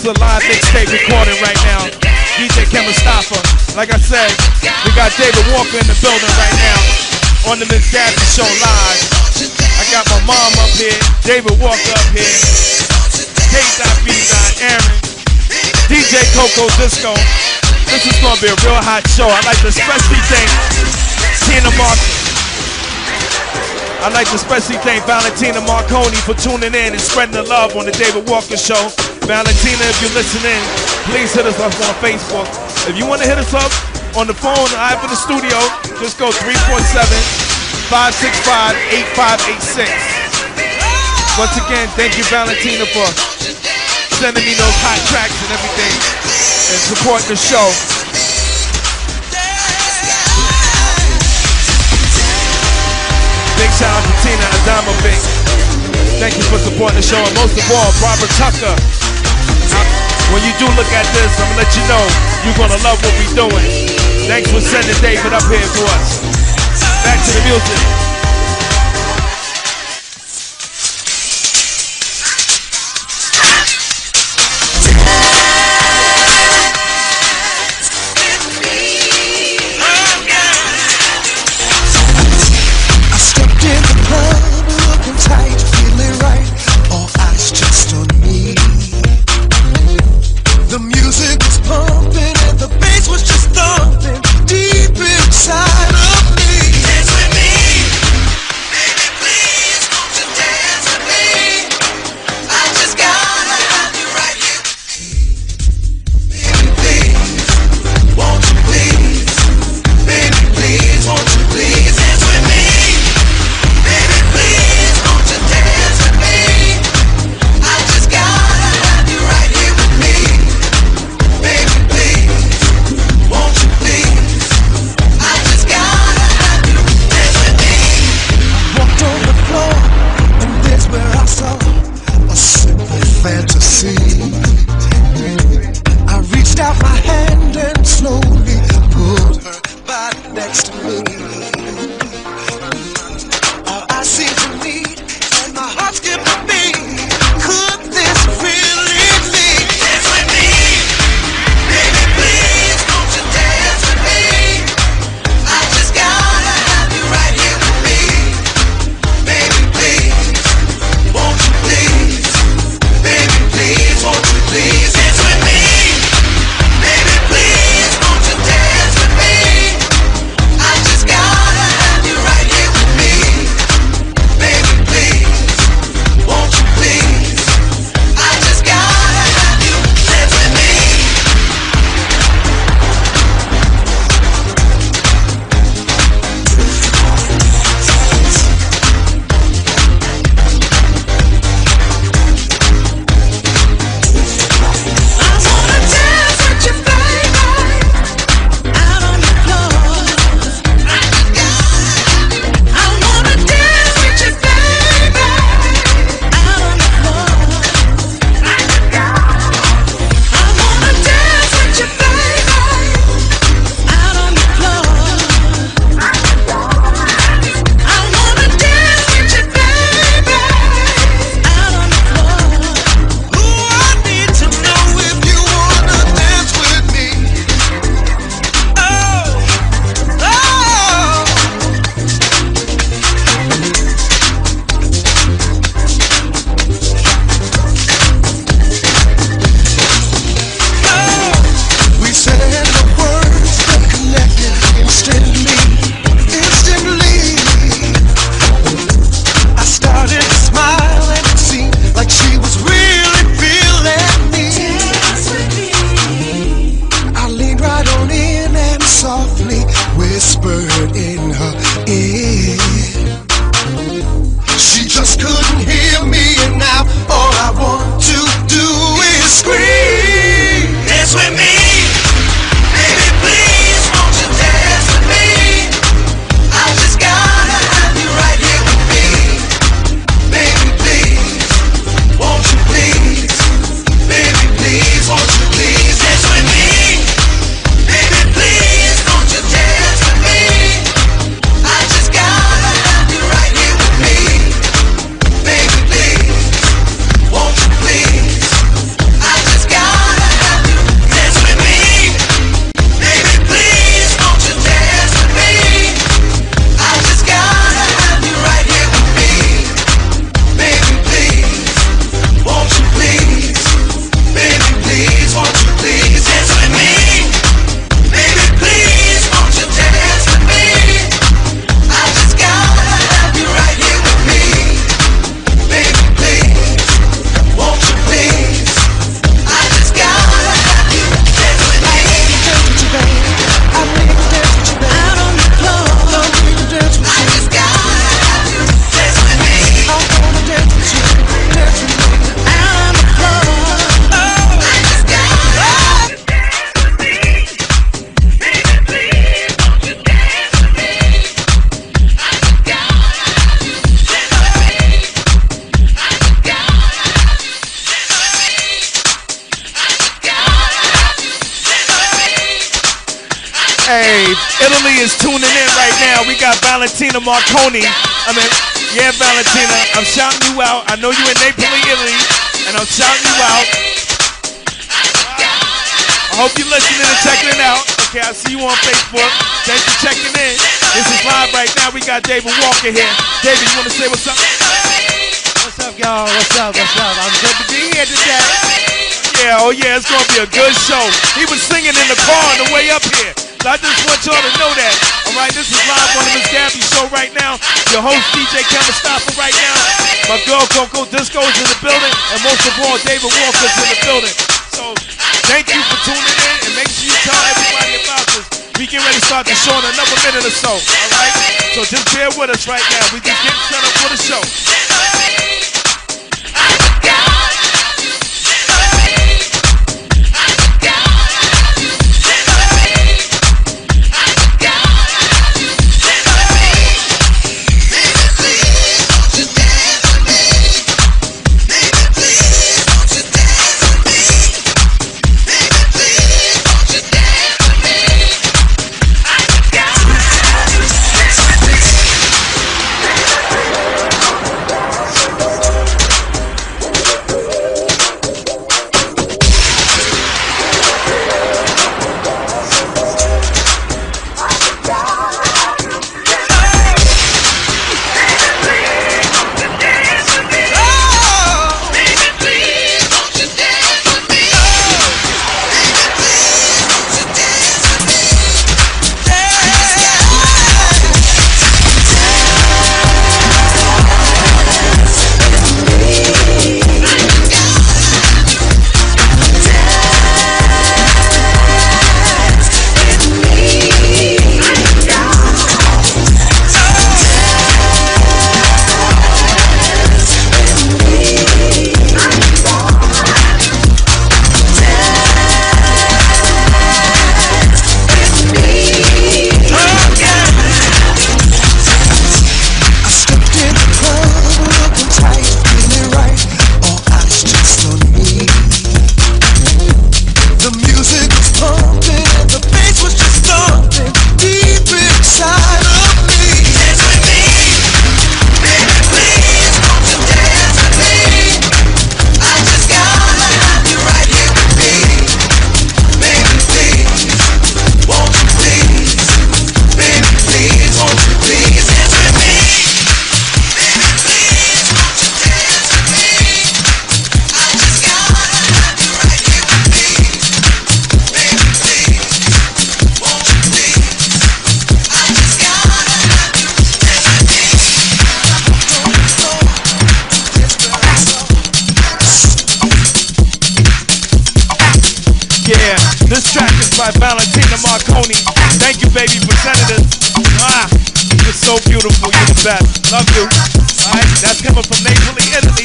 This is a live mixtape recording right now. DJ Mustafa. Like I said, we got David Walker in the building right now on the Miss Gabie Show live. I got my mom up here, David Walker up here, K.B. Aaron, DJ Coco Disco. This is gonna be a real hot show. I like to especially thank Valentina Marconi for tuning in and spreading the love on the David Walker Show. Valentina, if you're listening, please hit us up on Facebook. If you want to hit us up on the phone, live in the studio, just go 347-565-8586. Once again, thank you, Valentina, for sending me those hot tracks and everything and supporting the show. Big shout out to Tina Dbnebmusic. Thank you for supporting the show, and most of all, Barbara Tucker. When you do look at this, I'm gonna let you know you're gonna love what we're doing. Thanks for sending David up here to us. Back to the music. Deep inside of me, dance with me. Hey, Italy is tuning in right now. We got Valentina Marconi. Yeah, Valentina, I'm shouting you out. I know you in Napoli, Italy, and I'm shouting you out. I hope you're listening and checking it out. Okay, I see you on Facebook. Thanks for checking in. This is live right now. We got David Walker here. David, you want to say what's up? What's up, y'all? What's up? I'm good to be here today. Yeah, oh yeah, it's going to be a good show. He was singing in the car on the way up here. So I just want y'all to know that. All right, this is live on the Miss Gabie show right now. Your host, DJ Mustafa, right now. My girl, Coco Disco's in the building. And most of all, David Walker's in the building. So thank you for tuning in. And make sure you tell everybody about this. We get ready to start the show in another minute or so. All right? So just bear with us right now. We just getting set up for the show. By Valentina Marconi. Thank you, baby, for sending this. You're so beautiful. You're the best. Love you. Alright, that's coming from Napoli, Italy.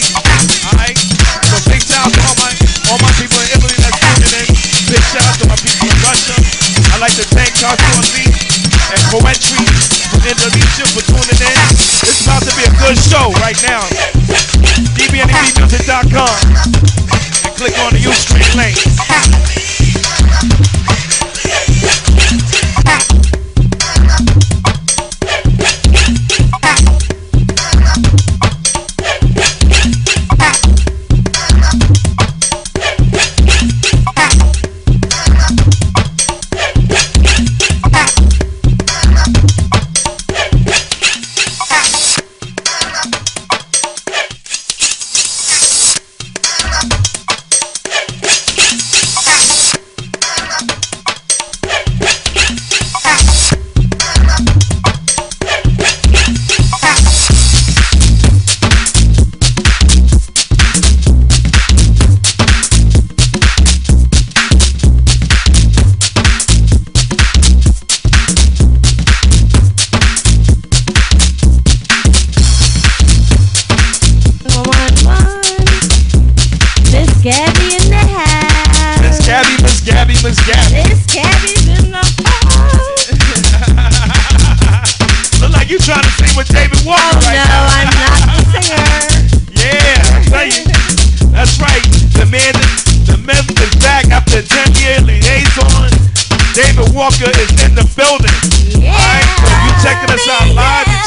Alright, so big shout out to all my people in Italy that's tuning in. Big shout out to my people in Russia. I'd like to thank Cartoon Lee and Poetry from Indonesia for tuning in. It's about to be a good show right now. Dbnebmusic.com and click on the Ustream link. Miss Gabie. Miss Gabie's in the house. Look like you trying to sing with David Walker right now. No, I'm not the singer. Yeah, I tell you. That's right. The myth is back after a 10-year liaison. David Walker is in the building.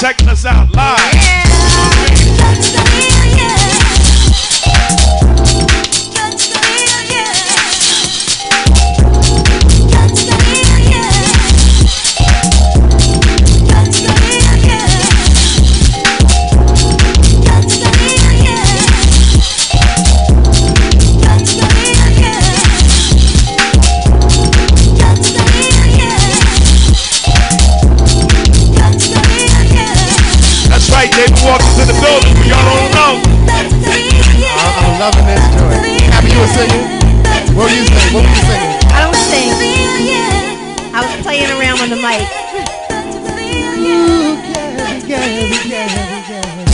checking us out live. David Walker's in the building, but y'all don't know. I'm loving this joint. Gabie, you were singing? What were you singing? What were you singing? I don't sing. I was playing around on the mic. Ooh, Gabie, Gabie, Gabie, Gabie.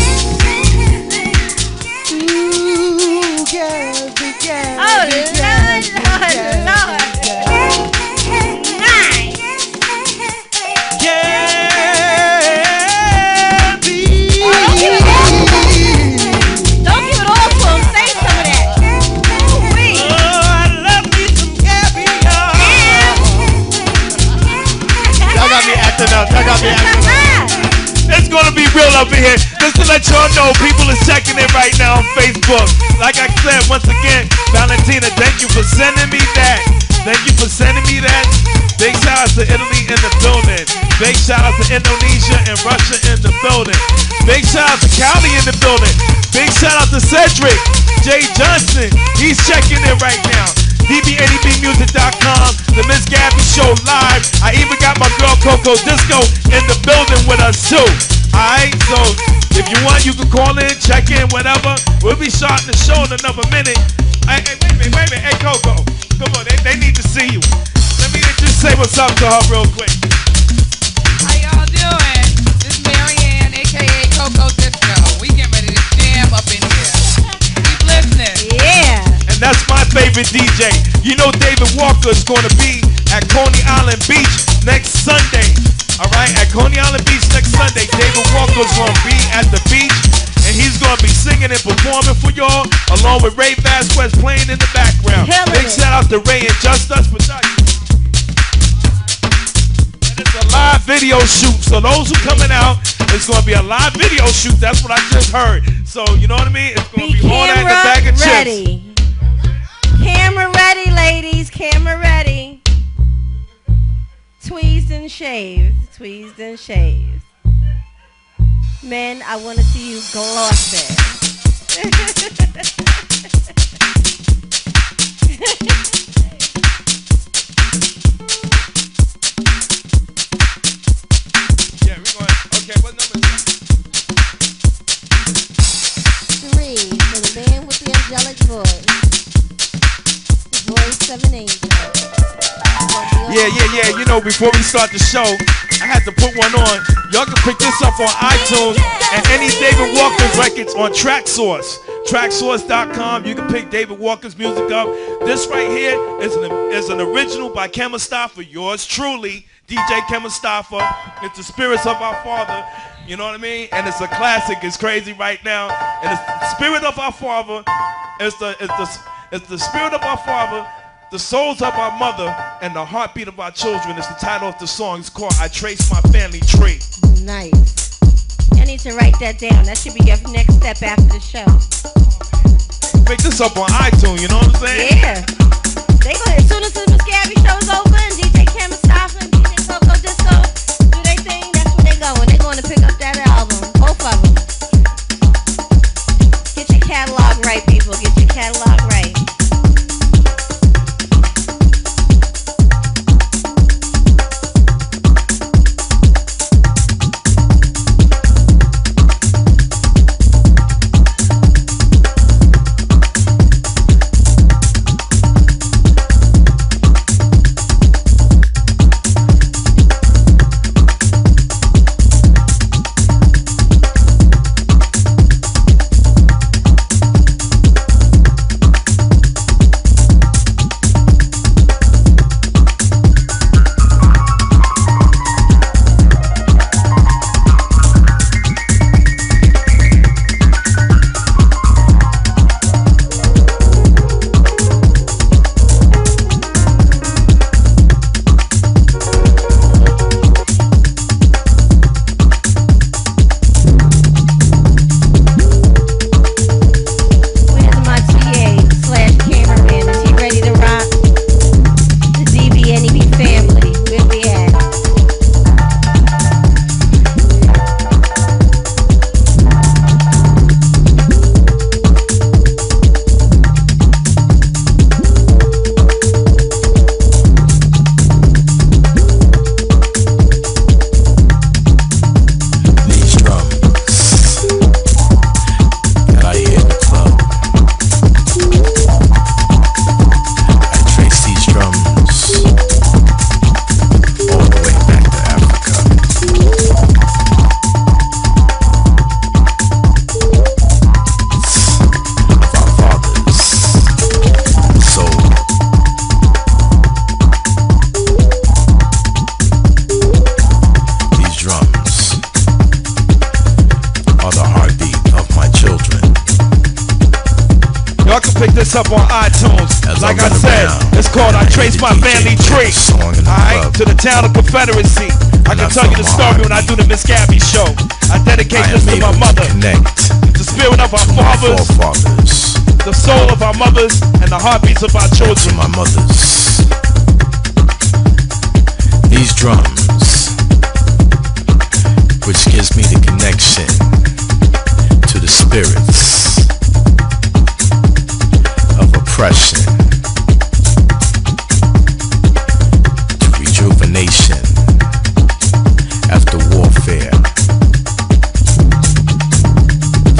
Ooh, Gabie, Gabie. Oh, Lord, Lord. It's gonna be real up in here. Just to let y'all know, people are checking it right now on Facebook. Like I said, once again, Valentina, thank you for sending me that. Thank you for sending me that. Big shout out to Italy in the building. Big shout out to Indonesia and Russia in the building. Big shout out to Cali in the building. Big shout out to Cedric J. Johnson. He's checking it right now. Dbnebmusic.com, the Miss Gabie Show live. I even got my girl Coco Disco in the building with us too. Alright, so if you want, you can call in, check in, whatever. We'll be starting the show in another minute. Hey, wait a minute. Hey, Coco, come on, they need to see you. Let me just say what's up to her real quick. How y'all doing? This is Marianne, a.k.a. Coco Disco. We getting ready to jam up in here. Keep listening. Yeah. And that's my favorite DJ. You know David Walker is going to be at Coney Island Beach next Sunday. All right, at Coney Island Beach next Sunday, David Walker's going to be at the beach, and he's going to be singing and performing for y'all, along with Ray Vasquez playing in the background. Big shout out to Ray and Just Us Productions. And it's a live video shoot, so those who coming out, it's going to be a live video shoot. That's what I just heard. So, you know what I mean? It's going to be all that in the bag of chips. Camera ready, ladies. Camera ready. Tweezed and shaved. Tweezed and shaved. Men, I want to see you glossy. Yeah, we're going. Okay, what number is that? 3 for the man with the angelic voice. Voice 7 Yeah. You know, before we start the show, I had to put one on. Y'all can pick this up on iTunes and any David Walker's records on TrackSource. TrackSource.com. You can pick David Walker's music up. This right here is an original by Ken Mustafa. Yours truly, DJ Ken Mustafa. It's the spirits of our Father. You know what I mean? And it's a classic. It's crazy right now. And it's the spirit of our Father. It's the spirit of our Father, the souls of our mother, and the heartbeat of our children. It's the title of the song. It's called I Trace My Family Tree. Nice. I need to write that down. That should be your next step after the show. Pick this up on iTunes, you know what I'm saying? Yeah. They gonna, as soon as the Miss Gabie show's over and DJ Ken Mustafa and DJ Coco Disco do their thing, that's where they going. They're going to pick up that album. Both of them. Get your catalog right, people. Get your catalog right. Pick this up on iTunes. Like I said, it's called I Trace My Family Tree. Alright, to the town of Confederacy. I can tell you the story when I do the Miss Gabie show. I dedicate this to my mother. The spirit of our fathers, the soul of our mothers, and the heartbeats of our children. My mothers. These drums, which gives me the connection to the spirits of oppression, to rejuvenation after warfare.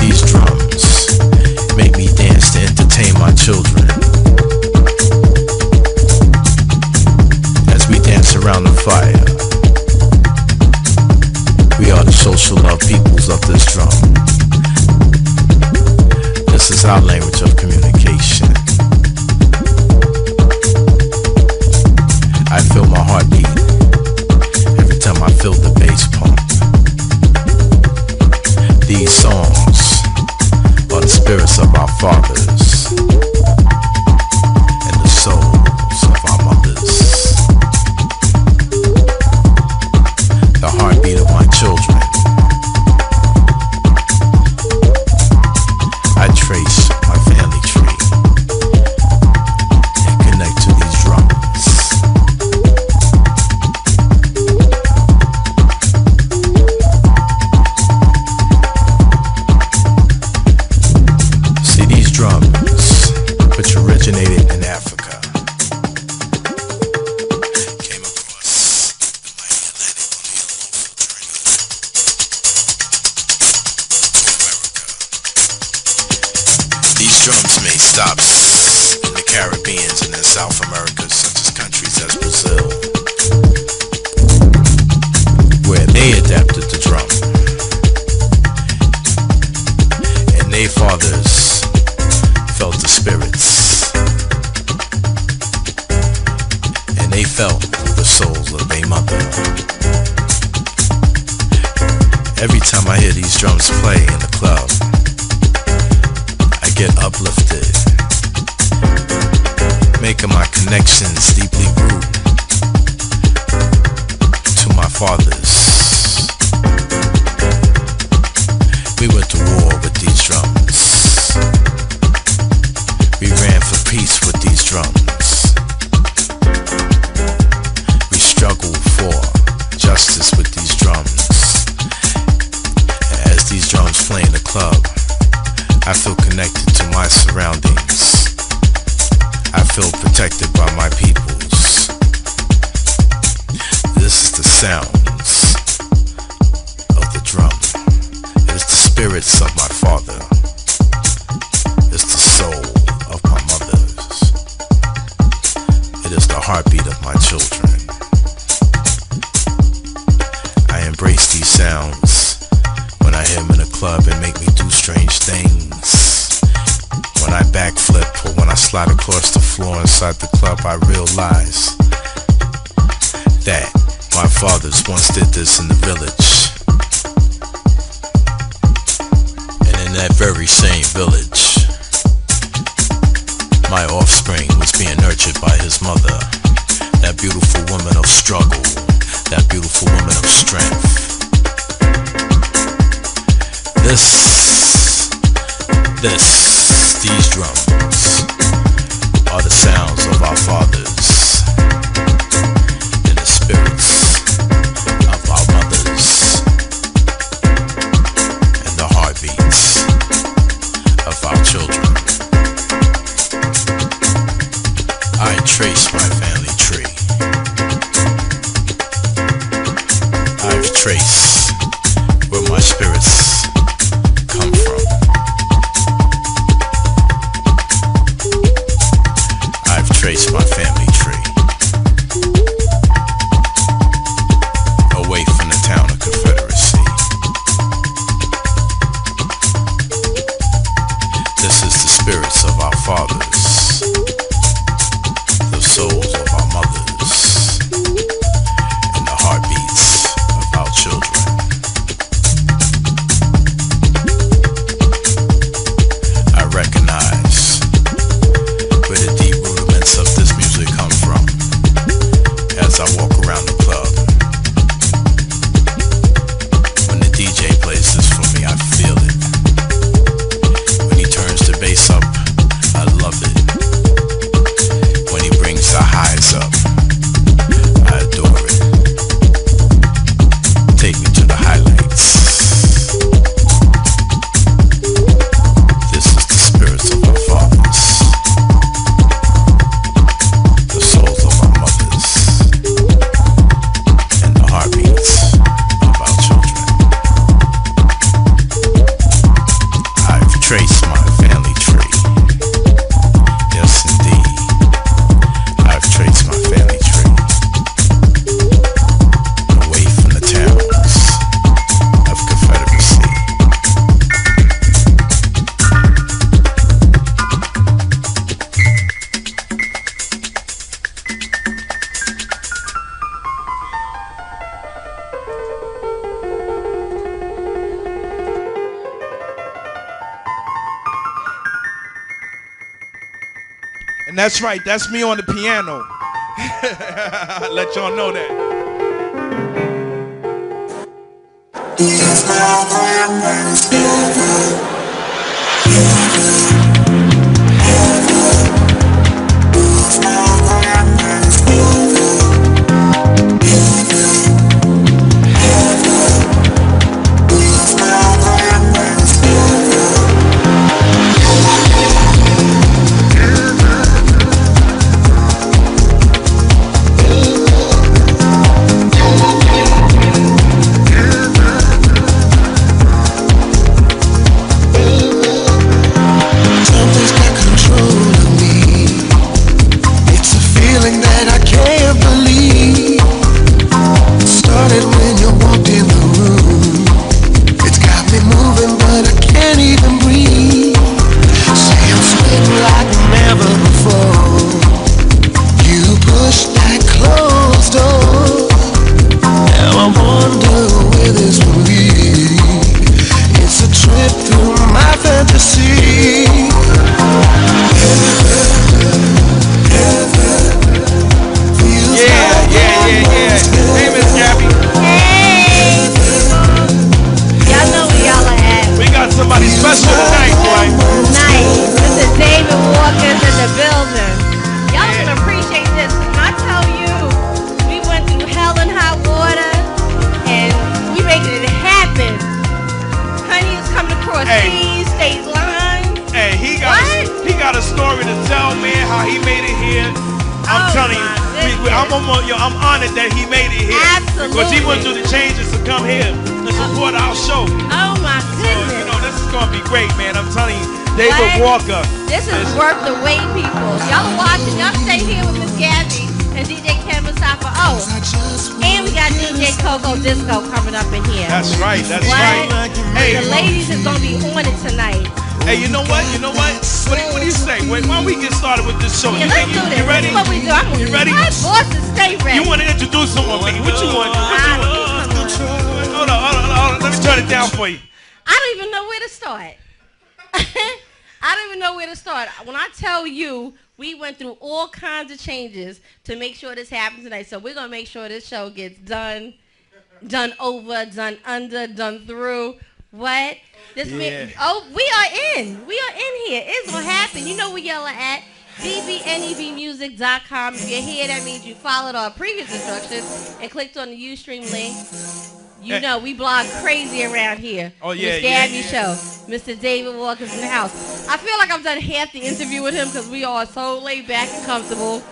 These drums make me dance to entertain my children as we dance around the fire. We are the social love peoples of this drum. This is our language of communication. I feel my heartbeat every time I feel the bass pump. These songs are the spirits of our fathers and the souls of our mothers. The heartbeat of my children. I trace my family tree and connect to these drums. See, these drums, which originated in Africa, came across the mighty Atlantic on the America. These drums made stops in the Caribbean and in South America, such as countries as Brazil, where they adapted the drum, and their fathers felt the spirits, and they felt the souls of their mother. Every time I hear these drums play in the club, I get uplifted, making my connections deeply rooted to my fathers. We went to war with these drums. We ran for peace with these drums. We struggled for justice with these drums. As these drums play in the club, I feel connected to my surroundings. I feel protected by my peoples. This is the sounds of the drum. It is the spirits of my father. It's the soul of my mothers. It is the heartbeat of my children. I embrace these sounds when I hear them in a club and make me do strange things. When I backflip or when I slide across the floor inside the club, I realize that my fathers once did this in the village. And in that very same village, my offspring was being nurtured by his mother, that beautiful woman of struggle, that beautiful woman of strength. These drums are the sounds of our fathers and the spirits of our mothers and the heartbeats of our children. I trace my family tree. I've traced where my spirits come from. I've traced my family tree away from the town of Confederacy. This is the spirits of our fathers, the souls of our mothers, and the heartbeats of our children. I recognize And that's right, that's me on the piano. Let y'all know that. I'm honored that he made it here. Absolutely. Because he went through the changes to come here to support our show. Oh my goodness. So, you know, this is going to be great, man. I'm telling you, David Walker. This is worth the wait, people. Y'all are watching. Y'all stay here with Miss Gabie and DJ Mustafa. Oh, and we got DJ Coco Disco coming up in here. That's right. That's right. Hey, the ladies is going to be on it tonight. Hey, you know what? You know what? What do you say? Wait, why don't we get started with this show? Yeah, let's do this. You ready? This is what we do. You ready? My boss is stay ready. You want to introduce someone, Vicky? What you want? Hold on. Let me turn it down for you. I don't even know where to start. I don't even know where to start. When I tell you, we went through all kinds of changes to make sure this happens tonight. So we're going to make sure this show gets done over, done under, done through. What? This man, we are in here. It's gonna happen. You know we yelling at Dbnebmusic.com. If you're here, that means you followed our previous instructions and clicked on the Ustream link. You know we blog crazy around here. Oh yeah, Miss Gabie show. Mr. David Walker's in the house. I feel like I've done half the interview with him because we are so laid back and comfortable.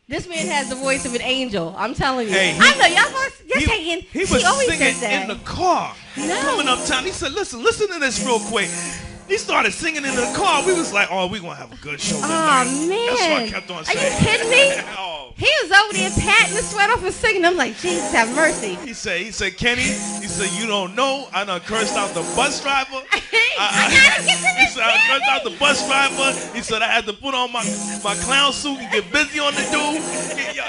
This man has the voice of an angel. I'm telling you. Hey, I know y'all saying he was always singing says that. in the car coming uptown. He said, listen to this real quick. He started singing in the car. We was like, oh, we're going to have a good show tonight. Oh, man. That's why I kept on saying. Are you kidding me? Oh. He was over there patting the sweat off and singing. I'm like, Jesus, have mercy. He said, Kenny, he said, you don't know. I done cursed out the bus driver. I gotta get to He this. said, I cursed out the bus driver. He said, I had to put on my clown suit and get busy on the dude.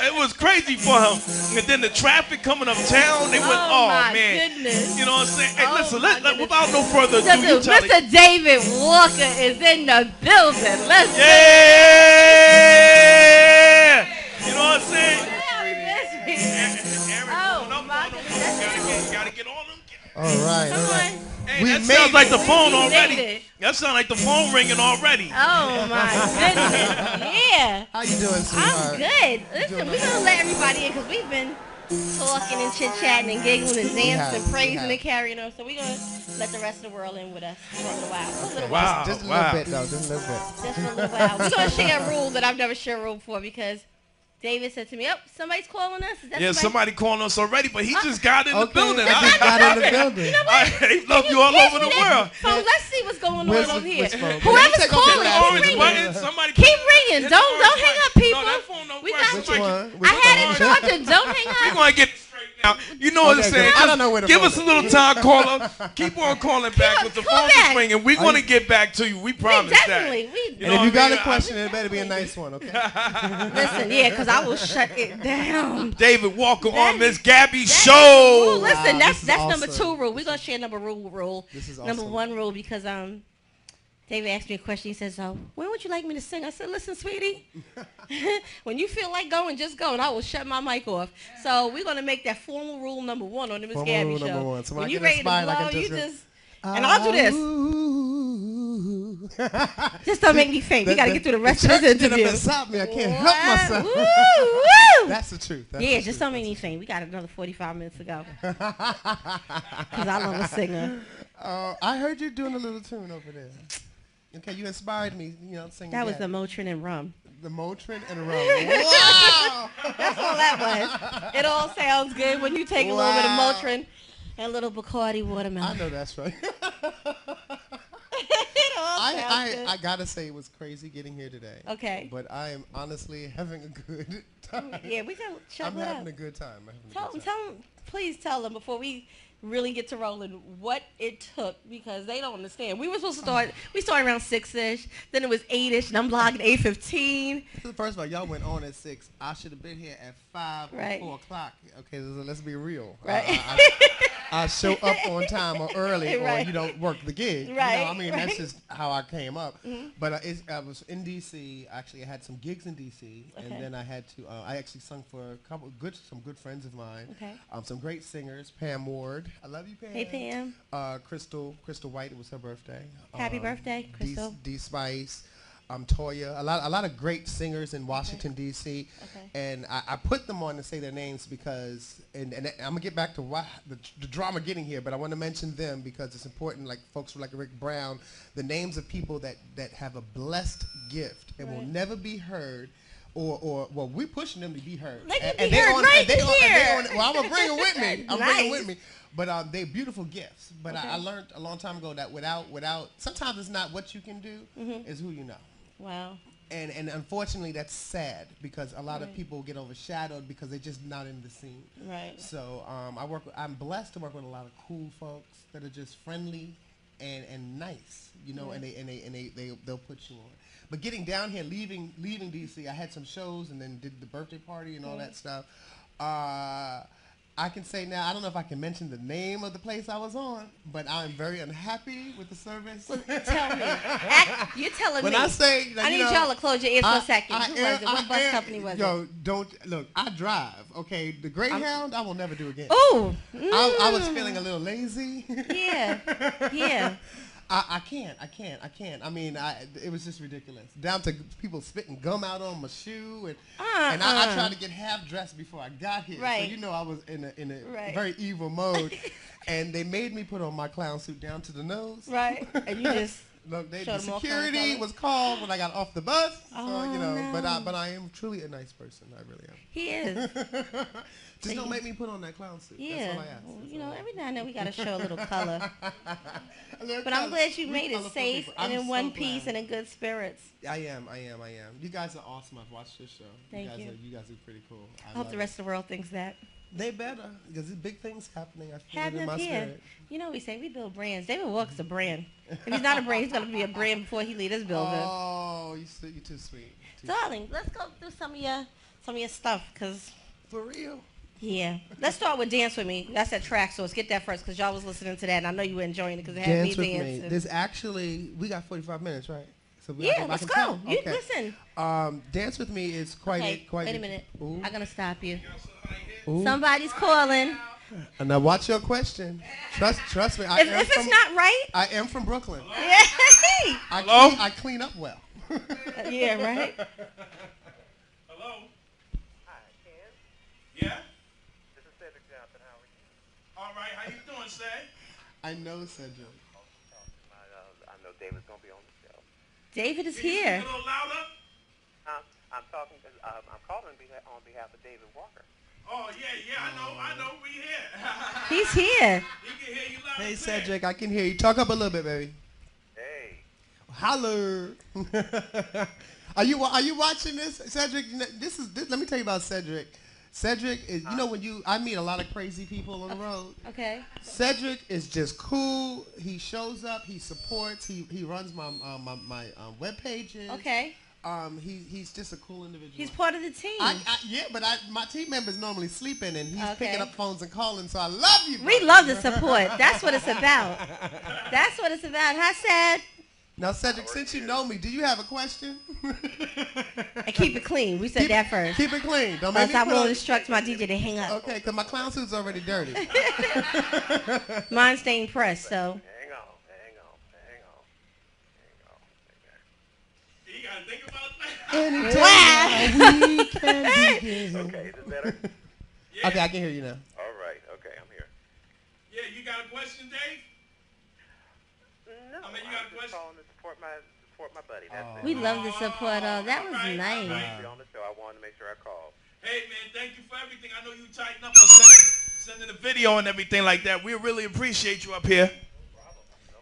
It was crazy for him. And then the traffic coming uptown, they went, my man. Goodness. You know what I'm saying? Hey, listen, without no Mr. further ado, you tell it. Mr. David Walker is in the building. Let's Yeah! You know what I'm saying? Oh, my goodness. You gotta get on them. All right. Come on. Hey, that sounds like the phone already. made it. That sounds like the phone ringing already. Oh, my goodness. Yeah. How you doing, sweetheart? I'm good. Listen, we're going to let everybody in because we've been talking and chit-chatting and giggling and dancing and praising and carrying on. So we're going to let the rest of the world in with us for a little while. Wow. Just a little bit, though. Just a little bit. Just for a little while. We're going to share a rule that I've never shared a rule before because David said to me, somebody's calling us. Is that somebody calling us already, but he just got in the building. I just got in the building. You know what? They love you all over the world. So let's see what's going on over here. phone? Whoever's Take off the calling, orange keep button. ringing. Somebody Keep ringing. Don't hang up, people. No, that phone don't We work. got Which one? I had it charging. Don't hang We're up. going to get it straight now. You know what I'm Okay, saying? good. I don't know where the Give phone us a little time, caller. Keep on calling back on, with the call phone back. is ringing. We're going to get back to you. We promise that. Definitely. And if you got a question, it better be a nice one, okay? Listen, yeah, because I will shut it down. David Walker on Miss Gabie Ooh, show. listen, Wow, this that's is number awesome. 2 rule. We're gonna share number rule. This is Number awesome. 1 rule because David asked me a question. He says, when would you like me to sing? I said, listen, sweetie, when you feel like going, just go, and I will shut my mic off. So we're going to make that formal rule number 1 on the Miss Gabie show. Number 1. So when I you get ready to blow, inspired, you just... And I'll do this. Just don't make me faint. We got to get through the rest of this interview. Stop me. I can't help myself. Woo, woo. That's the truth. Just don't make me faint. We got another 45 minutes to go. Because I love a singer. I heard you doing a little tune over there. Okay, you inspired me, singing. That was the Motrin and rum. The Motrin and rum. Wow! That's all that was. It all sounds good when you take a little bit of Motrin and a little Bacardi watermelon. I know that's right. It all sounds good. I gotta say it was crazy getting here today. Okay. But I am honestly having a good time. Yeah, we can check I'm having a good time. Tell them, please tell them before we really get to rolling what it took, because they don't understand. We were supposed to start, we started around 6-ish, then it was 8-ish, and I'm blogging 8:15. First of all, y'all went on at 6. I should have been here at 5 or 4 o'clock. Okay, so let's be real. Right. I show up on time or early, right. or you don't work the gig. Right. That's just how I came up. But I was in D.C. Actually, I had some gigs in D.C. And then I had to. I actually sung for some good friends of mine. Okay. Some great singers. Pam Ward. I love you, Pam. Hey, Pam. Crystal White. It was her birthday. Happy birthday, Crystal. D Spice. Toya, a lot of great singers in Washington, D.C. Okay. And I put them on to say their names because, and I'm going to get back to why the drama getting here, but I want to mention them because it's important, like folks like Rick Brown, the names of people that have a blessed gift and will never be heard. Or we're pushing them to be heard. They can be heard right here. Well, I'm going to bring them with me. I'm Nice. bringing them with me. But they're beautiful gifts. But I learned a long time ago that without sometimes it's not what you can do, it's who you know. Wow. And unfortunately, that's sad because a lot of people get overshadowed because they're just not in the scene. Right. So I'm blessed to work with a lot of cool folks that are just friendly and nice, and they'll put you on. But getting down here, leaving DC, I had some shows and then did the birthday party and all that stuff. I can say now, I don't know if I can mention the name of the place I was on, but I'm very unhappy with the service. Well, tell me. You're telling when me. I say, I need y'all to close your ears for a second. Who was it? What bus company was it? Yo, don't look. I drive. Okay, the Greyhound, I will never do again. Oh. I was feeling a little lazy. Yeah. I can't. I mean, it was just ridiculous. Down to people spitting gum out on my shoe, and I tried to get half dressed before I got here. Right. So I was in a very evil mode, and they made me put on my clown suit down to the nose. Right. And you just look. The security was called when I got off the bus. So no. but I am truly a nice person. I really am. He is. Just don't make me put on that clown suit. Yeah. That's all I ask. Well, every now and then we got to show a little color. But I'm color. glad you made it safe and in one piece glad. and in good spirits. I am. You guys are awesome. I've watched this show. Thank you. You guys are pretty cool. I hope the rest of the world thinks that. They better, because there's big things happening. I feel it in Happening my here. spirit. We say we build brands. David Walker's a brand. If he's not a brand, he's going to be a brand before he leaves this building. Oh, you're too sweet. Darling, let's go through some of your stuff, because... For real? Yeah. Let's start with Dance With Me. That's that track, so let's get that first, because y'all was listening to that, and I know you were enjoying it, because it had me dancing. Dance With Me. There's actually, we got 45 minutes, right? So let's go. You listen. Dance With Me is quite... Wait a minute. Ooh. I'm going to stop you. Ooh. Somebody's calling. And now watch your question. Trust me. If it's not right... I am from Brooklyn. Yeah. I clean up well. Yeah, right? Hello? Hi, Ken. Yeah? This is Cedric Johnson. How are you? All right, how you doing, Say? I know Cedric. I know David's going to be on the show. David is Can you here. speak a little louder? I'm talking. I'm calling on behalf of David Walker. Oh, yeah, I know. We here. He's here. He can hear you loud. Hey, and clear. Cedric, I can hear you. Talk up a little bit, baby. Hey. Holler. Are you watching this, Cedric? This. Let me tell you about Cedric. Cedric is, when I meet a lot of crazy people on the road. Okay. Cedric is just cool. He shows up. He supports. He runs my web pages. Okay. He's just a cool individual. He's part of the team. But my team member's normally sleeping, and he's picking up phones and calling. So I love you. We love the support. That's what it's about. That's what it's about. Hi, Sad. Now, Cedric, since you know me, do you have a question? And keep it clean. We said that first. Keep it clean. Don't make Else me I put will on- instruct my DJ to hang up. Okay, because my clown suit's already dirty. Mine's staying pressed, so. Hang on. You gotta think about that. Anytime we can begin. Okay, is this better? Yeah. Okay, I can hear you now. All right. Okay, I'm here. Yeah, you got a question, Dave? No, I mean, you got a I'm just question? calling to support my buddy. That's it. We love the support. That was Alright, nice. alright. Be on the show. I wanted to make sure I called. Hey, man, thank you for everything. I know you tighten up for sending the video and everything like that. We really appreciate you up here. No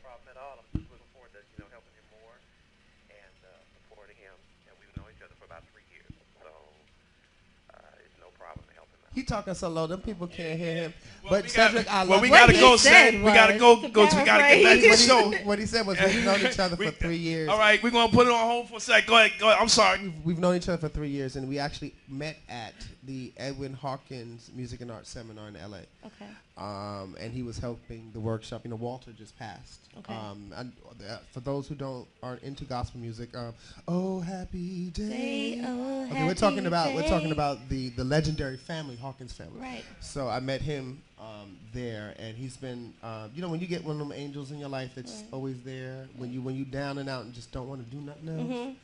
problem at all. I'm just looking forward to helping him more and supporting him. And we've known each other for about 3 years, so it's no problem to help him out. He talking so low, them people can't hear him. Well, But we gotta- Cedric, I well, love we you. gotta What go, he said Ced. We gotta was, go. to We gotta get back to the paraphrase. show. What he said was we've known each other for 3 years. All right, we're gonna put it on hold for a sec. Go ahead. I'm sorry. We've known each other for 3 years, and we actually met at the Edwin Hawkins Music and Arts Seminar in L.A. Okay. And he was helping the workshop. Walter just passed. Okay. And for those who aren't into gospel music, oh happy day. Okay, we're talking about the legendary family, Hawkins family. Right. So I met him there, and he's been when you get one of them angels in your life that's always there when you down and out and just don't want to do nothing else.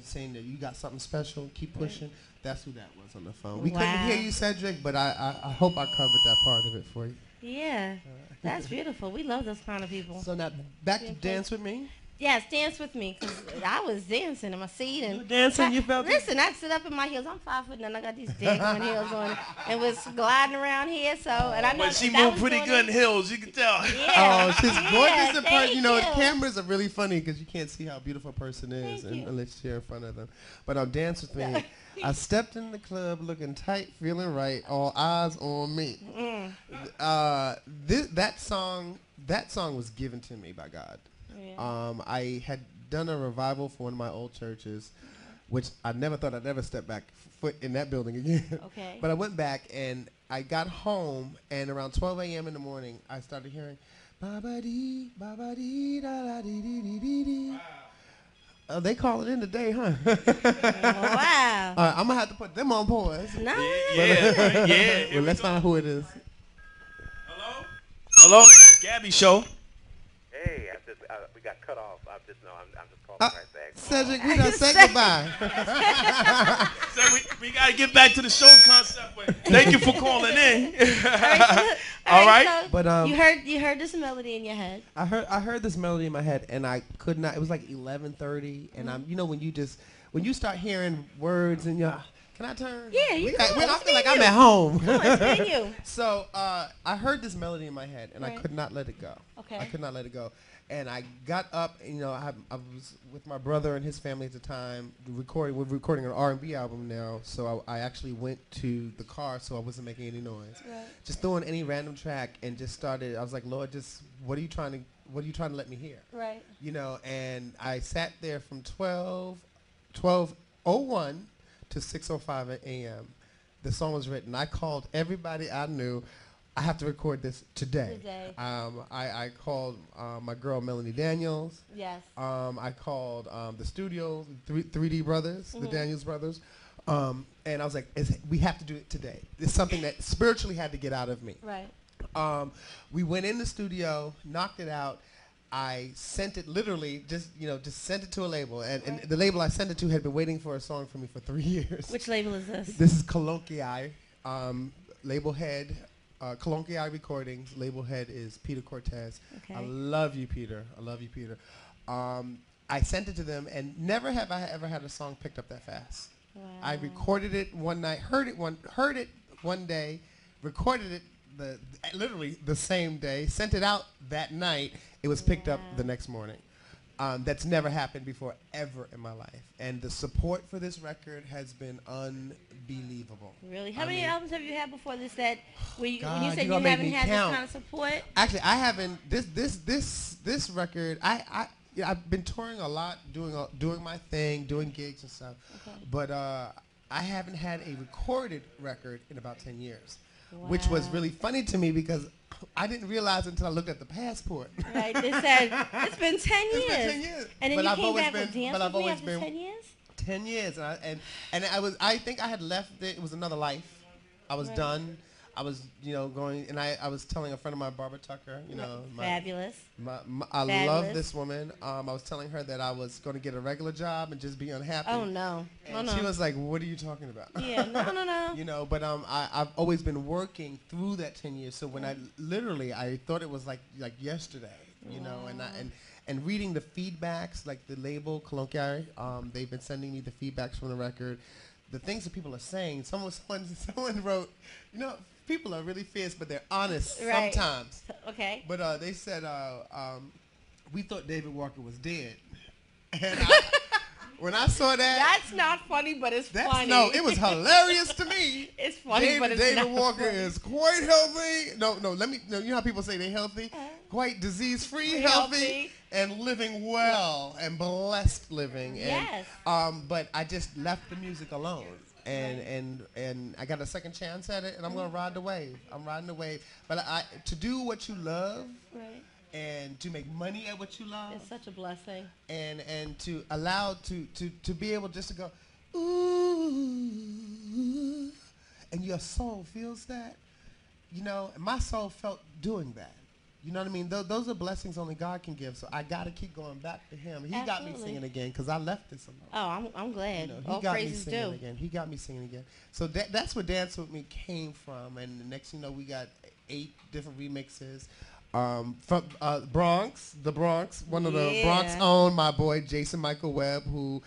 Saying that you got something special, keep pushing. That's who that was on the phone. We couldn't hear you, Cedric, but I hope I covered that part of it for you. Yeah. That's beautiful. We love those kind of people. So now back to Dance With Me. Yes, dance with me, because I was dancing in my seat. And You were dancing, you felt it? Listen, I sit up in my heels. I'm 5'9", I got these daggone heels on, and was gliding around here. So, and I know But she that moved was pretty doing good in it. hills. You can tell. Yeah. Oh, she's gorgeous in person. thank The you. cameras are really funny because you can't see how beautiful a person is Thank you. unless you're in front of them. But on Dance With Me, I stepped in the club looking tight, feeling right, all eyes on me. That song was given to me by God. Yeah. I had done a revival for one of my old churches, which I never thought I'd ever step back foot in that building again. Okay. But I went back and I got home, and around 12 a.m. in the morning, I started hearing, ba-ba-dee, ba-ba-dee, da-da-dee-dee-dee-dee. They call it in today, huh? Wow. I'm going to have to put them on pause. No. Yeah. Well, let's find out who it is. Hello? It's Gabie show. Hey, we got cut off. I'm just calling right back. Cedric, we done say goodbye. So we got to get back to the show concept. But thank you for calling in. All right. So But, you heard this melody in your head. I heard this melody in my head, and I could not. It was like 11:30, and I'm when you start hearing words and can I turn? Yeah, you can. I feel like I'm at home. Come on, it's been you. So I heard this melody in my head, and I Right. could not let it go. Okay. I could not let it go, and I got up. And, I was with my brother and his family at the time recording. We're recording an R&B album now, so I actually went to the car, so I wasn't making any noise. Right. Just throwing any random track, and just started. I was like, Lord, just what are you trying to let me hear? Right. And I sat there from 12:01 to 6:05 a.m. The song was written. I called everybody I knew. I have to record this today. I called my girl Melanie Daniels. Yes. I called the studio, 3D Brothers, the Daniels Brothers. And I was like, we have to do it today. It's something that spiritually had to get out of me. Right. We went in the studio, knocked it out. I sent it literally, just sent it to a label. And the label I sent it to had been waiting for a song from me for 3 years. Which label is this? This is Colonquii, label head, Colonquii Recordings. Label head is Peter Cortez. Okay. I love you, Peter. I sent it to them, and never have I ever had a song picked up that fast. Wow. I recorded it one night, heard it one day, recorded it literally the same day, sent it out that night. It was picked up the next morning. That's never happened before ever in my life. And the support for this record has been unbelievable. Really? How many albums have you had before this when you God, said you you gonna make haven't me had count. this kind of support? Actually, I haven't. This record, I've been touring a lot, doing my thing, doing gigs and stuff. Okay. But I haven't had a recorded record in about 10 years. which was really funny to me because I didn't realize until I looked at the passport. Right, they said it's been 10 years. It's been 10 years. And then but you I've came always back been, with Dance but I've With Me always after been 10 years? 10 years, and I think I had left it. It was another life. I was done. I was, going, and I was telling a friend of mine, Barbara Tucker, Fabulous. I love this woman. I was telling her that I was going to get a regular job and just be unhappy. Oh, no. And she was like, what are you talking about? Yeah, no. But I've always been working through that 10 years. So when I thought it was like yesterday, and reading the feedbacks, like the label, Colloquial, they've been sending me the feedbacks from the record. The things that people are saying, someone wrote, people are really fierce, but they're honest sometimes. Okay. But they said, we thought David Walker was dead. And when I saw that. That's not funny, but it's funny. No, it was hilarious to me. It's funny, but it's David not Walker funny. is quite healthy. No, you know how people say they're healthy? Quite disease-free, healthy, and living well, and blessed living. Yes. But I just left the music alone. And I got a second chance at it, and I'm gonna ride the wave. I'm riding the wave. But to do what you love, and to make money at what you love, it's such a blessing. And to allow to be able just to go, ooh, and your soul feels that, my soul felt doing that. You know what I mean? Those are blessings only God can give. So I got to keep going back to Him. He got me singing again because I left this alone. Oh, I'm glad. He got me singing again. He got me singing again. So that's where Dance With Me came from. And the next thing you know, we got 8 different remixes. From the Bronx, one of the Bronx own, my boy Jason Michael Webb, who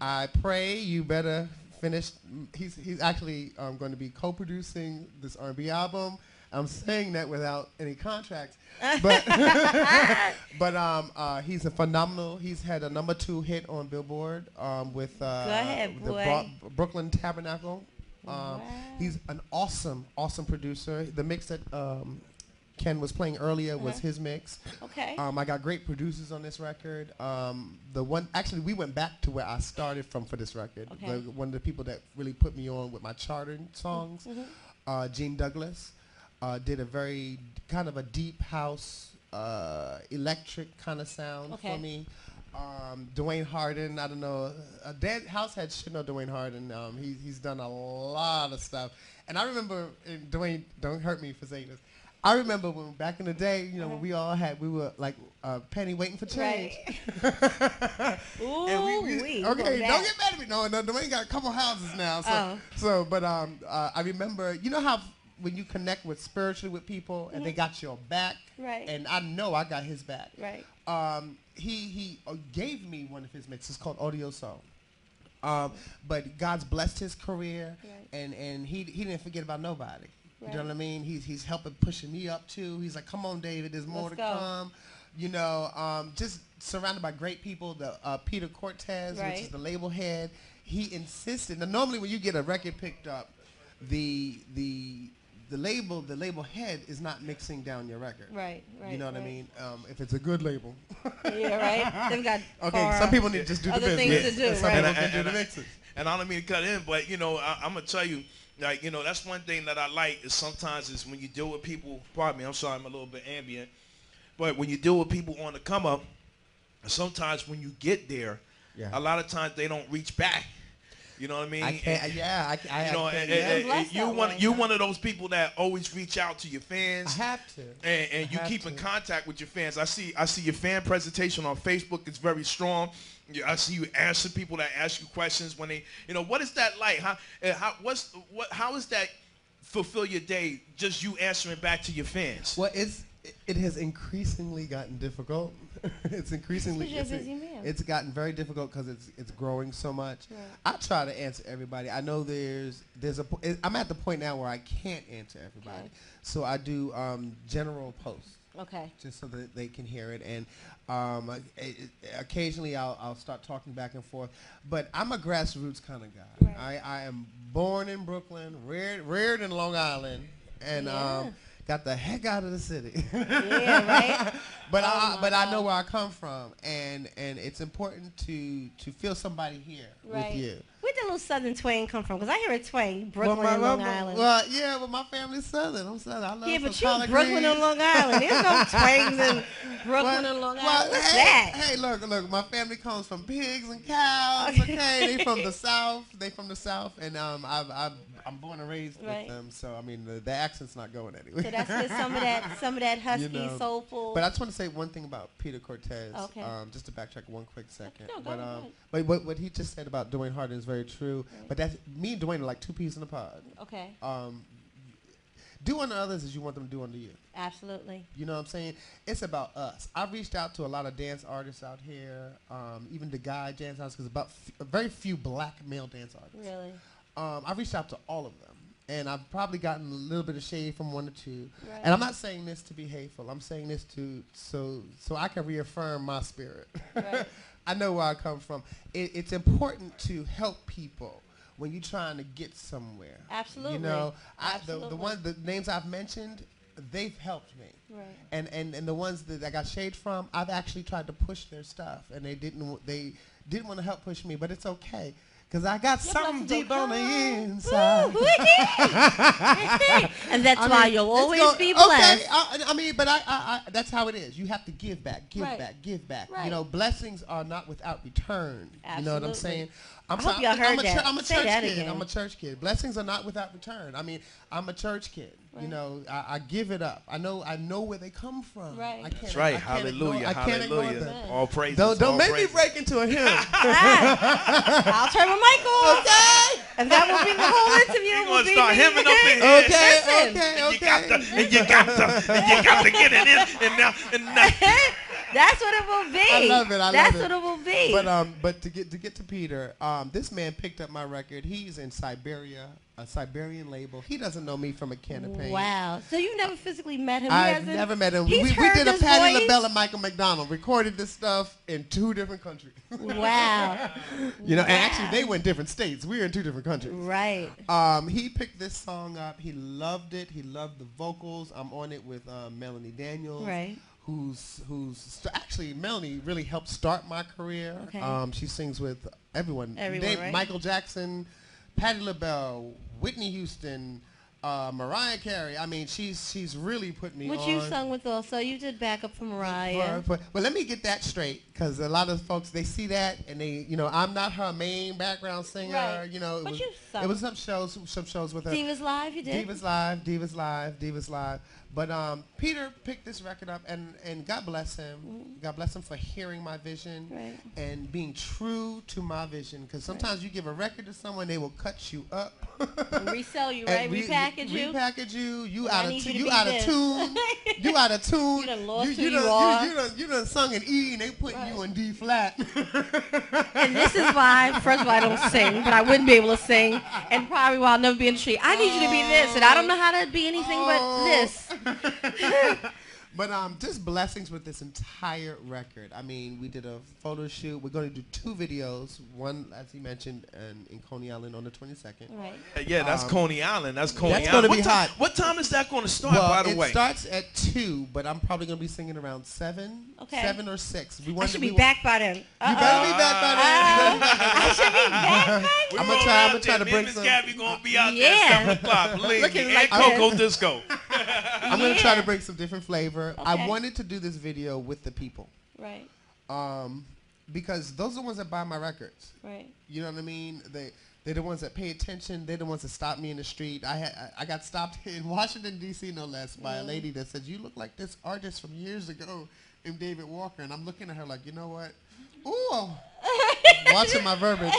I pray you better finish. He's actually going to be co-producing this R&B album. I'm saying that without any contracts, but he's a phenomenal. He's had a #2 hit on Billboard with the Brooklyn Tabernacle. He's an awesome producer. The mix that Ken was playing earlier was his mix. Okay. I got great producers on this record. We went back to where I started from for this record. Okay. One of the people that really put me on with my charting songs, Gene Douglas. Did a very kind of a deep house, electric kind of sound for me. Dwayne Harden, I don't know. Househead should know Dwayne Harden. He's done a lot of stuff. And I remember, Dwayne, don't hurt me for saying this. I remember when back in the day, when we were like penny waiting for change. Right. Ooh, okay, don't get mad at me. No, Dwayne got a couple houses now. But I remember, you know how when you connect with spiritually with people and they got your back, and I know I got his back. Right. He gave me one of his mixes called Audio Soul. But God's blessed his career, and he didn't forget about nobody. You know what I mean? He's helping pushing me up too. He's like, come on, David, there's more to come. Just surrounded by great people. The Peter Cortez, which is the label head, he insisted. Now, normally when you get a record picked up, the label head is not mixing down your record. Right. You know what I mean? If it's a good label. Yeah, right. They've got some people need to just do the business. Things to do. Some people can do the mixes. And I don't mean to cut in, but I'm gonna tell you, like, that's one thing that I like is sometimes is when you deal with people. Pardon me, I'm sorry, I'm a little bit ambient. But when you deal with people on the come up, sometimes when you get there, a lot of times they don't reach back. You know what I mean? You're one of those people that always reach out to your fans. I have to. And you keep in contact with your fans. I see your fan presentation on Facebook is very strong. I see you answer people that ask you questions when they, what is that like? How is that fulfill your day? Just you answering back to your fans. Well, it has increasingly gotten difficult. It's gotten very difficult because it's growing so much. Right. I try to answer everybody. I know I'm at the point now where I can't answer everybody, so I do general posts. Okay. Just so that they can hear it, and occasionally I'll start talking back and forth. But I'm a grassroots kind of guy. Right. I am born in Brooklyn, reared in Long Island, and got the heck out of the city. Yeah, right. But I know where I come from, and it's important to feel somebody here with you. Where that little southern twang come from? Because I hear a twang, Brooklyn and Long Island. Well, yeah, but my family's southern. I'm southern. I love Yeah, some but you collard Brooklyn greens. and Long Island. There's no twangs in Brooklyn and Long Island. What's that? Hey, look, my family comes from pigs and cows. Okay, they from the south. And I'm born and raised with them. So I mean, the accent's not going anywhere. So that's just some of that husky, soulful. But I just want to say one thing about Peter Cortez. Okay. Just to backtrack one quick second. No, but what he just said about Dwayne Harden is very true. Right. But that's me and Dwayne are like two peas in a pod. Okay. Do unto others as you want them to do unto you. Absolutely. You know what I'm saying? It's about us. I've reached out to a lot of dance artists out here, even the guy dance artists, because very few black male dance artists. Really? I've reached out to all of them. And I've probably gotten a little bit of shade from one or two. Right. And I'm not saying this to be hateful. I'm saying this so I can reaffirm my spirit. Right. I know where I come from. It's important to help people when you're trying to get somewhere. Absolutely. You know, Absolutely. the names I've mentioned, they've helped me. Right. And the ones that I got shade from, I've actually tried to push their stuff, and they didn't want to help push me, but it's okay. Because I got something deep on the inside. And that's why you'll always be blessed. Okay, but I that's how it is. You have to give back, give back. Right. You know, blessings are not without return. Absolutely. You know what I'm saying? I hope y'all heard that. I'm a Say church that kid. again. I'm a church kid. Blessings are not without return. I mean, I'm a church kid. Right. You know, I give it up. I know where they come from. Right. That's right. Hallelujah. Hallelujah. All praises. Don't make me break into a hymn. I'll turn my mic off. Okay. And that will be the whole interview. You're going to start hemming up in here. Okay. And you got to get it in. And now. That's what it will be. I love it. That's what it will be. But to get to Peter, this man picked up my record. He's in Siberia, a Siberian label. He doesn't know me from a can of paint. Wow. So you never physically met him? I've never met him. We did a Patti LaBelle and Michael McDonald. Recorded this stuff in 2 different countries. Wow. You know, and actually they were in different states. We were in 2 different countries. Right. He picked this song up. He loved it. He loved the vocals. I'm on it with Melanie Daniels. Right. Who's actually Melanie really helped start my career. Okay. She sings with everyone. Right? Michael Jackson, Patti LaBelle, Whitney Houston, Mariah Carey. I mean, she's really put me on. What you sung with also? You did backup for Mariah. Well, let me get that straight, because a lot of folks, they see that and they, you know, I'm not her main background singer. Right. You know, But you sung. it was some shows with her. Divas Live, you did? Divas Live. But Peter picked this record up, and God bless him. God bless him for hearing my vision and being true to my vision. Because sometimes you give a record to someone, they will cut you up. And resell you, right? Repackage you. Repackage you. You out of tune. You out of tune. You done lost who you are. You done sung an E, and they putting you in D flat. And this is why, first of all, I don't sing, but I wouldn't be able to sing, and probably why I'll never be in the street. I need you to be this, and I don't know how to be anything but this. But just blessings with this entire record. I mean, we did a photo shoot. We're going to do 2 videos. One, as he mentioned, in Coney Island on the 22nd. Right. Yeah, that's Coney Island. That's Coney Island. That's going to be hot. What time is that going to start, by the way? It starts at 2, but I'm probably going to be singing around 7. Okay. 7 or 6. I should be back by then. You better be back by then. I should be back by then. I'm gonna try to bring some. Gabie going to be out there at 7 o'clock. Believe me. Like and Coco Disco. I'm going to try to bring some different flavor. Okay. I wanted to do this video with the people. Right. Because those are the ones that buy my records. Right. You know what I mean? They're the ones that pay attention. They're the ones that stop me in the street. I got stopped in Washington, D.C., no less, by a lady that said, "You look like this artist from years ago named David Walker." And I'm looking at her like, you know what? Ooh. Watching my verbiage.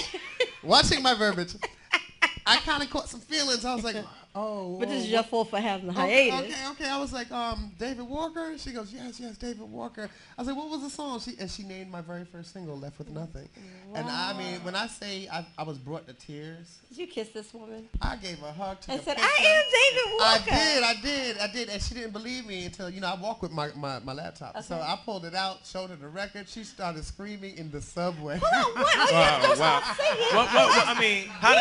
I kind of caught some feelings. I was like, oh. But this is your fault for having the hiatus. Okay. I was like, David Walker? She goes, yes, David Walker. I was like, what was the song? She named my very first single, Left With Nothing. Wow. And I mean, when I say I was brought to tears. Did you kiss this woman? I gave her a hug to and the said, picture. I am David Walker. I did. And she didn't believe me until, you know, I walk with my laptop. Okay. So I pulled it out, showed her the record. She started screaming in the subway. Hold on, what? Wow. I mean, how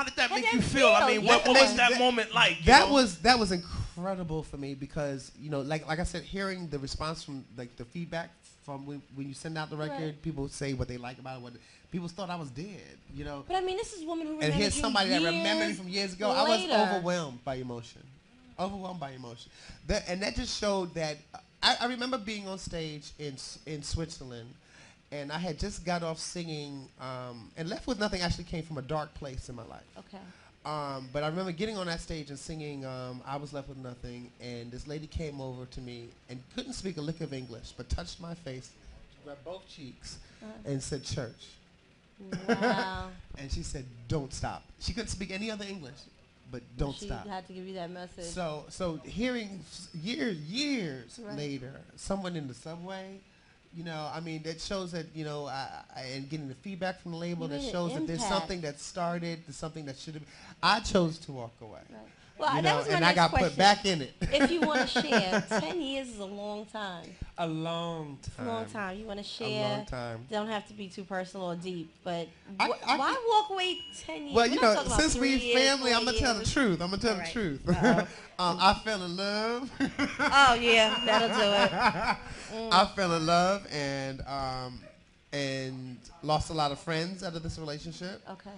did that make you feel? I mean, what was that moment like? That was incredible for me because, you know, like I said, hearing the response from like the feedback from when you send out the record, Right. people say what they like about it. People thought I was dead, you know. But I mean, this is a woman who And remembers here's somebody that remembered me from years ago. I was later. overwhelmed by emotion. Overwhelmed by emotion. And that just showed that I remember being on stage in Switzerland, and I had just got off singing, and Left With Nothing actually came from a dark place in my life. Okay. But I remember getting on that stage and singing I Was Left With Nothing, and this lady came over to me and couldn't speak a lick of English, but touched my face, grabbed both cheeks, and said, "Church." Wow. And she said, "Don't stop." She couldn't speak any other English, but don't stop. She had to give you that message. So hearing years Right. later, someone in the subway, you know, I mean, that shows that, you know, and getting the feedback from the label, You that made an shows that there's impact. something that started, there's something that should have. I chose to walk away. Right. Well, You that know, was my and I next got question. put back in it. If you want to share, 10 years is a long time. A long It's a time. long time. You want to A share? long time. Don't have to be too personal or deep, but I why walk away 10 years? Well, We're you not know, talking about since 3 we years, family, 4 I'm gonna tell the years. truth. I'm gonna tell All the right. truth. Uh-oh. I fell in love. Oh yeah, that'll do it. I fell in love and lost a lot of friends out of this relationship. Okay.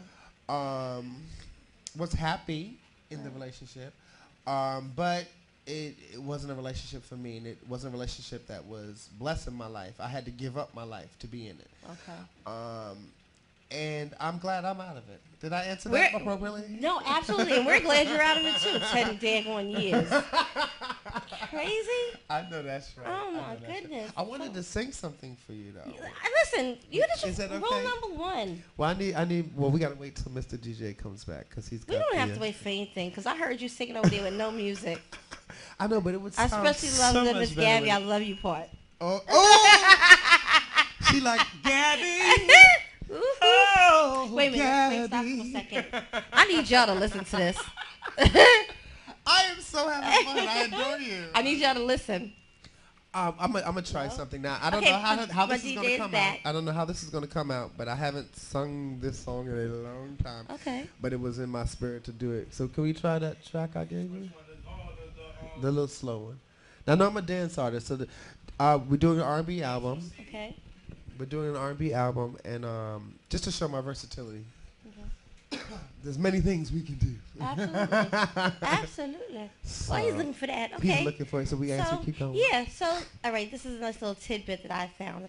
Was happy in the relationship, but it wasn't a relationship for me, and it wasn't a relationship that was blessing my life. I had to give up my life to be in it. Okay. And I'm glad I'm out of it. Did I answer that appropriately? No, absolutely, and we're glad you're out of it too. 10 daggone years. Crazy. I know that's right. Oh I my know that's right. goodness. I wanted to sing something for you though. Listen, you just Is that rule okay? number one. Well, well, we gotta wait till Mr. DJ comes back because he's. We don't have to wait for anything because I heard you singing over there with no music. I know, but it would. I sound especially love so the much Miss better Gabie. with- I love you part. Oh. She like Gabie. Oh, Wait a minute. Wait, stop for a second. I need y'all to listen to this. I am so having fun. I adore you. I need y'all to listen. I'm gonna try something now. I don't Okay, know how my this is DJ gonna is come back. out. I don't know how this is gonna come out, but I haven't sung this song in a long time. Okay. But it was in my spirit to do it. So can we try that track I gave you? The little slow one. Now, I know I'm a dance artist, so we're doing an R&B album. Okay. We're doing an R&B album, and just to show my versatility. There's many things we can do. Absolutely. Absolutely. So, Why he's looking for that? Okay. He's looking for it, so we ask to keep going. Yeah, so, all right, this is a nice little tidbit that I found.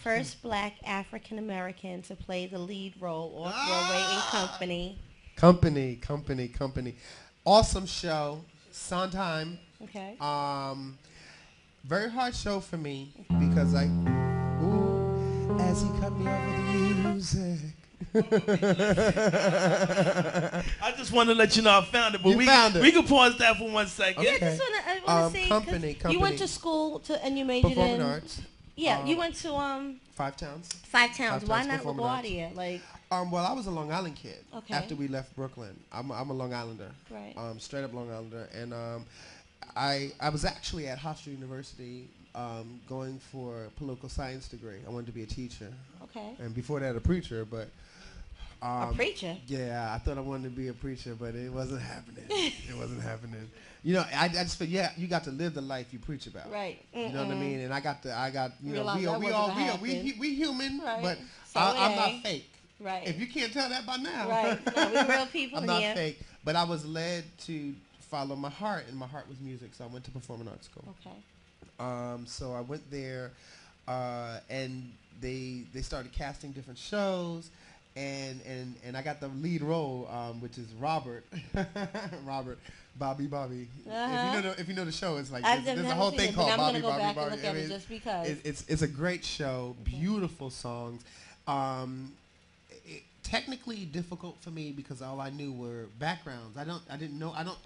First black African American to play the lead role off Broadway in Company. Company. Awesome show. Sondheim. Okay. Very hard show for me because as he cut me off with the music. I just want to let you know I found it, but You found it. we can pause that for 1 second. Okay. Yeah, I want to say, 'cause Company. you went to school and you majored Performing in arts. Yeah, you went to 5 Towns. Five Towns. Why not Performing arts. LaGuardia? Like, Well, I was a Long Island kid. Okay. After we left Brooklyn, I'm a Long Islander. Right. Straight up Long Islander, and I was actually at Hofstra University going for a political science degree. I wanted to be a teacher. okay. And before that, a preacher, but. A preacher. Yeah, I thought I wanted to be a preacher, but it wasn't happening. It wasn't happening. You know, I just feel you got to live the life you preach about. Right. You know what I mean? And I got you know, Realize that wasn't we human, Right. but So I'm A. not fake. Right. If you can't tell that by now. Right. No, we're real people I'm not here. fake, but I was led to follow my heart, and my heart was music, so I went to performing arts school. Okay. So I went there, and they started casting different shows, and I got the lead role, which is Robert, Bobby. If you know the show, it's like there's a whole thing called Bobby. Go back and Bobby. look at it just because. It's a great show, beautiful songs. Technically difficult for me because all I knew were backgrounds.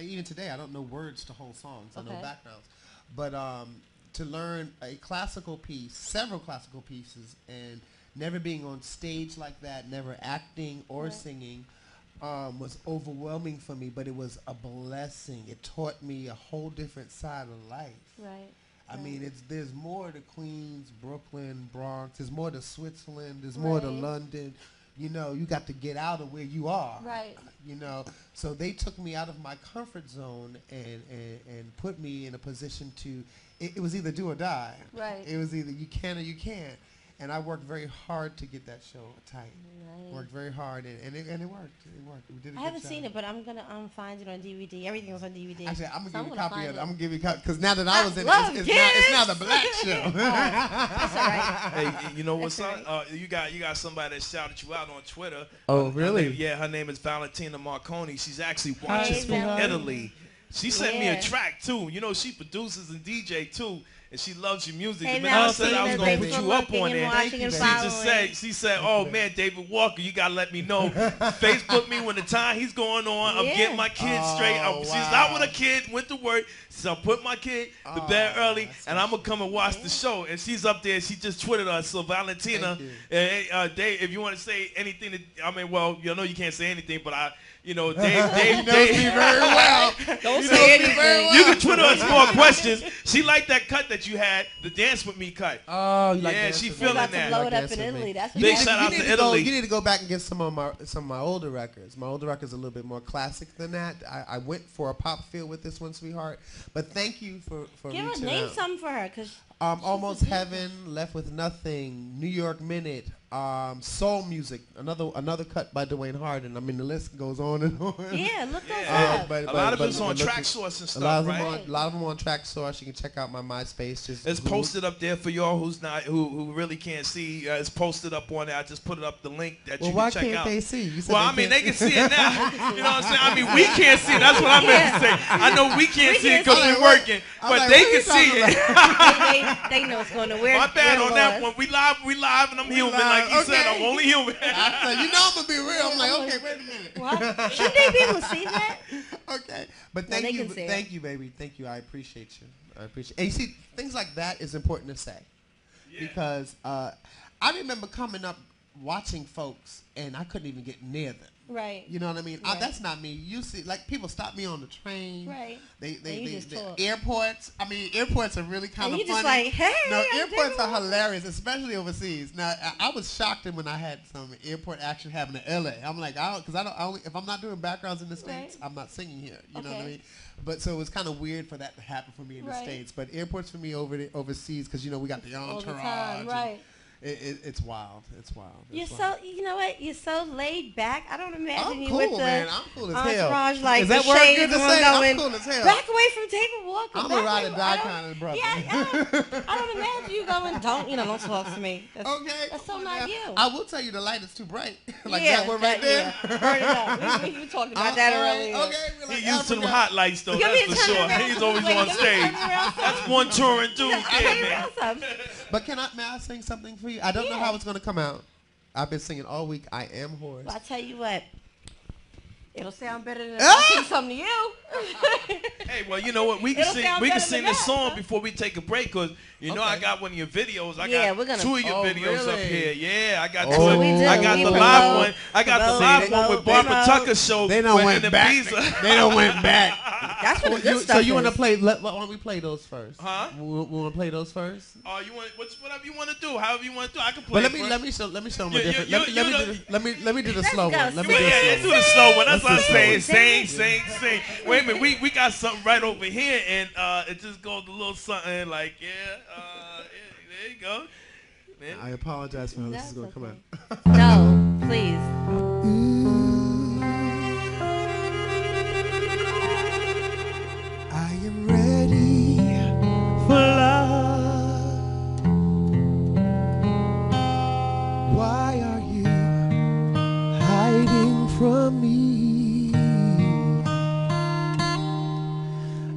Even today I don't know words to whole songs. I know backgrounds. But to learn a classical piece, several classical pieces, and never being on stage like that, never acting or singing, was overwhelming for me, but it was a blessing. It taught me a whole different side of life. Right. I mean, there's more to Queens, Brooklyn, Bronx. There's more to Switzerland. There's more to London. you know, you got to get out of where you are. Right. You know, so they took me out of my comfort zone and put me in a position to, it was either do or die. Right. It was either you can or you can't. And I worked very hard to get that show tight. Nice. Worked very hard, and it worked. It worked. We did a I good haven't job. seen it, but I'm gonna find it on DVD. Everything was on DVD. Actually, I'm So gonna give you a copy of it. I'm find gonna give you a copy because now that I was in love it, it's now the black show. That's all right. Hey, you know what's That's up? You got somebody that shouted you out on Twitter. Oh, really? Her name is Valentina Marconi. She's actually watching Hey, from Val. Italy. She sent me Yeah. a track too. You know, she produces and DJ too, and she loves your music. Hey, The minute I said I was Valentina, gonna thanks put for you up looking on and there, watching and she following. just said, "Oh man, David Walker, you gotta let me know. Facebook me when the time he's going on. I'm Yeah. getting my kid straight. She's out with a kid, went to work. So I put my kid to bed early, and I'm gonna come and watch the show. And she's up there. She just tweeted us. So Valentina, Dave, if you want to say anything, well, you know you can't say anything, but Dave knows me very well. Don't say anything. You can Twitter us more questions. She liked that cut that you had, the Dance With Me cut. Oh, you like Yeah, that? she They feeling about to that. blow it Like up in that, Italy. That's Big what shout out you to need go- Italy. You need to go back and get some of my older records. My older records are a little bit more classic than that. I went for a pop feel with this one, sweetheart. But thank you for Give her reaching name out. something for her, cause Almost Heaven, Left with Nothing, New York Minute, Soul Music, another cut by Dwayne Harden. I mean, the list goes on and on. yeah, look those Yeah. up. But A lot of but it's on look Track at- Source and A lot stuff, of them right? on, a lot of them on Track Source. You can check out my MySpace. Just It's Google- posted up there for y'all who really can't see. It's posted up on there. I just put it up the link that Well, you why can check can't out. they see? You said Well, I mean, they can't- can see it now. You know what I'm saying? I mean, we can't see it. That's what I meant to say. I know we can't see it because see it. we're working, I'm but like, they what are can you see talking it. they know it's going to wear. My bad on that one. one. We live, and I'm human. live. Like you said, Okay. I'm only human. I said, you know I'm gonna be real. I'm like, okay, wait a minute. What? Shouldn't they be able to see that? Okay, but Well, thank they you, can see it. thank you, baby, thank you. I appreciate you. I appreciate. And you see, things like that is important to say, because I remember coming up watching folks, and I couldn't even get near them. Right. You know what I mean? Right. That's not me. You see, like people stop me on the train. Right. They And you just talk. airports. I mean, airports are really kind And of you funny. just like, hey. No, I'm airports David are hilarious, especially overseas. Now, I was shocked when I had some airport action happen in LA. I'm like, if I'm not doing backgrounds in the States, Right. I'm not singing here. You know what I Okay. mean? But so it was kind of weird for that to happen for me in the Right. States. But airports for me overseas, because we got the All entourage. the time, and right. It's wild. It's wild. You're It's wild. so, you know what? You're so laid back. I don't imagine I'm you cool, with the man. I'm cool as hell. entourage, like Is that the word shades good to on say? going, I'm cool as hell. back away from David Walker. I'm back a ride or away- die I don't- kind of brother. Yeah, I don't imagine you going, don't talk to me. That's, Okay. That's so come on not now. you. I will tell you the light is too bright. Like Yeah, that one right there. yeah. Burn it up. We talked about that earlier. Okay. we're like He used to them Africa. hot lights though. Give me That's a for sure. turnaround. He's always Wait, on give me a stage. turnaround. That's one touring dude. Yeah, Turn man. around some. But may I sing something for you? I don't know Yeah. how it's going to come out. I've been singing all week. I am hoarse. Well, I tell you what, it'll sound better than if Ah! I sing something to you. Hey, well, you know what? We can It'll sing. sound We can better sing than this that, song huh? before we take a break, cause you know I Okay. got one of your videos. I Yeah, got we're gonna- two of your Oh, videos up really? here. Yeah, I got That's two. what we do. I got We the promote, live one. I got the promote, live one with promote, Barbara promote. Tucker show. They don't with went back. N.E.B. They don't went back. That's what the good So stuff you want to is. play? Why don't we play those first? Huh? We want to play those first. Oh, you want whatever you want to do, however you want to do. I can But play. let it me first. let me show them You- a different. you- Let you me know- let me do the Let's slow go. one. Let me Yeah, do the yeah, slow do the slow one. That's Let's what I'm do saying. slow Sing. Wait a minute, we got something right over here, and it just goes a little something like, there you go. Man. I apologize for how this That's is going to come okay. out. No, please. I am ready for love. Why are you hiding from me?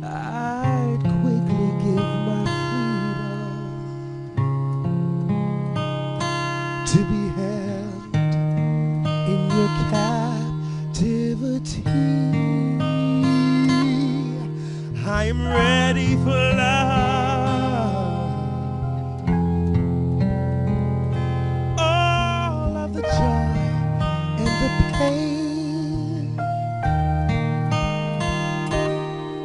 I'd quickly give my freedom to be held in your captivity. I am ready for love. All of the joy and the pain,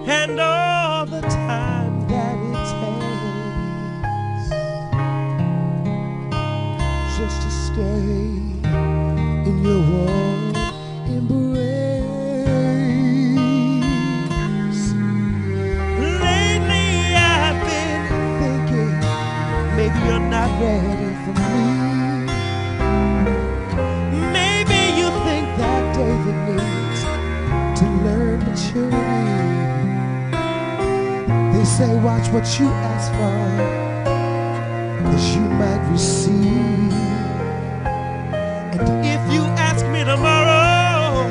and all the time that it takes just to stay your warm embrace. Lately I've been thinking maybe you're not ready for me. Maybe you think that David needs to learn maturity. They say watch what you ask for, as you might receive. And if you ask me tomorrow,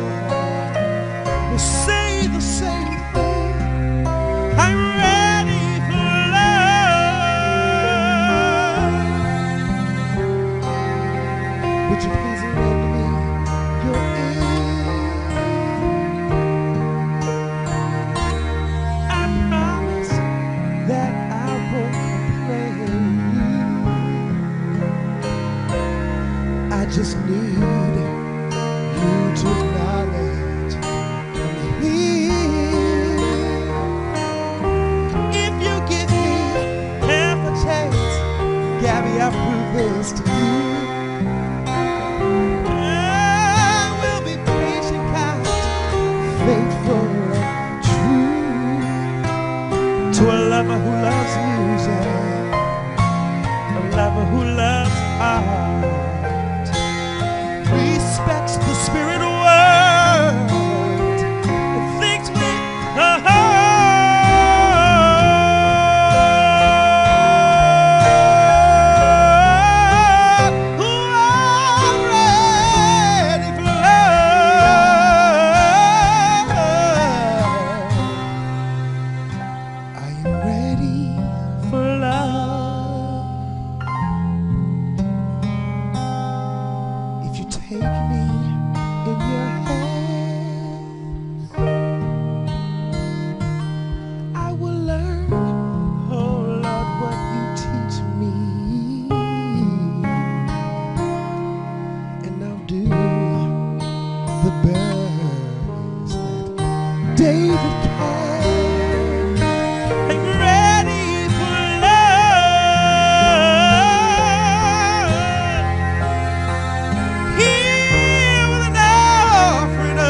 we'll say the same thing. I'm ready for love. Would you please lend me your ear? I promise that I won't complain. I just need you to acknowledge I'm here. If you give me half a chance, Gabby, I'll prove this to you. I will be patient, kind, faithful, and true to a lover who loves music, a lover who loves art, respects the spirit world, and thinks with the heart. Who are ready for love. I am ready for love. If you take me in your hands, I will learn, oh Lord, what you teach me, and I'll do the best that David can. I'm ready for love. Here with an offering of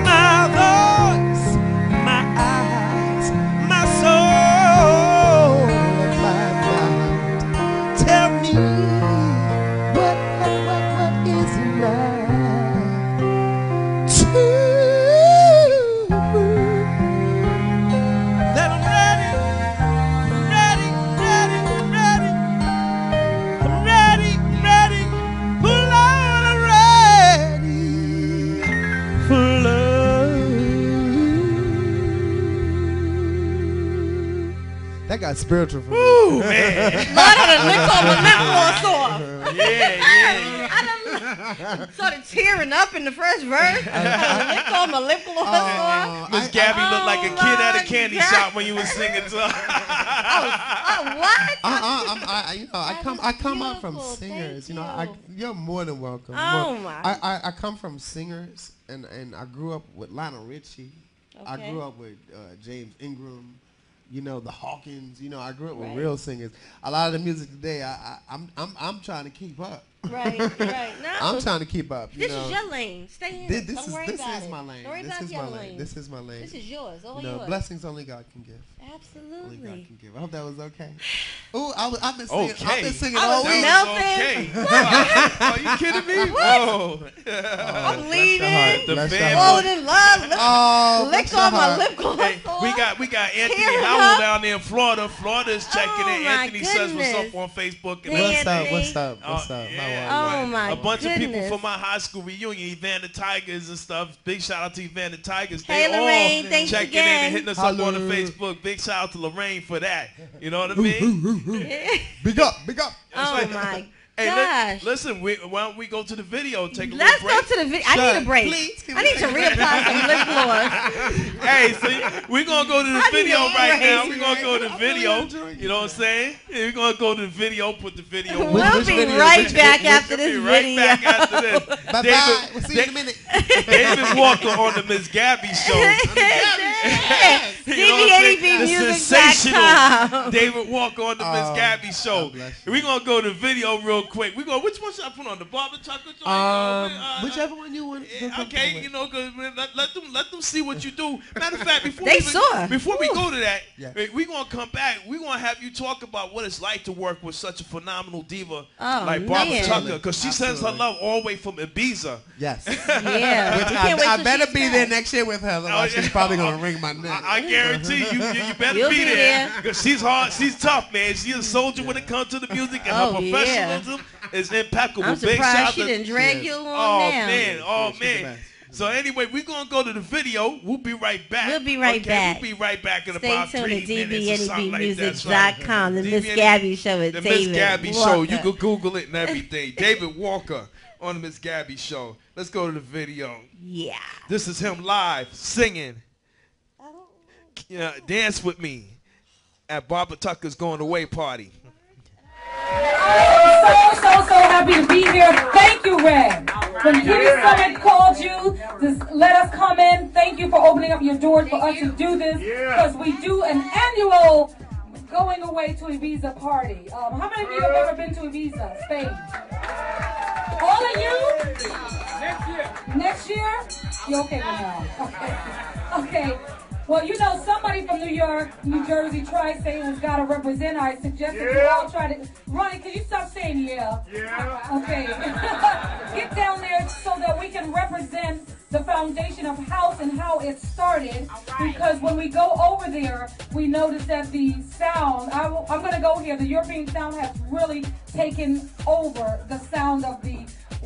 my voice, my eyes, my soul, and my mind. Tell me what is love to that I'm ready, ready, ready, ready. I'm ready, ready for love. I'm ready for love. That got spiritual for me. Ooh, man. Lord, I done licked all my lip gloss off. Yeah. I done started tearing up in the first verse. I done licked all my lip gloss off. Miss Gabby looked like a Oh kid at a my candy God. shop when you was singing to her. What? I come up from beautiful. singers. Thank You're more than welcome. Oh, my. I come from singers, and I grew up with Lionel Richie. I Okay. grew up with James Ingram. The Hawkins. I grew up with Right. real singers. A lot of the music today, I'm trying to keep up. Right. No. I'm trying to keep up. This is your lane. Stay in it. Don't worry about it. My lane. Don't worry This about is the my other lane. lane. This is my lane. This is yours. All yours. Blessings only God can give. Only God Absolutely. can give. I hope that was okay. Ooh, I've been singing. Okay. I've been singing I all was week. melting. Okay. Are you kidding me? Whoa. I'm leaving. The Bless your fan heart. Falling in love. Oh, Licked bless all your my heart. lip gloss Hey, off. we got Anthony Tearing Howell up. down there in Florida. Florida's checking Oh, in. my Anthony says what's goodness. up on Facebook. And Hey, What's up? Anthony. What's up? What's up? Yeah. Oh, my A bunch of people goodness. from my high school reunion, Evan the Tigers and stuff. Big shout out to Evan the Tigers. Hey, They Lorraine, all thanks checking in again. and hitting us up on the Hello. Facebook. Big shout out to Lorraine for that. You know what I mean? Big up, big up. Oh my Hey, gosh. listen, why don't we go to the video? Take a Let's little go break. to the video. I need a break. Please, can I we need to take a break? reapply some lip gloss. Hey, see, we're going to go to the I need video a right break. now. We're going to go to the I'm video. really enjoying You know what I'm saying? We're going to go to the video, put the video on. We'll which be video? right Which- back which- after We'll this be right video. back after this. Bye-bye. We'll see you in a minute. David Walker on the Miss Gabby show. Yes. Dbnebmusic.com. sensational David Walker on the Miss Gabie show. bless you. We're gonna go to video real quick. We go. Which one should I put on? The barber chocolate joint? Whichever one you want. Okay, you know, cause let them see what you do. Matter of fact, before They we saw. before we go to that, Yeah. we're gonna come back. We're gonna have you talk about what it's like to work with such a phenomenal diva Oh, like Barbara man. Tucker, because she sends her Absolutely. love all the way from Ibiza. Yes. Yeah. Which We can't wait I till better she's be back. there next year with her. Otherwise, she's probably gonna wring my neck. I guarantee you better You'll be be there there. because she's hard, she's tough, man. She's a soldier when it comes to the music, and her Oh, yeah. professionalism is impeccable. I'm Big surprised shout she to- didn't drag Yes. you along Oh now. man, oh She's the man. best. So anyway, we're gonna go to the video. We'll be right back. We'll be right back. We'll be right back in Stay about tuned 3 to minutes or something like that. dbnebmusic.com. The Miss DBNE Gabie show with The David Miss Gabie Walker. show. You can Google it and everything. David Walker on the Miss Gabie show. Let's go to the video. Yeah. This is him live singing. Dance with me at Barbara Tucker's going away party. So happy to be here. Thank you, Red. When Kitty Summit called you to let us come in, thank you for opening up your doors for us to do this, because we do an annual going away to Ibiza party. How many of you have ever been to Ibiza, Spain? All of you? Next year. Next year? You okay with now? Okay. Okay. Well, you know, somebody from New York, New Jersey, Tri-State has got to represent. I suggested you all try to. Ronnie, can you stop saying yeah? Yeah. Okay. Get down there so that we can represent the foundation of house and how it started. Because when we go over there, we notice that the sound, I'm going to go here, the European sound has really taken over the sound of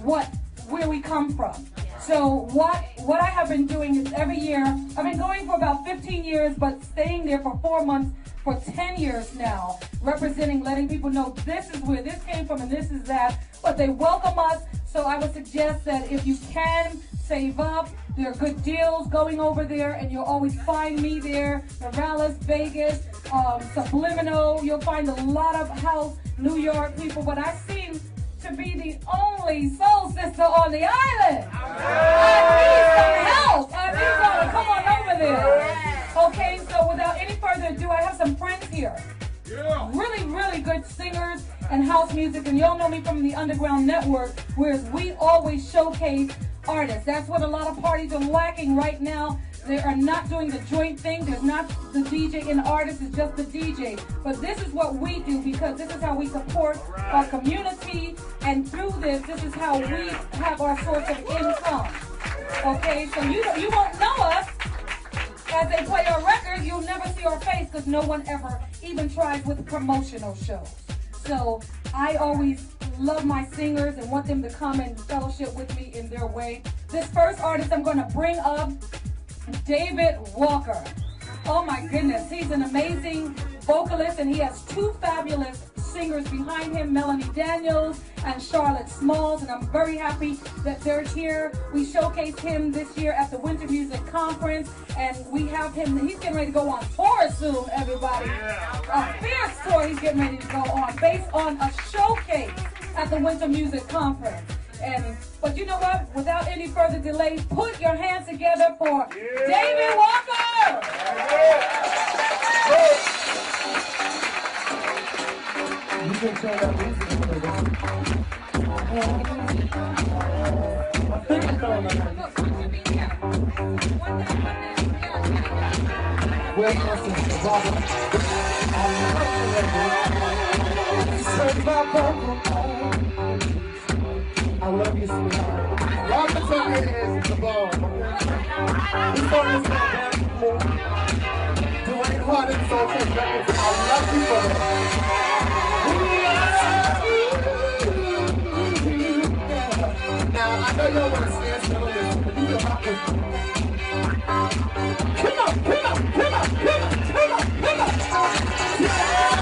where we come from. So what I have been doing is every year, I've been going for about 15 years, but staying there for 4 months for 10 years now, representing, letting people know this is where this came from and this is that, but they welcome us. So I would suggest that if you can save up, there are good deals going over there, and you'll always find me there. Morales, Vegas, Subliminal, you'll find a lot of house, New York people, but I seem to be the only soul sister on the island. I need some help. I need y'all to come on over there. Okay, so without any further ado, I have some friends here. Really, really good singers and house music, and y'all know me from the Underground Network, whereas we always showcase artists. That's what a lot of parties are lacking right now. They are not doing the joint thing. There's not the DJ and artist, it's just the DJ. But this is what we do, because this is how we support our community, and through this is how we have our source of income. Okay, so you won't know us as they play our records. You'll never see our face because no one ever even tries with promotional shows. So I always love my singers and want them to come and fellowship with me in their way. This first artist I'm going to bring up, David Walker. Oh my goodness, he's an amazing vocalist, and he has 2 fabulous singers behind him, Melanie Daniels and Charlotte Smalls, and I'm very happy that they're here. We showcased him this year at the Winter Music Conference, and we have him, he's getting ready to go on tour soon, everybody. A fierce tour he's getting ready to go on, based on a showcase at the Winter Music Conference. But you know what? Without any further delay, put your hands together for David Walker! You can turn that music I love you, sweetheart. Y'all can throw your hands to the ball. This song is not bad before. Dwayne Hart and Soul Test Records. I love you for that. Now, I know y'all want to stand still on this, but you can rock with me. Come on, come on, come on, come on, come on, come on. Yeah!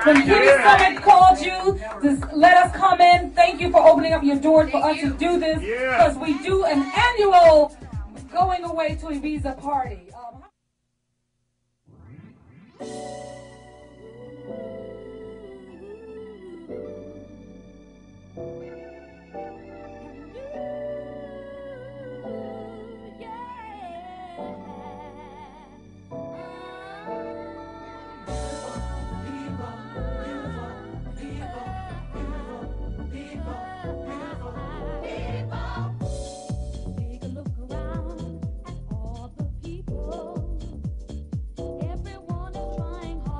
When Kitty Summit called you to let us come in, thank you for opening up your doors for us to do this, because we do an annual going away to Ibiza party. Everyone is trying hard.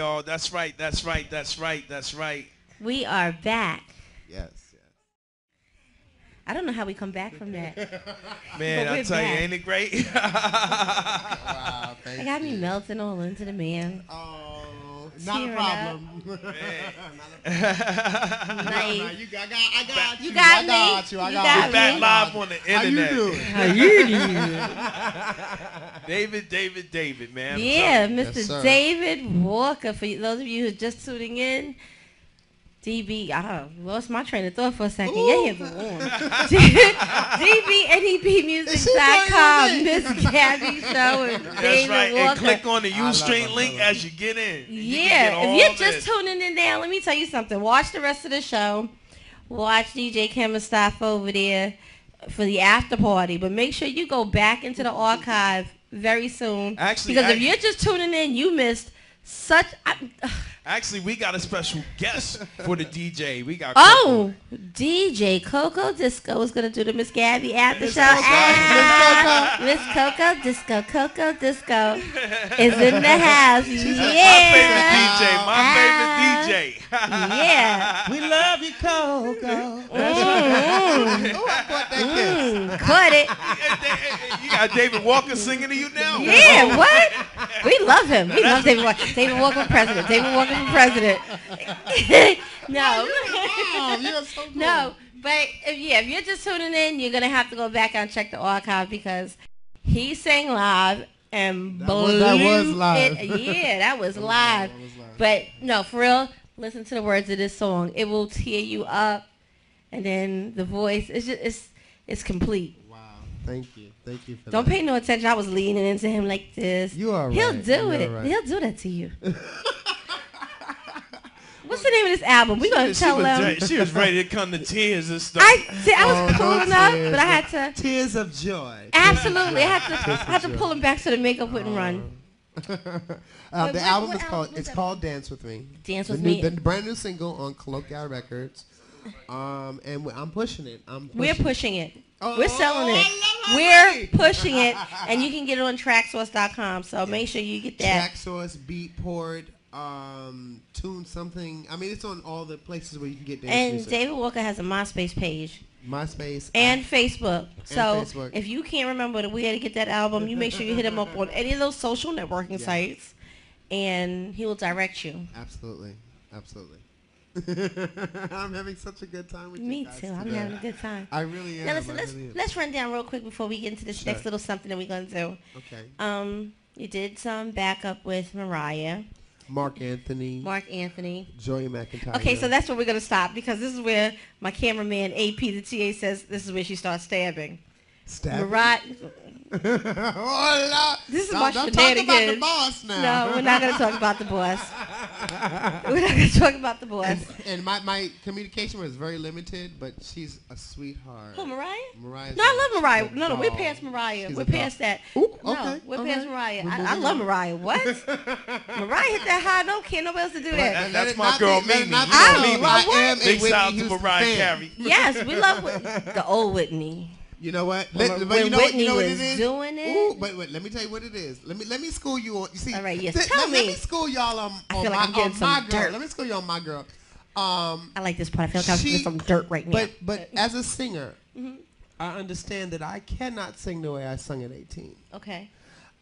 y'all. That's right. That's right. That's right. That's right. We are back. Yes. I don't know how we come back from that. Man, I tell you, ain't it great? Wow, thank It got me you. melting all into the man. Oh, not a Tearing problem. Nice. No, you got, I got you. You got I me. got you. I You got got you. me. Back live on the How you internet. doing? How you doing? David, man. Yeah, Yes, Mr. sir. David Walker. For those of you who are just tuning in, DB, I lost my train of thought for a second. Ooh. Your hands are warm. Dbnebmusic.com, Miss Gabie Show, and That's David right. Walker. And click on the I love Ustream them, link brother. as you get in. Yeah, if you're just tuning in now, let me tell you something. Watch the rest of the show. Watch DJ Mustafa over there for the after party. But make sure you go back into the archive very soon. Actually, because if you're just tuning in, you missed such... Actually, we got a special guest for the DJ. We got Oh, DJ Coco Disco is going to do the Miss Gabie after show. Miss Coco Disco is in the house. My favorite DJ. Yeah. We love you, Coco. Oh, I caught that kiss. Caught it. You got David Walker singing to you now? Yeah, what? We love him. We love David Walker. David Walker for president. David Walker for president. No. You're so cool. No. But if you're just tuning in, you're gonna have to go back and check the archive because he sang live and That was live. Yeah, that was live. But no, for real, listen to the words of this song. It will tear you up, and then the voice. It's complete. Wow. Thank you for Don't that. pay no attention. I was leaning into him like this. You are He'll right. do You it. are right. He'll do that to you. What's the name of this album? We're going to tell them. She was ready to come to tears and stuff. I was cool no enough, tears. but I had to. Tears of joy. Absolutely. I had to pull him back so the makeup wouldn't run. The what album is album was it's that? called Dance With Me. Dance The With new- Me. The brand new single on Colloquial Records. And I'm pushing it. We're pushing it. Oh, We're selling it. I love how We're funny. pushing it, and you can get it on tracksource.com. So make sure you get that. Track Source, Beatport, Tune Something. I mean, it's on all the places where you can get dance And music. David Walker has a MySpace page. MySpace. And Facebook. So Facebook. if you can't remember where to get that album, you make sure you hit him up on any of those social networking sites, and he will direct you. Absolutely. I'm having such a good time with Me you guys too. I'm today. having a good time. I really am. Now listen, I really am. let's run down real quick before we get into this Sure. next little something that we're gonna do. Okay. You did some backup with Mariah, Mark Anthony. Joey McIntyre. Okay, so that's where we're gonna stop because this is where my cameraman AP the TA says this is where she starts stabbing. Stab. Mariah. Oh, Lord. This is Don't my talk about shenanigans. the boss now. No, we're not gonna talk about the boss. We're not gonna talk about the boss. And my communication was very limited, but she's a sweetheart. Who, Mariah? Mariah's No, I love Mariah. a No, we're doll. past Mariah. She's We're a doll. past that. Ooh, No, okay, we're all past right. Mariah. We're I moving love on. Mariah. What? Mariah hit that high note. Can't nobody else to do that. That's it my not girl, be- let it Mimi. not You be know known. Mimi. I am a Big Whitney shout out to Houston Mariah fan. Carey. Yes, we love the old Whitney. You know what? When But Whitney you know what it was is? doing it? Ooh, but wait, let me tell you what it is. Let me school you on. You see? All right, yes, Let tell me. me school y'all on I feel like my, I'm getting on some my girl. dirt. Let me school you on my girl. I like this part. I feel like I'm She- getting some dirt right now. But as a singer, I understand that I cannot sing the way I sung at 18. Okay.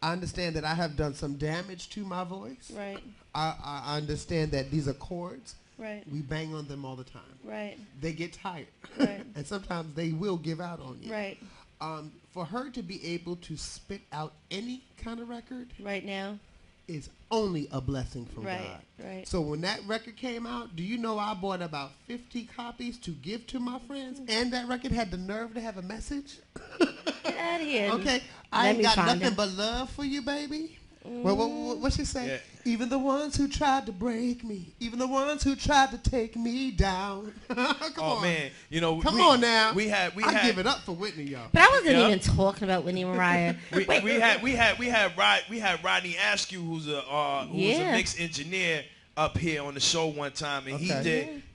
I understand that I have done some damage to my voice. Right. I understand that these are chords. Right. We bang on them all the time. Right. They get tired. Right. And sometimes they will give out on you. Right. For her to be able to spit out any kind of record Right now. is only a blessing from Right. God. Right. So when that record came out, do you know I bought about 50 copies to give to my friends? And that record had the nerve to have a message? Get out of here. Okay, I Let ain't me got find nothing it. but love for you, baby. What she say? Yeah. Even the ones who tried to break me, even the ones who tried to take me down. Come Oh on. man, you know. Come on now. We had. I give it up for Whitney, y'all. But I wasn't Yeah. even talking about Whitney Mariah. We Wait. had Rodney Askew, who's a Yeah. mix engineer. up here on the show one time, and he Okay.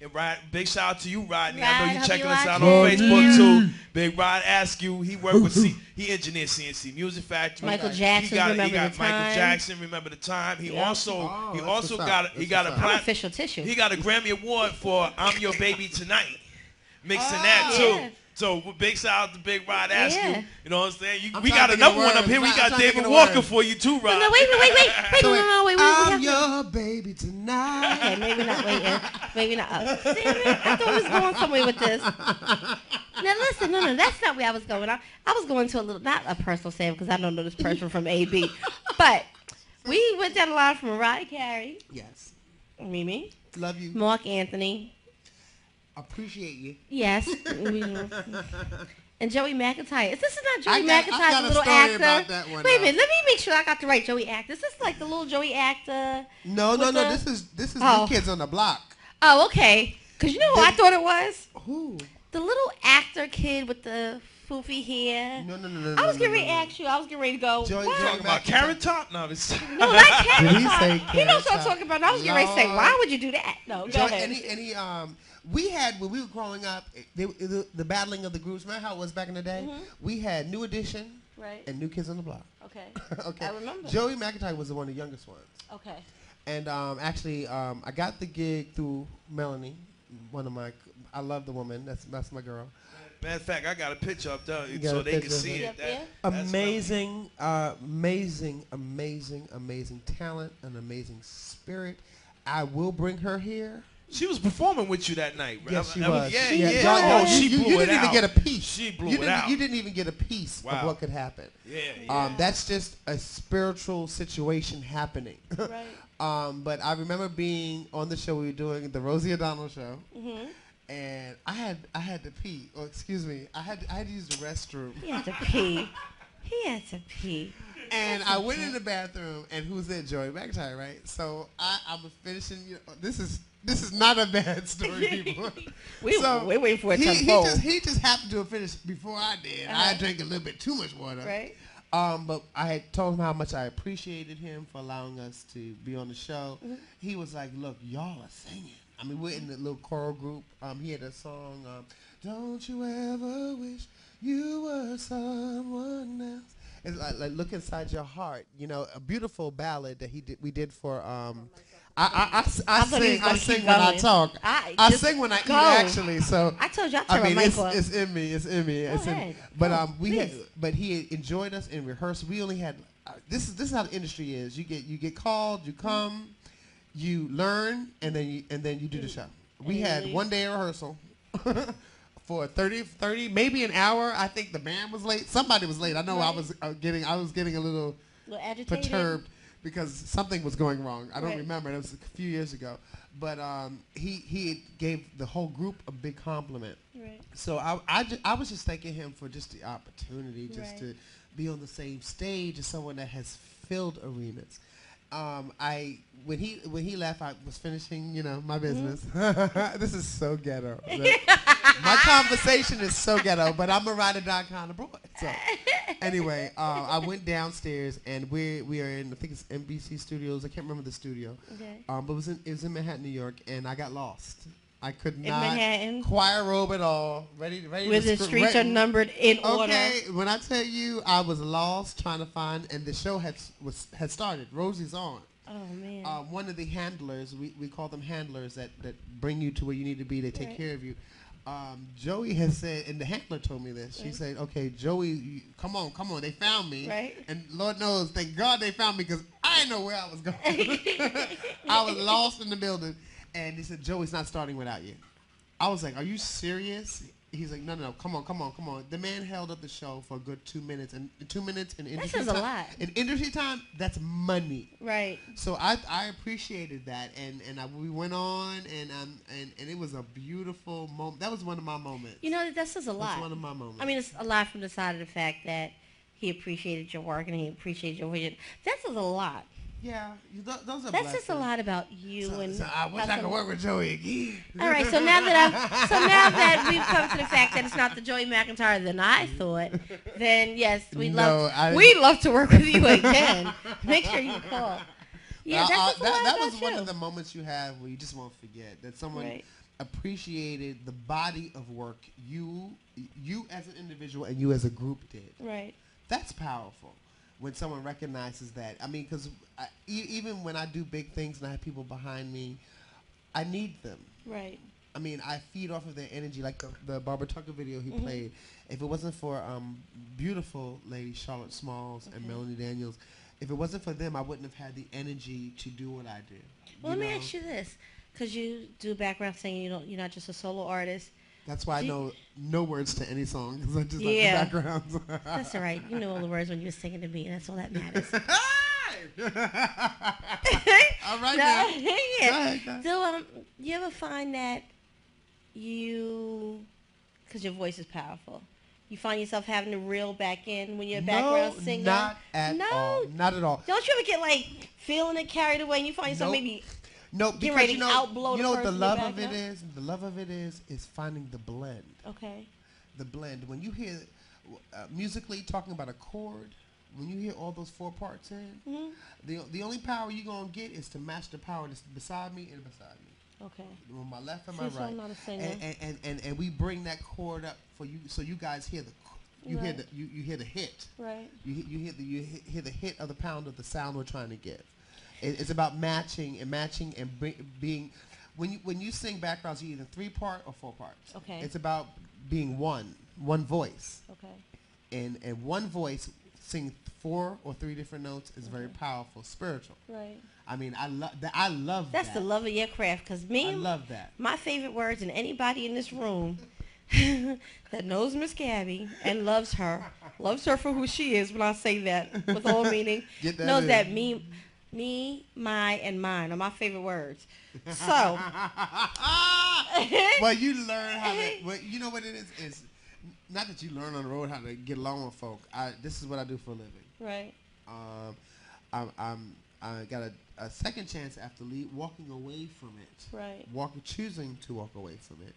did. And big shout out to you, Rodney. I Rod, know you hope checking you us out watching. on Facebook too. Big Rod Askew, he worked with he engineered CNC Music Factory. Michael Jackson, he got Remember the Michael Time. Jackson, Remember the Time. He also that's what's up. got That's got a what's up. I'm official tissue. he got a Grammy Award for "I'm Your Baby Tonight," mixing Oh. that too. Yeah. So big shout out to Big Rod Askew. Yeah. You know what I'm saying? I'm We trying got to think of another one up words. here. We I'm got trying to think David of Walker words. for you too, Rod. No, wait. So We I'm have to. your baby tonight. Okay, maybe not. Maybe not. See, I thought I was going somewhere with this. Now listen, no, that's not where I was going. I was going to a little, not a personal save because I don't know this person from AB, but we went down the line from Mariah Carey, Yes. Mimi, Love you. Mark Anthony, Appreciate you. yes, and Joey McIntyre. This is not Joey I got McIntyre, a the little story actor. about that one, Wait a though. minute, let me make sure I got the right Joey actor. Is this like the little Joey actor? No. With the- This is Oh. New Kids on the Block. Oh, okay. Because you know who I thought it was? Who? The little actor kid with the foofy hair. No. I was getting ready to ask you. I was getting ready to go. Joey- what? Talking about Carrot Top? No, it's No, not Carrot Did he Top. say He knows what I'm Carrot Top? talking about. And I was getting ready to say, Lord. why would you do that? No, go ahead. We had, when we were growing up, the battling of the groups. Remember how it was back in the day? We had New Edition Right. and New Kids on the Block. Okay. Okay. I remember. Joey McIntyre was one of the youngest ones. Okay. And actually, I got the gig through Melanie, I love the woman. That's my girl. Matter of fact, I got a picture up there got so a they can picture of see her. it. Yep, yeah. That's Amazing talent, an amazing spirit. I will bring her here. She was performing with you that night. right? Yes, she I was. Yeah, Yeah, yeah. y'all- Oh, she you blew it didn't out. even get a piece. She blew You it didn't, out. you didn't even get a piece Wow. of what could happen. Yeah. That's just a spiritual situation happening. Right. But I remember being on the show we were doing, the Rosie O'Donnell show, Mm-hmm. and I had to pee. Or excuse me, I had to use the restroom. He had to pee. He had to pee. And I went in the bathroom, and who's there? Joey McIntyre, right? So I was finishing. This is not a bad story, people. We're waiting for it to he unfold. he just happened to have finished before I did. I drank a little bit too much water. Right. But I had told him how much I appreciated him for allowing us to be on the show. Mm-hmm. He was like, "Look, y'all are singing. I mean, we're in the little choral group. He had a song, "Don't you ever wish you were someone else." It's like look inside your heart. You know, a beautiful ballad that we did for. I thought he was gonna sing keep when I going. talk. I I just sing when I go. eat, actually. So I told you I I turned mean, my mic off. it's in me. It's in me. It's in ahead. But Go, but he enjoyed us in rehearsal. We only had this is how the industry is. You get called, you come, you learn, and then you do the show. We you had leave. 1 day of rehearsal for 30 maybe an hour. I think the band was late. Somebody was late. I know I was getting a little A little agitated. perturbed because something was going wrong. I don't Right. remember. It was a few years ago. But he gave the whole group a big compliment. Right. So I was just thanking him for just the opportunity just Right. to be on the same stage as someone that has filled arenas. When he left, I was finishing, my business. This is so ghetto. My conversation is so ghetto, but I'm a ride or die kind of boy. So anyway, I went downstairs and we are in, I think it's NBC Studios. I can't remember the studio. Okay. But it was in Manhattan, New York, and I got lost. I could In not Manhattan? choir robe at all. Ready Where to the streets are numbered in order. Okay, when I tell you I was lost trying to find, and the show had started. Rosie's on. Oh man. One of the handlers, we call them handlers that bring you to where you need to be. They take Right. care of you. Joey has said, and the handler told me this. She Right. said, "Okay, Joey, come on, they found me." Right. And Lord knows, thank God they found me because I didn't know where I was going. I was lost in the building, and he said, "Joey's not starting without you." I was like, "Are you serious?" He's like, no, come on. The man held up the show for a good 2 minutes, and 2 minutes in industry says a time. lot. In industry time, that's money. Right. So I appreciated that, and we went on, and it was a beautiful moment. That was one of my moments. You know, that says a lot. That's one of my moments. I mean, it's a lot from the side of the fact that he appreciated your work and he appreciated your vision. That says a lot. yeah, those are That says a blessings. lot about you and. So I wish I could work with Joey again. All right, so now that we've come to the fact that it's not the Joey McIntyre than I thought, then yes, we'd love to work with you again. Make sure you call. Yeah, that's that was one of the moments you have where you just won't forget that someone appreciated the body of work you as an individual and you as a group did. Right. That's powerful when someone recognizes that. I mean, because even when I do big things and I have people behind me, I need them. Right. I mean, I feed off of their energy, like the Barbara Tucker video he played. If it wasn't for beautiful lady Charlotte Smalls and Melanie Daniels, if it wasn't for them, I wouldn't have had the energy to do what I do. Well, let me ask you this, because you do background singing, you're not just a solo artist. That's why I know no words to any song, because I just like the backgrounds. That's all right. You know all the words when you're singing to me, and that's all that matters. All right, now. Yeah. Go ahead. So, you ever find that because your voice is powerful, you find yourself having to reel back in when you're a background singer? Not at all. Not at all. Don't you ever get like feeling it carried away and you find yourself maybe getting ready to outblow the person? What the love of it is? The love of it is finding the blend. Okay. The blend. When you hear musically talking about a chord, when you hear all those 4 parts in, the only power you're going to get is to match the power that's beside me and beside me. Okay. On my left and my right. I'm not a singer. And we bring that chord up for you, so you guys hear you hear the hit. Right. You hear the hit of the pound of the sound we're trying to give. It's about matching and being. When you sing backgrounds, you're either 3-part or 4 parts. Okay. It's about being one voice. Okay. And one voice sing 4 or 3 different notes is very powerful, spiritual. Right. I mean, I love that. That's the love of your craft, because I love that. My favorite words, and anybody in this room that knows Miss Gabie and loves her for who she is, when I say that with all meaning, knows that me, my, and mine are my favorite words. So. Well, you learn how to, you know what it is? It's not that you learn on the road how to get along with folk. This is what I do for a living. Right. I got a second chance after walking away from it. Right. Choosing to walk away from it.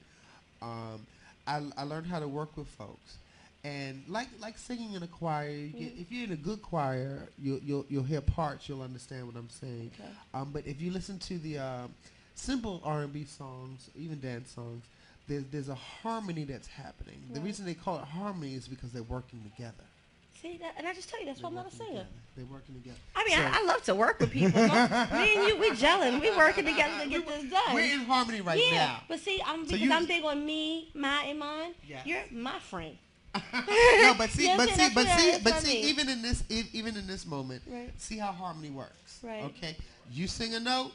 I learned how to work with folks, and like singing in a choir. If you're in a good choir, you'll hear parts. You'll understand what I'm saying. Okay. But if you listen to the simple R&B songs, even dance songs, there's a harmony that's happening. Right. The reason they call it harmony is because they're working together. See that, and I just tell you that's why I'm not a singer. Together. They're working together. I mean, I love to work with people. Me and you, we gelling. We working together to get this done. We're in harmony now. Yeah, but see, I'm big on me, my, and mine. Yeah. You're my friend. No, but see, even in this moment, see how harmony works. Right. Okay, you sing a note,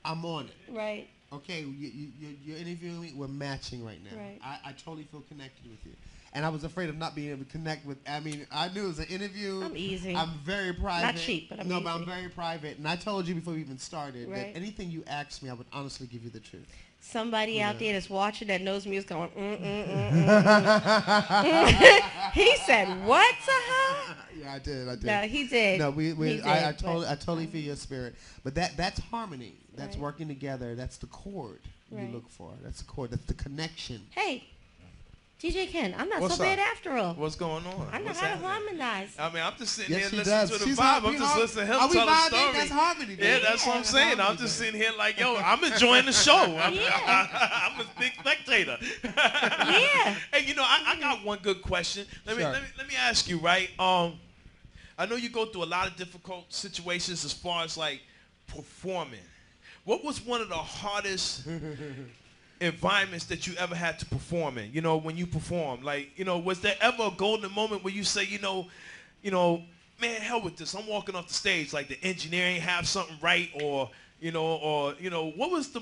I'm on it. Right. Okay, you're interviewing me. We're matching right now. Right. I totally feel connected with you. And I was afraid of not being able to connect with. I mean, I knew it was an interview. I'm easy. I'm very private. Not cheap, but I'm easy. But I'm very private. And I told you before we even started that anything you asked me, I would honestly give you the truth. Somebody out there that's watching that knows me is going, He said what to her? Yeah, I did. No, he did. No, I totally feel your spirit. But that's harmony. That's working together. That's the chord you look for. That's the chord. That's the connection. Hey. DJ Ken, I'm not so bad after all. What's going on? I know how to harmonize. I mean, I'm just sitting here listening to the vibe. I'm just listening to him tell a story. That's harmony, yeah, that's what I'm saying. I'm just sitting here like, yo, I'm enjoying the show. I'm a big spectator. Yeah. Hey, I got one good question. Let me ask you, right? I know you go through a lot of difficult situations as far as like performing. What was one of the hardest environments that you ever had to perform in, when you perform? Like, was there ever a golden moment where you say, man, hell with this, I'm walking off the stage, like the engineering have something right, or what was the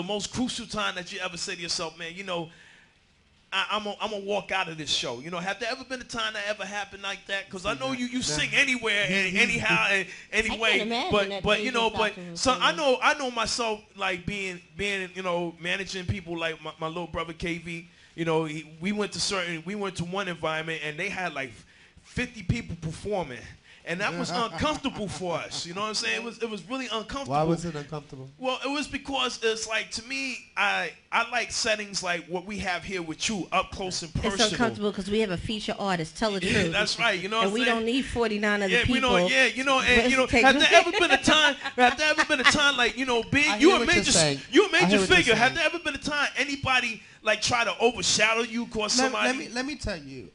most crucial time that you ever say to yourself, man, I'm gonna walk out of this show? Have there ever been a time that ever happened like that? Because I know you sing anywhere and anyhow and anyway, but so I know myself, like being managing people like my little brother KV. We went to one environment and they had like 50 people performing. and that was uncomfortable for us. You know what I'm saying? It was really uncomfortable. Why was it uncomfortable? Well, it was because it's like, to me, I like settings like what we have here with you, up close and personal. It's uncomfortable because we have a feature artist. Tell the truth. That's right. You know what I'm saying? And we don't need 49 other people. We don't. Yeah, you know, and you know, has there ever been a time? Has there ever been a time like, you know, Big? You a major figure. Has there ever been a time anybody like try to overshadow you? Cause somebody. Let me tell you.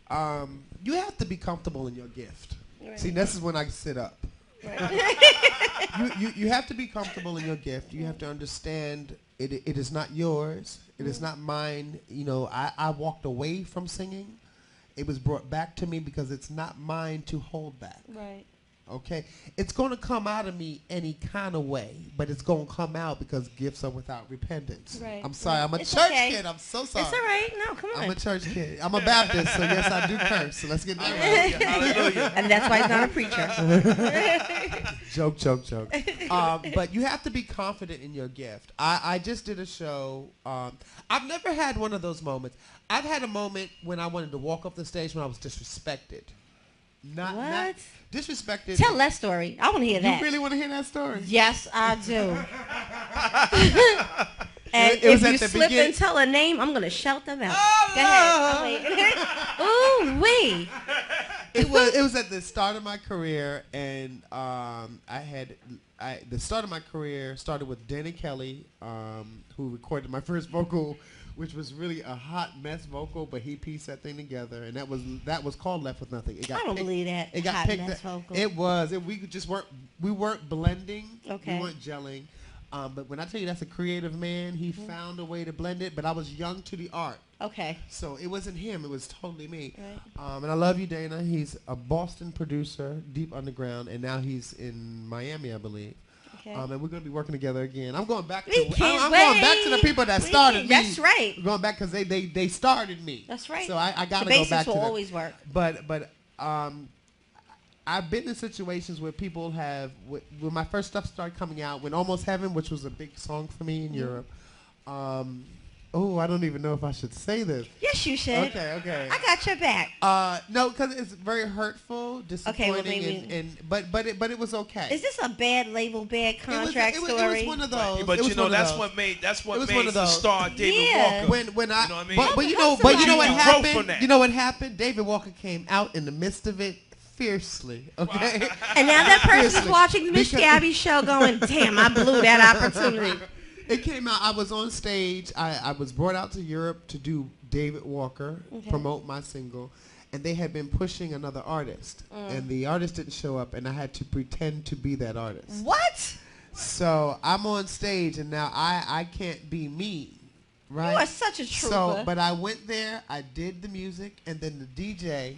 You have to be comfortable in your gift. Right. See, this is when I sit up. Right. you have to be comfortable in your gift. You have to understand it is not yours. It is not mine. You know, I walked away from singing. It was brought back to me because it's not mine to hold back. Right. Okay? It's going to come out of me any kind of way, but it's going to come out because gifts are without repentance. Right. I'm sorry. I'm a It's church okay. kid. I'm so sorry. It's all right. No, come on. I'm a church kid. I'm a Baptist, so yes, I do curse. So let's get that right. Hallelujah. And that's why he's not a preacher. Joke. But you have to be confident in your gift. I just did a show. I've never had one of those moments. I've had a moment when I wanted to walk off the stage when I was disrespected. Not disrespected. Tell that story. I want to hear that. You really want to hear that story? Yes, I do. And It was if at you the slip begin- and tell a name, I'm going to shout them out. Go ahead. Ooh, wee. It was at the start of my career, and the start of my career started with Danny Kelly, who recorded my first vocal, which was really a hot mess vocal, but he pieced that thing together, and that was called Left With Nothing. I don't believe that. It got hot picked. mess vocal. It was. We weren't blending. Okay. We weren't gelling. But when I tell you that's a creative man, he found a way to blend it. But I was young to the art. Okay. So it wasn't him. It was totally me. Right. And I love you, Dana. He's a Boston producer, deep underground, and now he's in Miami, I believe. Okay. And we're going to be working together again. I'm going back to We can't I'm going back to the people that started me. That's right. I'm going back because they started me. That's right. So I got to the go back basics to will them. always work. But I've been in situations where people have, when my first stuff started coming out, when Almost Heaven, which was a big song for me in Europe. I don't even know if I should say this. Yes, you should. Okay. I got your back. No, because it's very hurtful, disappointing, but it was okay. Is this a bad label, bad contract story? It was one of those. But you know, that's what made the star David Walker. When I, you know what I mean? but you know what happened? You know what happened? David Walker came out in the midst of it fiercely. Okay. And now that person's watching the Miss Gabie show, going, "Damn, I blew that opportunity." It came out. I was on stage. I was brought out to Europe to do David Walker, promote my single, and they had been pushing another artist, and the artist didn't show up, and I had to pretend to be that artist. What? So I'm on stage, and now I can't be me, right? You are such a trooper. So, but I went there. I did the music, and then the DJ,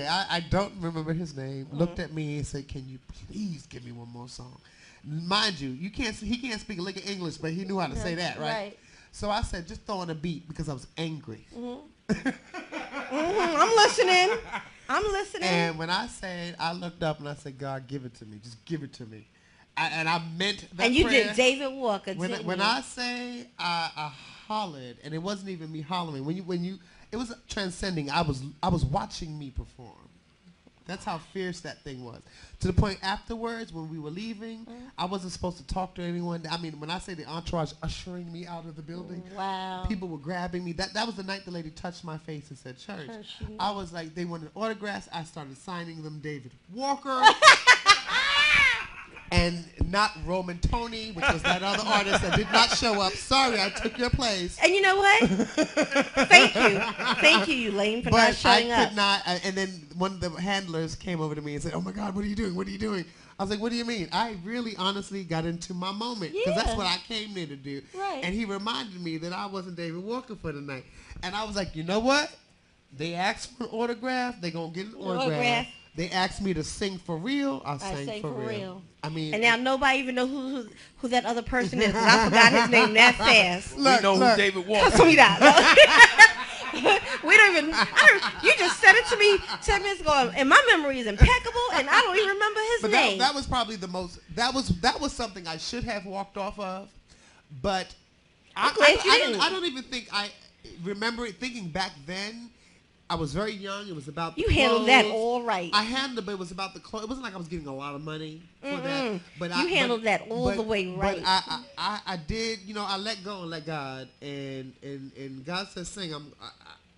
I don't remember his name, looked at me and said, "Can you please give me one more song?" Mind you, he can't speak a lick of English, but he knew how to say that, right? So I said, just throw in a beat because I was angry. I'm listening. And when I said, I looked up and I said, God, give it to me. Just give it to me. And I meant that And you prayer. did David Walker, When I say I hollered, and it wasn't even me hollering. It was transcending. I was watching me perform. That's how fierce that thing was. To the point afterwards, when we were leaving, I wasn't supposed to talk to anyone. I mean, when I say the entourage ushering me out of the building, wow, people were grabbing me. That was the night the lady touched my face and said, "Church." I was like, they wanted autographs. I started signing them David Walker. And not Roman Tony, which was that other artist that did not show up. Sorry, I took your place. And you know what? Thank you, Elaine, for not showing up. But I could not. And then one of the handlers came over to me and said, "Oh my God, what are you doing? What are you doing?" I was like, "What do you mean?" I really, honestly got into my moment because that's what I came there to do. Right. And he reminded me that I wasn't David Walker for the night. And I was like, you know what? They asked for an autograph. They gonna get an autograph. They asked me to sing for real. I sang for real. I mean, and now nobody even know who that other person is because I forgot his name that fast. We know who David Walker. Sweetheart. We don't even. You just said it to me 10 minutes ago, and my memory is impeccable, and I don't even remember his name. That was probably the most. That was something I should have walked off of, but I don't even think I remember it. Thinking back then, I was very young. It was about the You handled that clothes. all right. I handled it, but it was about the clothes. It wasn't like I was getting a lot of money for that. But You handled that all the way right. But I did. You know, I let go and let God, and God says, "Sing."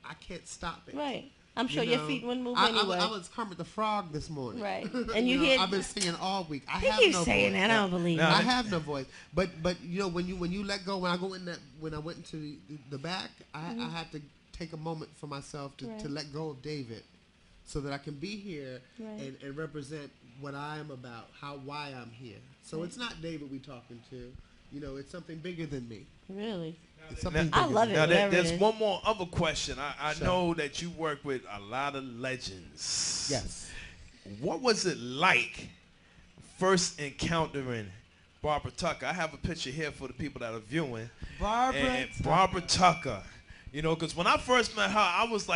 I can't stop it. Right. I'm sure your feet wouldn't move I anyway. I was Kermit the Frog this morning. Right. And you hear. I've been singing all week. I He have keeps no saying voice. that. I don't believe it. I have no voice. But you know, when you let go, when I went into the back, I had to take a moment for myself to let go of David, so that I can be here and represent what I am about, why I'm here. So it's not David we talking to. You know, it's something bigger than me. Really? It's something I love it. Now, whatever there's it is. one more other question. I know that you work with a lot of legends. Yes. What was it like first encountering Barbara Tucker? I have a picture here for the people that are viewing. Barbara Tucker. You know, because when I first met her, I was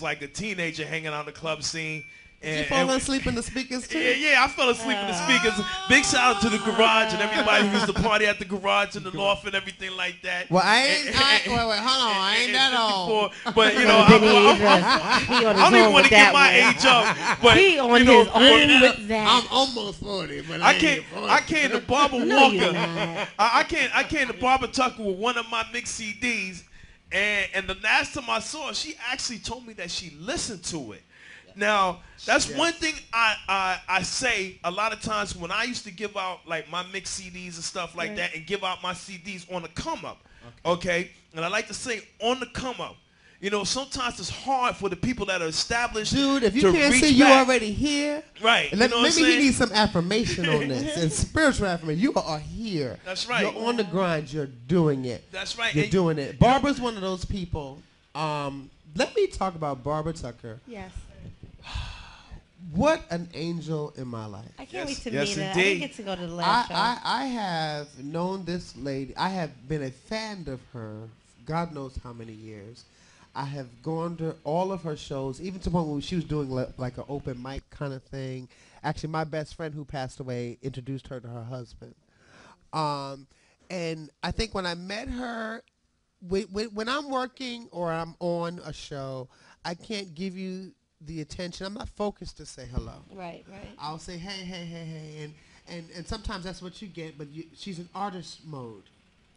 like a teenager hanging out the club scene. Did you fall asleep in the speakers too? Yeah, I fell asleep in the speakers. Big shout out to the garage and everybody who used to party at the garage and the loft and everything like that. Well, wait, hold on, I ain't that old. But you know, I don't even want to get my age up. But he on you know, his own with that. I'm almost 40, but I came to Barbara No, you're Walker. not. I came to Barbara Tucker with one of my mixed CDs, and the last time I saw her, she actually told me that she listened to it. Now, that's one thing I say a lot of times when I used to give out like my mixed CDs and stuff like that and give out my CDs on the come up, okay? And I like to say on the come up. You know, sometimes it's hard for the people that are established. Dude, if you to can't reach see, you back. already here. Right. Maybe you know he needs some affirmation on this and spiritual affirmation. You are here. That's right. You're on the grind. You're doing it. That's right. You're And doing it. Barbara's one of those people. Let me talk about Barbara Tucker. Yes. What an angel in my life. I can't wait to yes, meet her. I indeed. didn't get to go to the last show. I have known this lady. I have been a fan of her, God knows how many years. I have gone to all of her shows, even to the point when she was doing like an open mic kind of thing. Actually, my best friend who passed away introduced her to her husband. And I think when I met her, when I'm working or I'm on a show, I can't give you the attention. I'm not focused to say hello. Right. I'll say hey, and sometimes that's what you get. But she's in artist mode,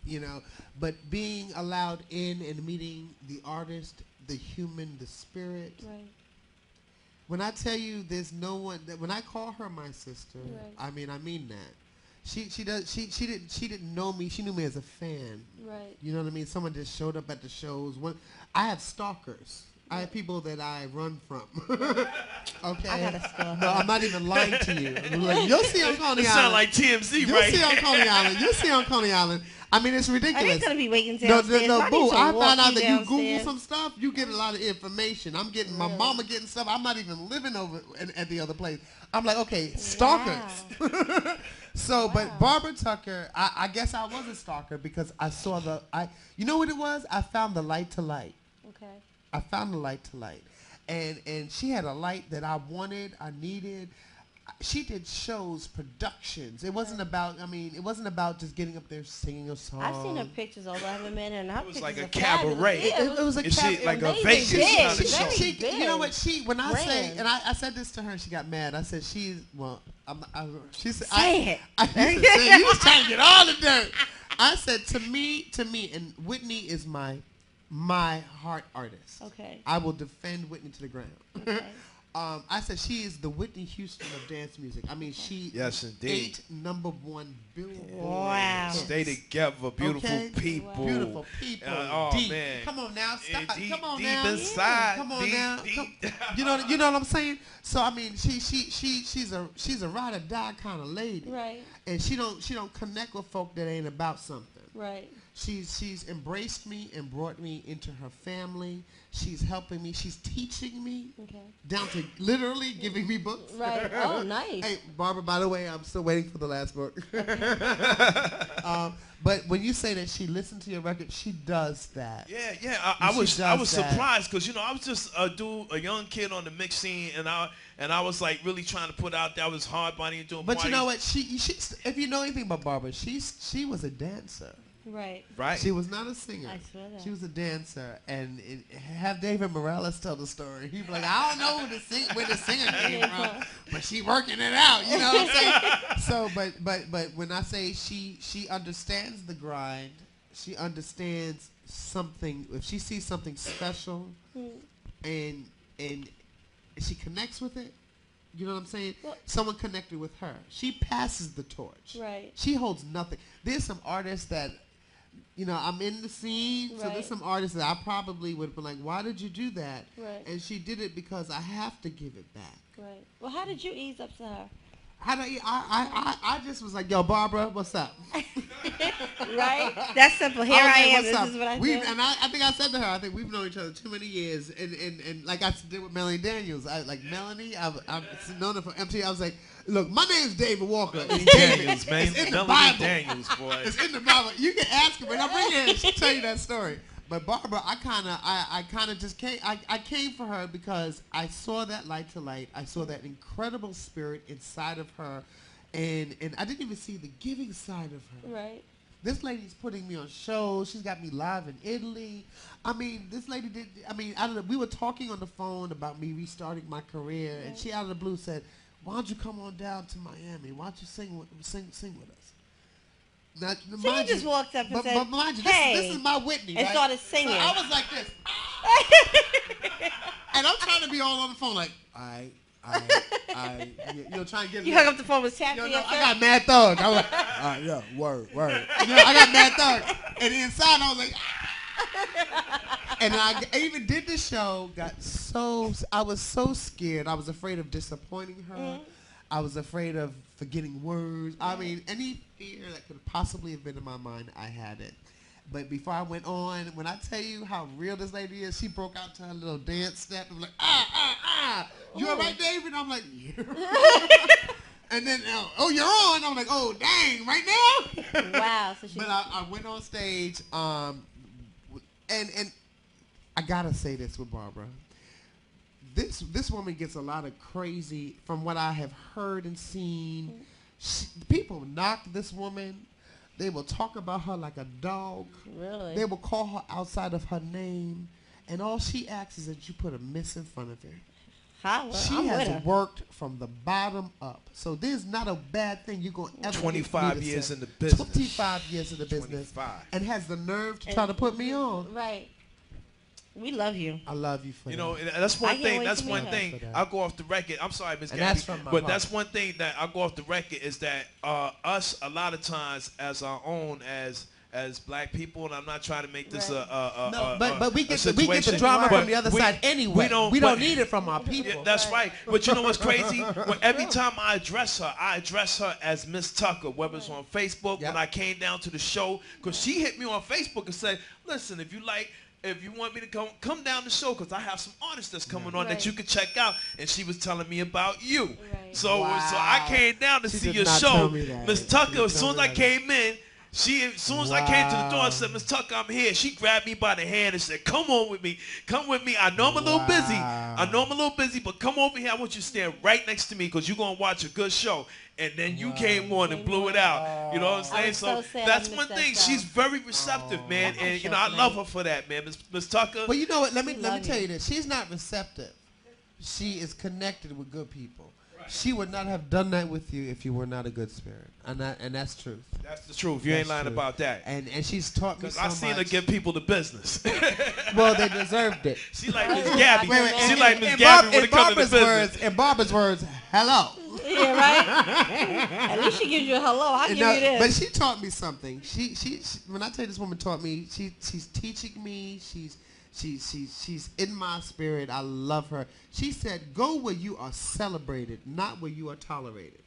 you know. But being allowed in and meeting the artist, the human, the spirit. Right. When I tell you, there's no one that when I call her my sister, Right. I mean that. She didn't know me. She knew me as a fan. Right. You know what I mean? Someone just showed up at the shows. I have stalkers. I have people that I run from. Okay. I got a stalker. No, I'm not even lying to you. Like, you'll see on Coney Island. It sound like TMZ, You'll right? see on Coney Island. You'll see on Coney Island. I mean, it's Are ridiculous. they gonna be waiting No, downstairs? boo. I found out that you Google downstairs. some stuff, you get a lot of information. I'm getting my mama getting stuff. I'm not even living over at the other place. I'm like, okay, stalkers. So, but Barbara Tucker, I guess I was a stalker because I saw you know what it was? I found the light to light. Okay. I found the light to light. And she had a light that I wanted, I needed. She did shows, productions. It wasn't about, it wasn't about just getting up there singing a song. I've seen her pictures, although I haven't met her. And her It was pictures like a are fabulous. cabaret. Yeah, It was a Is she cabaret. like a amazing, Vegas big, kind of show? very big. You know what? When I say, Brand. and I said this to her, she got mad. I said, she said, Say it. I used to say, you was trying to get all the dirt. I said, to me, and Whitney is my heart artist. Okay. I will defend Whitney to the ground. Okay. I said she is the Whitney Houston of dance music. I mean, she Yes, indeed. 8 #1 Billboard. Wow. Stay together, beautiful Okay? people. Beautiful people. Oh, deep. man. Come on now, stop. Deep, Come on deep now. inside. Come on deep, now. deep. You know what I'm saying? So I mean, she's a ride or die kind of lady. Right. And she don't connect with folk that ain't about something. Right. She's embraced me and brought me into her family. She's helping me. She's teaching me. Okay. Down to literally giving me books. Right. Oh, nice. Hey, Barbara, by the way, I'm still waiting for the last book. But when you say that she listened to your record, she does that. Yeah. I was surprised because I was just a young kid on the mix scene, and I was like really trying to put out there. I was hard body and doing. But parties. you know what? She if you know anything about Barbara, she was a dancer. Right. Right. She was not a singer. I swear that. She was a dancer. And have David Morales tell the story. He'd be like, I don't know where the singer came from, but she working it out. You know what I'm saying? So, but when I say she understands the grind, she understands something. If she sees something special, and she connects with it, you know what I'm saying? Well, someone connected with her. She passes the torch. Right. She holds nothing. There's some artists that, you know, I'm in the scene, so there's some artists that I probably would have been like, why did you do that? Right. And she did it because I have to give it back. Right. Well, how did you ease up to her? I just was like, yo, Barbara, what's up? Right? That's simple. Here I am. This is what I do. And I think I said to her, I think we've known each other too many years. And like I did with Melanie Daniels. Like Melanie, I've known her from MTV. I was like, look, my name's David Walker. Melanie David, Daniels, man. it's in the Melanie Bible. Daniels, boy. It's in the Bible. You can ask her, but I'll bring her in. She'll tell you that story. But Barbara, I kind of just came. I came for her because I saw that light to light. I saw that incredible spirit inside of her, and I didn't even see the giving side of her. Right. This lady's putting me on shows. She's got me live in Italy. I mean, this lady did. I mean, I don't know. We were talking on the phone about me restarting my career, and she out of the blue said, "Why don't you come on down to Miami? Why don't you sing with us?" Now, So you just walked up and said, but mind you, hey, this is my Whitney, and right? started singing. So I was like this. And I'm trying to be all on the phone like, you know, trying to get You hung up the phone with Taffy. I got mad thug. I was like, all right, yeah, word. You know, I got mad thug. And inside I was like, and I even did the show, I was so scared. I was afraid of disappointing her. Mm-hmm. I was afraid of forgetting words. I mean, any fear that could possibly have been in my mind, I had it. But before I went on, when I tell you how real this lady is, she broke out to her little dance step and was like, You all right, David? I'm like, yeah. And then, you're on. I'm like, oh, dang, right now? Wow. So but I went on stage, and I got to say this with Barbara. This woman gets a lot of crazy, from what I have heard and seen. People knock this woman. They will talk about her like a dog. Really? They will call her outside of her name. And all she asks is that you put a miss in front of her. She has worked from the bottom up. So there's not a bad thing you're going to ever 25 years in the business. 25 years in the business. 25. And has the nerve to try to put me on. Right. We love you. I love you for that. You know, that's one thing. That's one thing. I'll go off the record. I'm sorry, Ms. Gabie, but that's one thing that I'll go off the record is that us a lot of times as our own as black people, and I'm not trying to make this but we get the drama from the other side anyway. We don't need it from our people. Yeah, that's right. But you know what's crazy? Every time I address her as Miss Tucker, whether it's on Facebook, when I came down to the show, because she hit me on Facebook and said, listen, if you want me to come down the show, because I have some artists that's coming on that you can check out. And she was telling me about you. Right. So I came down to see your show. Miss Tucker, as soon as I came in, as soon as I came to the door, I said, Miss Tucker, I'm here. She grabbed me by the hand and said, come on with me. Come with me. I know I'm a little busy. But come over here. I want you to stand right next to me because you're going to watch a good show. And then you came on and blew it out. You know what I'm saying? So that's one thing. She's very receptive, man. And, you know, I love her for that, man. Miss Tucker. Well, you know what? Let me tell you this. She's not receptive. She is connected with good people. She would not have done that with you if you were not a good spirit. And that's truth. That's the truth. You ain't lying about that. And she's taught me so much. Because I seen her give people the business. Well, they desered it. She like Miss Gabie. She like Miss Gabie when it comes to the business. In Barbara's words, hello. Yeah, right? At least she gives you a hello. I'll give you this. But she taught me something. She when I tell you this woman taught me, she's teaching me. She's in my spirit. I love her. She said, go where you are celebrated, not where you are tolerated.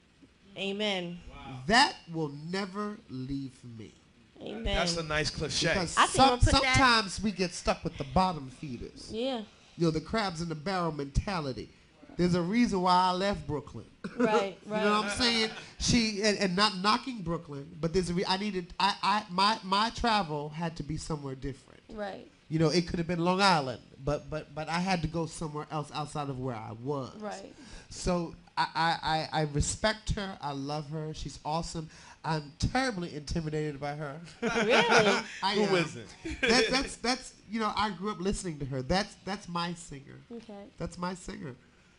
Amen. Wow. That will never leave me. Amen. That's a nice cliche. Because sometimes we get stuck with the bottom feeders. Yeah. You know, the crabs in the barrel mentality. There's a reason why I left Brooklyn. Right, You know what I'm saying? And not knocking Brooklyn, but there's my travel had to be somewhere different. Right. You know, it could have been Long Island, but I had to go somewhere else outside of where I was. Right. So I respect her. I love her. She's awesome. I'm terribly intimidated by her. Really? Who isn't? That's I grew up listening to her. That's my singer. Okay. That's my singer.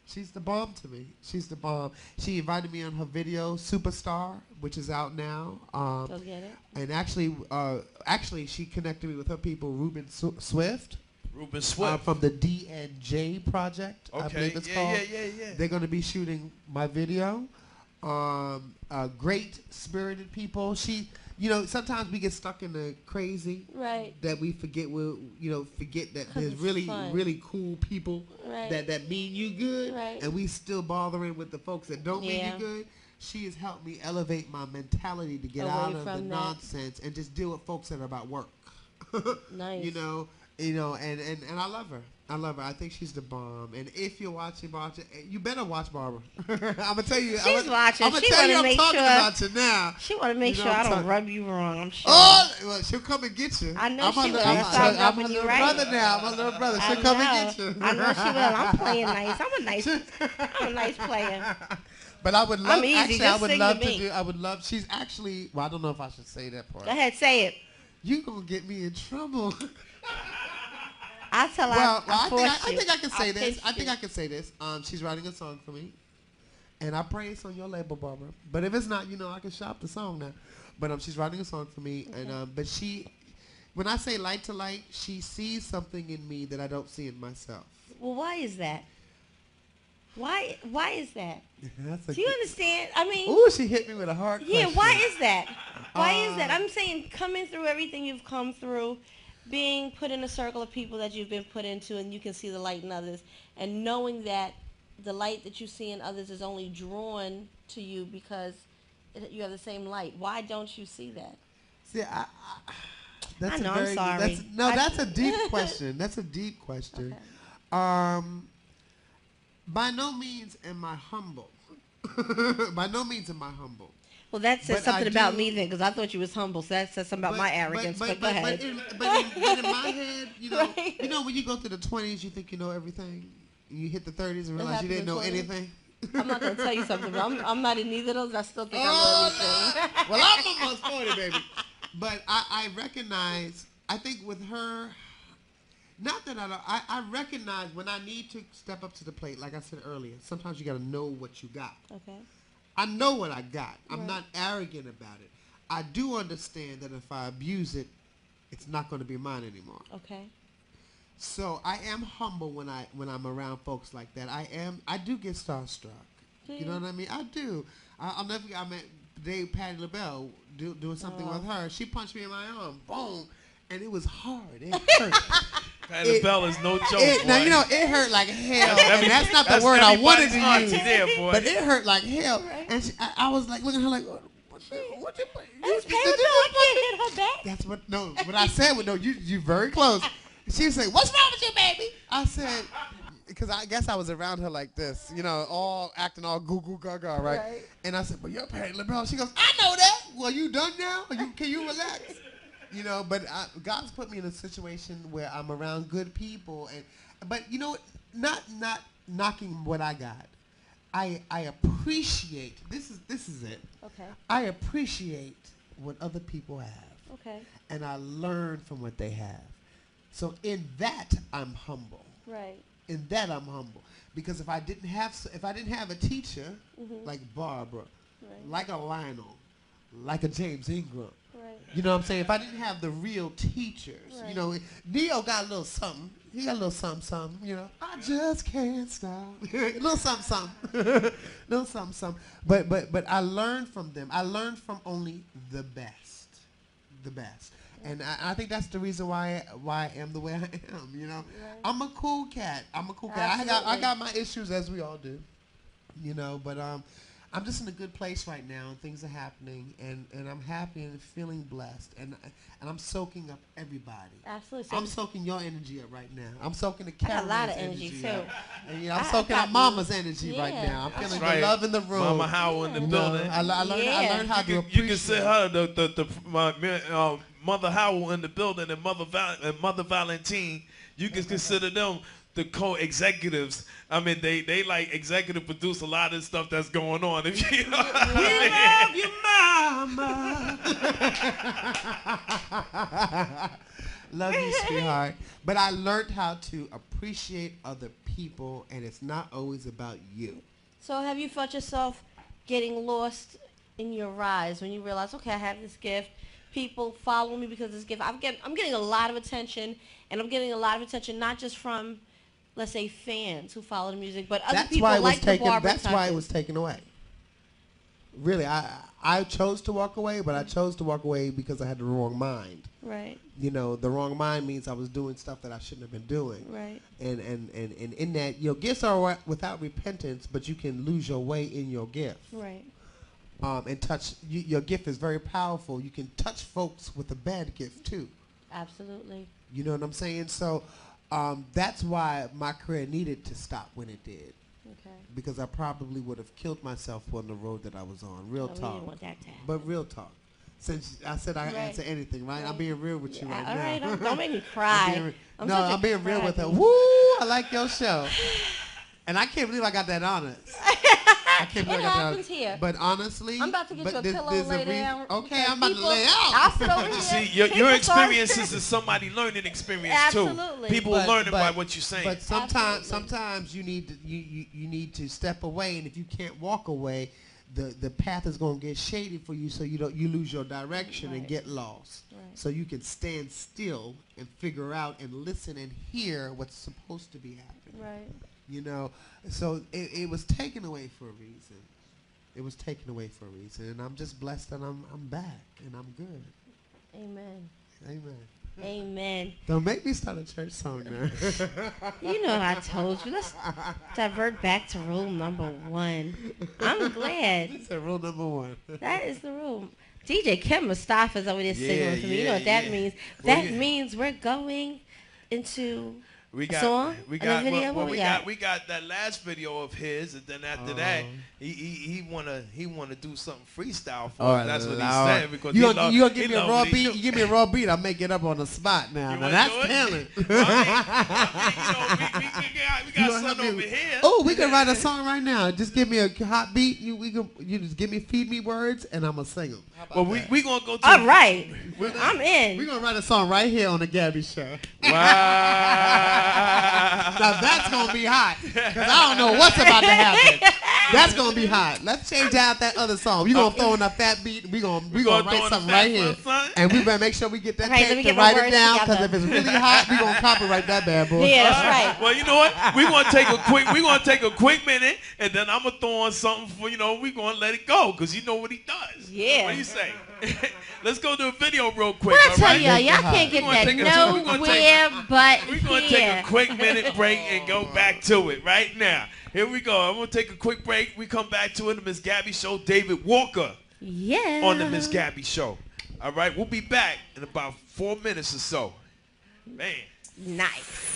She's the bomb to me. She's the bomb. She invited me on her video Superstar, which is out now. Go get it. And actually, she connected me with her people, Ruben Swift. Ruben Swift. From the D.N.J. project, I Okay. believe it's called. Yeah. They're going to be shooting my video. Great spirited people. Sometimes we get stuck in the crazy. Right. That we forget forget that 'Cause there's it's really, fun. really cool people Right. that mean you good. Right. And we still bothering with the folks that don't mean Yeah. you good. She has helped me elevate my mentality to get Away out of the from that. nonsense and just deal with folks that are about work. Nice. And I love her. I love her. I think she's the bomb. And if you're watching, you better watch Barbara. I'm gonna tell you. She's watching. I'm gonna She tell you. wanna I'm make talking sure- about you now. She want to make You know sure what I I'm don't talking- rub you wrong. I'm sure. Oh, well, she'll come and get you. I know I'm she her will. little- That's why I'm I'm rubbing her you little right. brother now. I'm a little brother. I She'll come and know. get you. I know she will. I'm playing nice. I'm a nice player. But I would love. I'm easy. Actually, Just I would sing love to to me. do. I would love. She's actually. Well, I don't know if I should say that part. Go ahead, say it. You gonna get me in trouble. I'll tell her. Well, I think I can say I'll this. pinch I think you. I can say this. She's writing a song for me, and I pray it's on your label, Barbara. But if it's not, I can shop the song now. But she's writing a song for me, and but when I say light to light, she sees something in me that I don't see in myself. Well, why is that? Why is that? That's a Do you understand? I mean, Ooh, she hit me with a hard yeah. question. Why is that? Why is that? I'm saying, coming through everything you've come through, being put in a circle of people that you've been put into, and you can see the light in others, and knowing that the light that you see in others is only drawn to you because you have the same light. Why don't you see that? See, that's I know, a I'm very, sorry. That's a deep question. That's a deep question. Okay. By no means am I humble. By no means am I humble. Well, that says But something I about do- me then, because I thought you was humble. So that says something about my arrogance. But go ahead. But in my head, Right. when you go through the 20s, you think you know everything. And you hit the 30s and realize you happened didn't in know 20s. anything. I'm not going to tell you something, but I'm not in either of those. I still think I know everything. Well, I'm almost 40, baby. But I recognize, I think with her, not that I recognize when I need to step up to the plate, like I said earlier, sometimes you got to know what you got. Okay. I know what I got. I'm Right. not arrogant about it. I do understand that if I abuse it, it's not going to be mine anymore. Okay. So I am humble when I'm around folks like that. I do get starstruck. You know what I mean? I do. I'll never forget. I met Dave Patti LaBelle doing something with her. She punched me in my arm. Boom. And it was hard. It hurt. Patti LaBelle is no joke. Now, boy. it hurt like hell. That's And that's not the that's word I wanted everybody's heart to use. there, boy. But it hurt like hell. And I was like looking at her like, what you That's Patti LaBelle. I can't hit her back. That's what I said. You very close. She said, "What's wrong with you, baby?" I said, because I guess I was around her like this, all acting all goo goo gaga, right? And I said, "But you're Patti LaBelle." She goes, "I know that." Well, you done now? Can you relax? But God's put me in a situation where I'm around good people, but not knocking what I got. I appreciate. This is it. Okay. I appreciate what other people have. Okay. And I learn from what they have. So in that, I'm humble. Right. In that, I'm humble. Because if I didn't have a teacher like Barbara, like a Lionel, like a James Ingram, you know what I'm saying? If I didn't have the real teachers, Neo got a little something. He got a little something, I just can't stop. A little something. Little something. But I learned from them. I learned from only the best. The best. And I think that's the reason why I am the way I am, Right. I'm a cool cat. I got my issues, as we all do, but I'm just in a good place right now, and things are happening, and I'm happy and feeling blessed, and I'm soaking up everybody. Absolutely. So I'm soaking your energy up right now. I'm soaking the I got a lot of camera's energy, too. up. And, I'm soking up Mama's energy right now. I'm feeling the love in the room. Mama Howell in the building. I learned how to appreciate. You can say her, Mother Howell in the building, and Mother Valentine. You can consider them the co-executives. I mean, they like executive produce a lot of stuff that's going on. If you know what I mean. Love you, mama. Love you, sweetheart. But I learned how to appreciate other people, and it's not always about you. So have you felt yourself getting lost in your rise when you realize, okay, I have this gift. People follow me because of this gift. I'm getting a lot of attention, and I'm getting a lot of attention not just from, let's say, fans who follow the music, but other people like the barber. That's why it was taken away. Really, I chose to walk away, but I chose to walk away because I had the wrong mind. Right. You know, the wrong mind means I was doing stuff that I shouldn't have been doing. Right. And in that, your gifts are without repentance, but you can lose your way in your gift. Right. And your gift is very powerful. You can touch folks with a bad gift too. Absolutely. You know what I'm saying? So that's why my career needed to stop when it did. Okay. Because I probably would have killed myself on the road that I was on. Real talk. We didn't want that to happen. But real talk. Since I said I answer anything, right? I'm being real with you right now. All right, don't make me cry. I'm being real with her. Woo! I like your show. And I can't believe I got that honest. I can't believe It I got happens that. here. But honestly, I'm about to get you a pillow and lay down. Okay, I'm about to lay out. I'll sit over here. See, your experiences is somebody learning experience too. Absolutely. People learning by what you're saying. But sometimes you need to step away, and if you can't walk away, the path is going to get shady for you, so you lose your direction and get lost. Right. So you can stand still and figure out and listen and hear what's supposed to be happening. Right. You know, so it was taken away for a reason. It was taken away for a reason, and I'm just blessed that I'm back and I'm good. Amen. Amen. Amen. Don't make me start a church song now. You know I told you. Let's divert back to rule number 1. I'm glad. That's rule number 1. That is the rule. DJ Kim Mustafa's over there singing for me. You know what that means? That means we're going into we got, song? We got, video? well, we got that last video of his, and then after that, he wanna do something freestyle for us. That's what he said, because you gonna give me a raw beat? You give me a raw beat, I'll make it up on the spot now. Now that's talent. we got something over here. Oh, we can write a song right now. Just give me a hot beat. You just feed me words, and I'm gonna sing them. Well, we gonna go to. All right, I'm in. We're gonna write a song right here on the Gabie Show. Wow. Now that's gonna be hot, because I don't know what's about to happen. That's gonna be hot. Let's change out that other song. You gonna throw in a fat beat. We gonna write something right here, and we better make sure we get that tape to write it down. Because if it's really hot, we gonna copyright that bad boy. Yeah, that's right. Well, you know what? We gonna take a quick minute, and then I'm gonna throw on something for we gonna let it go, because you know what he does. Yeah. What do you say? Let's go do a video real quick. Well, I tell y'all can't get that nowhere but we're gonna take a quick minute break and go back to it right now. Here we go. I'm gonna take a quick break. We come back to it. The Miss Gabie Show. David Walker. Yeah. On the Miss Gabie Show. All right. We'll be back in about 4 minutes or so. Man. Nice.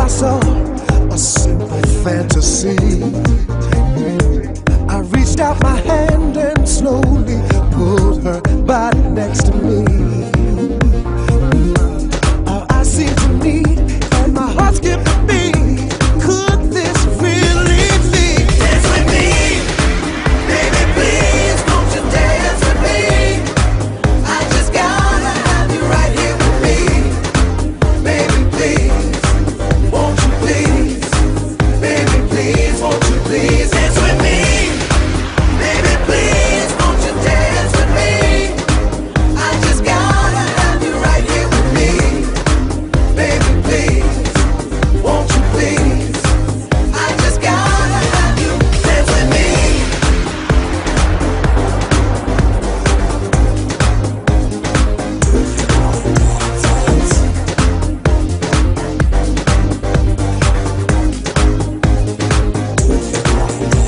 I saw a simple fantasy. I reached out my hand and slowly pulled her body next to me. All I seemed to need, and my heart skipped a beat. Could this really be? Dance with me, baby, please, won't you dance with me? I just gotta have you right here with me. Baby, please, won't you please? Baby, please, won't you please dance with me? Baby, please, won't you dance with me? I just gotta have you right here with me. Baby, please, won't you please? I just gotta have you dance with me.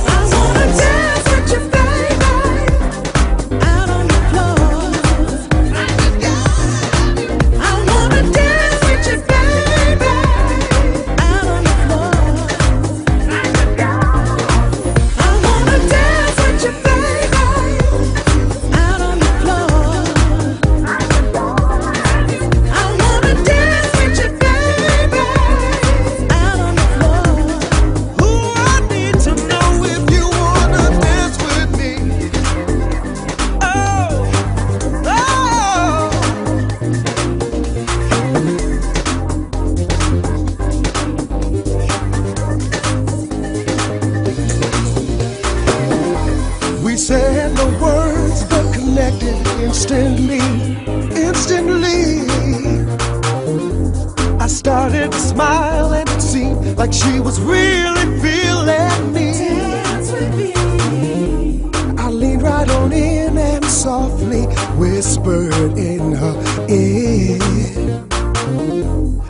I wanna dance with you, baby, out on the floor. I wanna dance with you, baby, out on the floor. I wanna dance with you, baby, out on the floor. I wanna dance with you, baby, out on the floor. Ooh, I need to know if you wanna dance with me. Oh, oh. We said no words, but connected instantly, instantly. I started to smile and it seemed like she was really feeling me. I leaned right on in and softly whispered in her ear.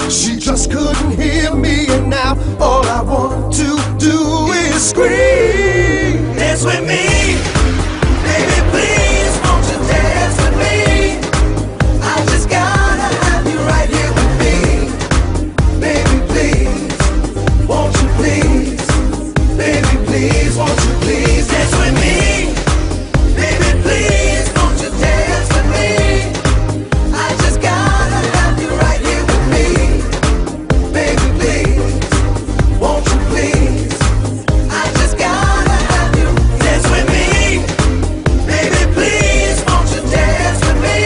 She just couldn't hear me, and now all I want to do is scream. Dance with me, baby, please, won't you dance with me? I just gotta have you right here with me. Baby, please, won't you please? Baby, please, won't you please dance with me? Baby, please, won't you dance with me? I just gotta have you right here with me. Baby, please, won't you please? I just gotta have you dance with me. Baby, please, won't you dance with me?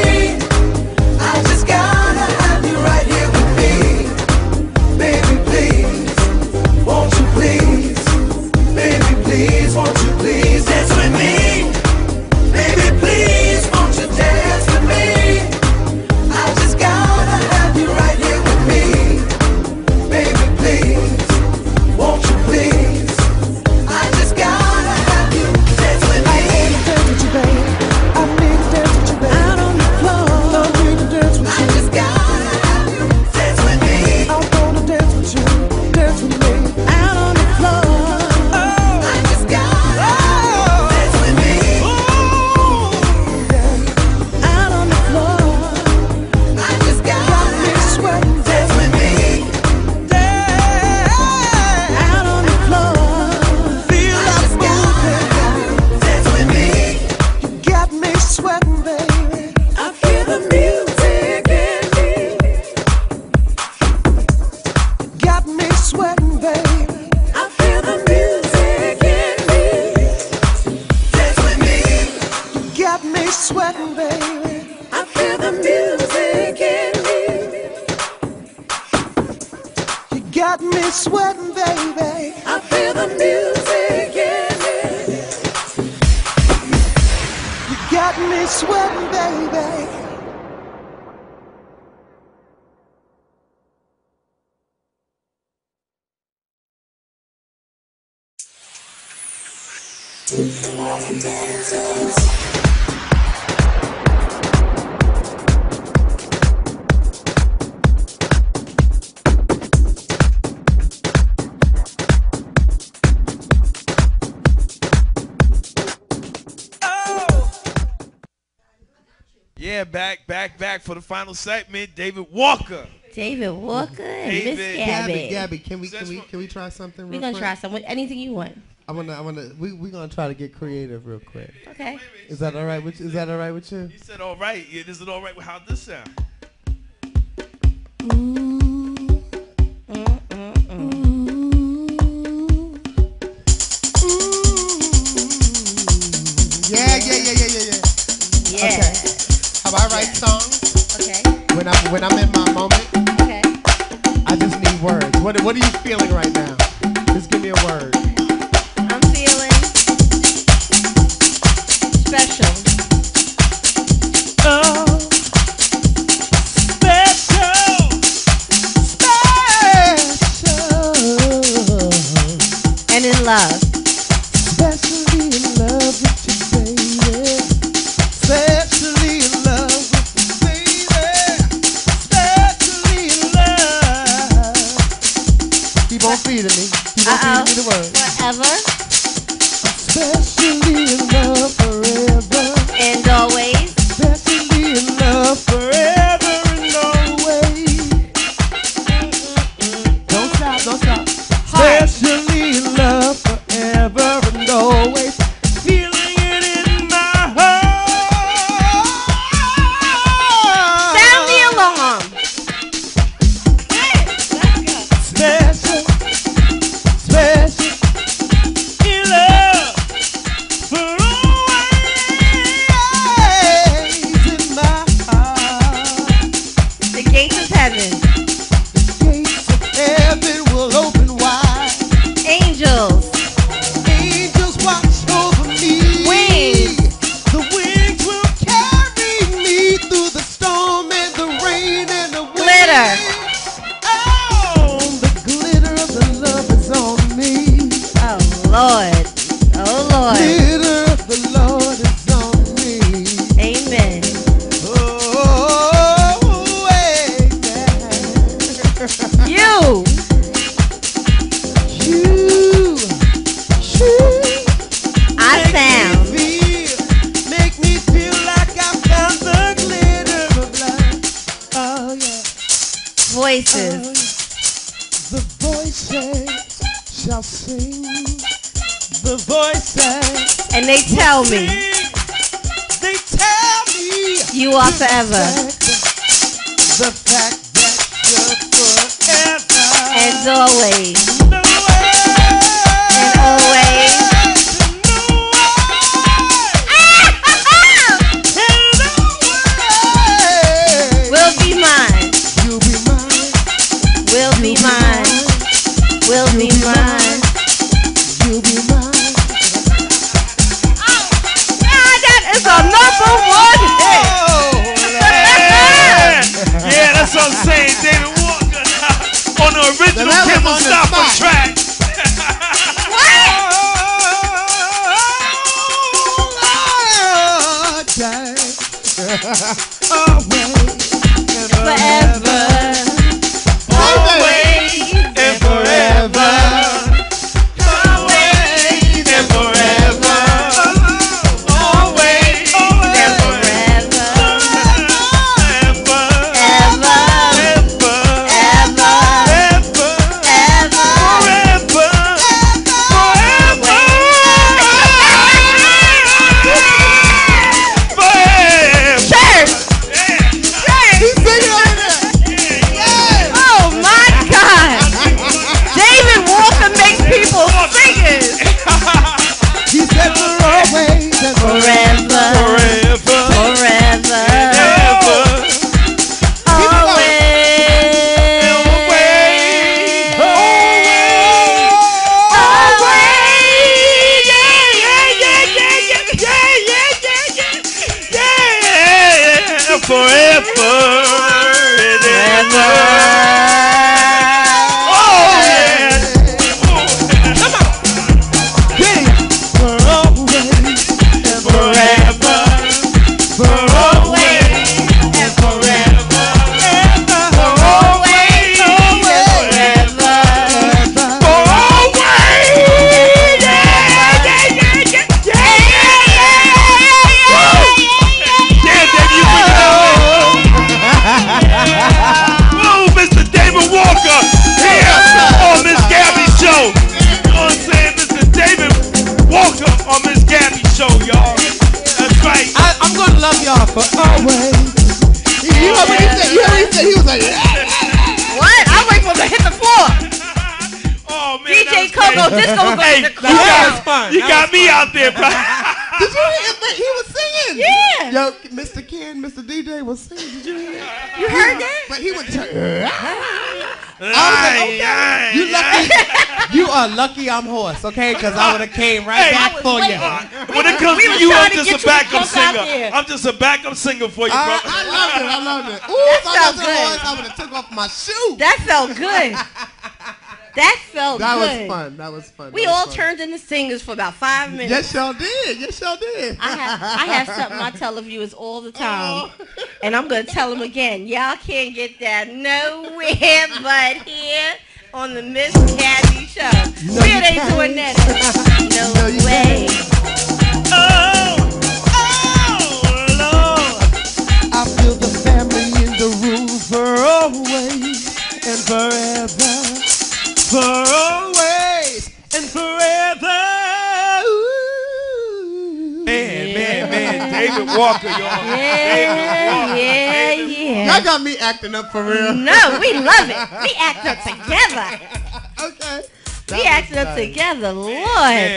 I just gotta have you right here with me. Baby, please, won't you please? Baby, please, won't you please dance with me? Baby, please, won't you dance with me? I just gotta have you right here with me. Baby, please, won't you please? I just gotta have you dance with me. I need to dance with you, baby. I need to dance with you, baby. Out on the floor. I need to dance with you. I just gotta have you dance with me. I wanna dance with you, dance with me. Out on the floor. I just gotta dance with me. Out on the floor. I just got me sweating. Dance with me. Out on the floor. Feel like moving. Dance with me. You got me sweating, baby. I feel the music in me. Got me sweating, baby. I feel the music in me. Dance with me. You got me sweating, baby. I feel the music in me. You got me sweating, baby. I feel the music in me. You got me sweating, baby. Yeah, back for the final segment. David Walker. David Walker and Miss David. Gabie. Gabie, can we try something? We're real gonna quick? try something. Anything you want. We're gonna try to get creative real quick. Okay. Is that all right with you? Is that all right with you? You said all right. Yeah, is it all right? How'd this sound? Yeah. Okay. How I write songs? Okay. When I'm in my moment, Okay. I just need words. What are you feeling right now? Just give me a word. I'm feeling special. Oh, special. And in love. Especially in love with you, baby. Especially in love with you, baby. Especially in love. Keep on feeding me. Keep on feeding me the word. Forever. Especially in love forever. And always. Especially in love forever and always. Don't stop, don't stop. Especially in love forever and always. Feeling it in my heart. Sound the alarm. Special, special in love for always in my heart. The gates of heaven. Gates of heaven will open wide. Angels. Angels watch over me. Wings. The wings will carry me through the storm and the rain and the wind. Glitter. Oh, the glitter of the love is on me. Oh, Lord. Oh, Lord. Glitter of the Lord is on me. Amen. Oh, amen. You. I found. Make me feel like I found the glitter of love. Oh yeah. Voices. The voices shall sing. The voices. And they tell me They tell me you are forever. the fact that you're forever. And always. No way. And always. Will be mine. You'll be mine. Will be mine. Will be mine. You'll be mine. That is a number one hit. Yeah, that's what I'm saying. David Walker on the original Kim Mustafa track. Forever. Always and forever. Oh man, DJ Coco Disco was going to That was fun. You got me out there, bro. Did you hear that? He was singing. Yeah. Yo, Mr. Ken, Mr. DJ was singing. Did you hear that? You heard that? But he would turn. I was like, okay, you lucky. You are lucky I'm hoarse, okay? Because I would have came right back for you. When it comes to you, I'm just a backup singer. there. I'm just a backup singer for you, bro. I loved it. Ooh, if I felt was good. hoarse, I would have took off my shoe. That felt good. That felt That good. was fun. That was fun. We That was all fun. turned into singers for about 5 minutes. Yes, y'all did. Yes, y'all did. I have something I tell the viewers all the time. And I'm going to tell them again. Y'all can't get that nowhere but here on the Miss Gabie Show. No, Where you they can't. doing that? No, you way. I feel the family in the room for always and forever. For always and forever. Ooh. Man, David Walker, y'all. Yeah. Y'all got me acting up for real. No, we love it. We act up together. Okay. We acted up together, Lord.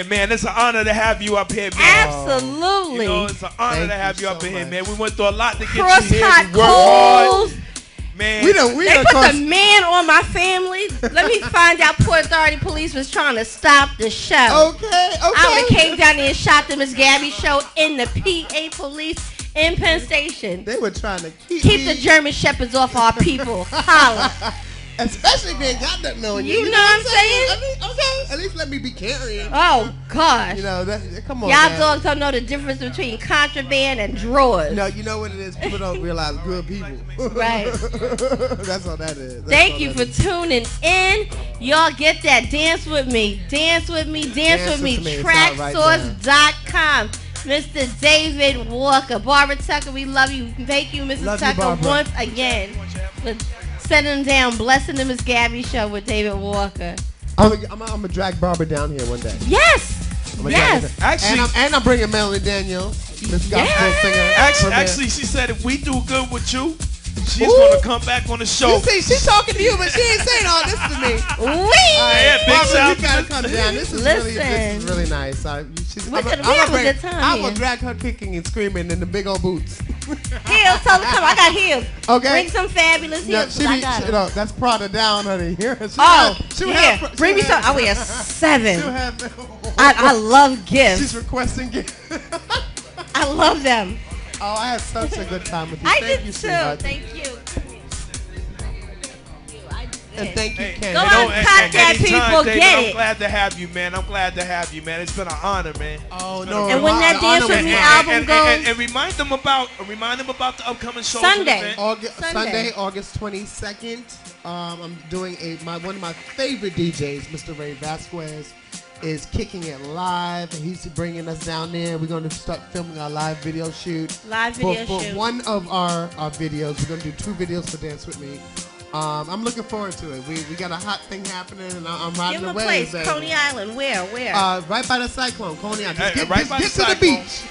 Man, it's an honor to have you up here, man. Absolutely. You know, it's an honor to have you up in here, man. We went through a lot to get Cross you here. hot We worked hard. coals. Man, We They done put the man on my family. Let me find out Port Authority Police was trying to stop the show. Okay. I would have came down there and shot the Miss Gabie Show in the PA Police in Penn Station. They were trying to keep Keep the German Shepherds off our people. Holla. Especially if they ain't got nothing on you. You know what I'm saying? I mean, okay. At least let me be carrying. Oh, gosh. You know, come on. Y'all man. dogs don't know the difference between contraband and drawers. No, you know what it is? People don't realize good people. Right. That's all that is. Thank you for tuning in. Y'all get that. Dance with me. Dance with me. Dance with me. It's out right Tracksource.com. Mr. David Walker. Barbara Tucker, we love you. Thank you, Mrs. Love you, Tucker, Barbara. once again. For sending them down, blessing the Miss Gabie Show with David Walker. I'm gonna drag Barbara down here one day. Yes. I'm gonna drag her Yes. down. Actually, and I'm bringing Melanie Daniel, Miss Gospel singer. actually, she said if we do good with you, she's gonna come back on the show. You see, she's talking to you, but she ain't saying all this to me. Yeah, big Barbara, shout you gotta out to come down. This is really nice. We have a good time I'm here. gonna drag her kicking and screaming in the big old boots. Heels, tell her come. I got heels. Okay. Bring some fabulous Yeah, heels. I got 'em. no, that's Prada down, honey. Here. Bring me some. I wear 7. She'll have, I love gifts. She's requesting gifts. I love them. Oh, I had such a good time with you. I Thank did you, too. sweetheart. Thank you. And thank you, Ken. Go on, cut that, people. David, Get I'm it. glad to have you, man. I'm glad to have you, man. It's been an honor, man. Oh no! And when that Dance With Me album goes, and remind them about the upcoming shows. Sunday. Sunday, August 22nd. I'm doing one of my favorite DJs, Mr. Ray Vasquez, is kicking it live. He's bringing us down there. We're going to start filming our live video shoot. For one of our videos, we're going to do 2 videos for Dance With Me. I'm looking forward to it. We got a hot thing happening, and I'm riding give the them a wave. place. Coney Island. Where? Right by the Cyclone, Coney Island. Just Right by the to the Cyclone. beach.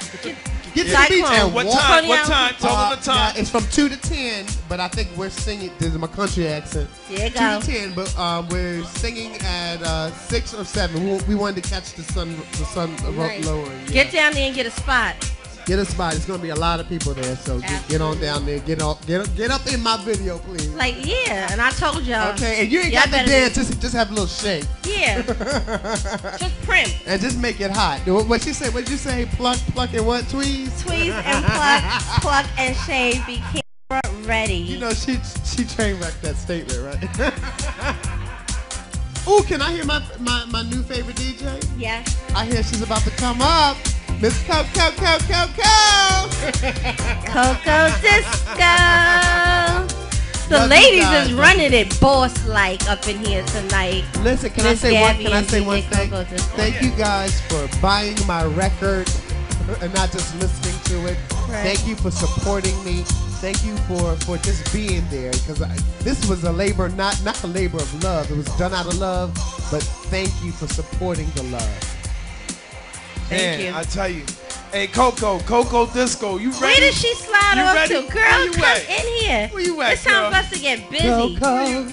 Get to the beach and What walk. time? What time? Tell them the time. It's from 2 to 10, but I think we're singing. This is my country accent. There you 2 go. to 10, but we're singing at 6 or 7. We wanted to catch the sun Nice. lowering. Yeah. Get down there and get a spot. Get a spot. It's gonna be a lot of people there, so get on down there. Get up in my video, please. Like, yeah, and I told y'all. Okay, and you ain't y'all got to better dance. Just have a little shake. Yeah. Just primp. And just make it hot. What you say? What'd you say? Pluck, and what? Tweeze? Tweeze and pluck and shave. Be camera ready. You know, she train wrecked that statement, right? Ooh, can I hear my new favorite DJ? Yeah. I hear she's about to come up. Miss Coco. Coco Disco. The Love you ladies guys. is running it boss-like up in here tonight. Listen, can I Miss say Gabie one and DJ thing? Coco Disco. Thank you guys for buying my record and not just listening to it. Right. Thank you for supporting me. Thank you for just being there, because this was a labor, not a labor of love. It was done out of love, but thank you for supporting the love. Thank you. I tell you. Hey, Coco Disco, you ready? Where did she slide You off ready? to? Where Girl, you come at? in here. Where you at, It's time girl? for us to get busy. Coco.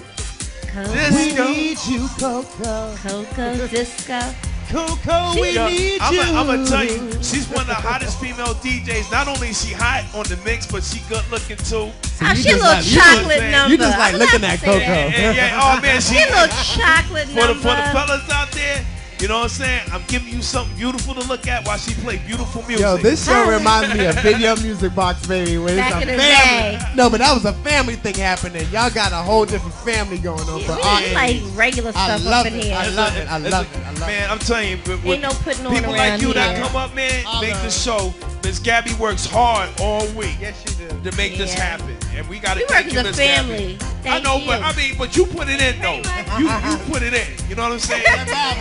We need you, Coco. Coco Disco. Coco, we need you. I'm going to tell you, she's one of the hottest female DJs. Not only is she hot on the mix, but she good looking too. Oh, she a little chocolate number. You just like looking at Coco. Oh man, she a little chocolate number. For the fellas out there, you know what I'm saying? I'm giving you something beautiful to look at while she play beautiful music. Yo, this show reminds me of Video Music Box, baby. When Back it's in a the family. day. No, but that was a family thing happening. Y'all got a whole different family going on. Yeah, we like regular stuff up in here. I love it. I love it. Man, I'm telling you, Ain't no putting on people around like you that here. come up, man, make the show. Miss Gabby works hard all week. Yes, she do. To make this happen, and we got to We thank work you, as a Miss family. Gabby. Thank I know, you. but you put it in though. You put it in. You know what I'm saying?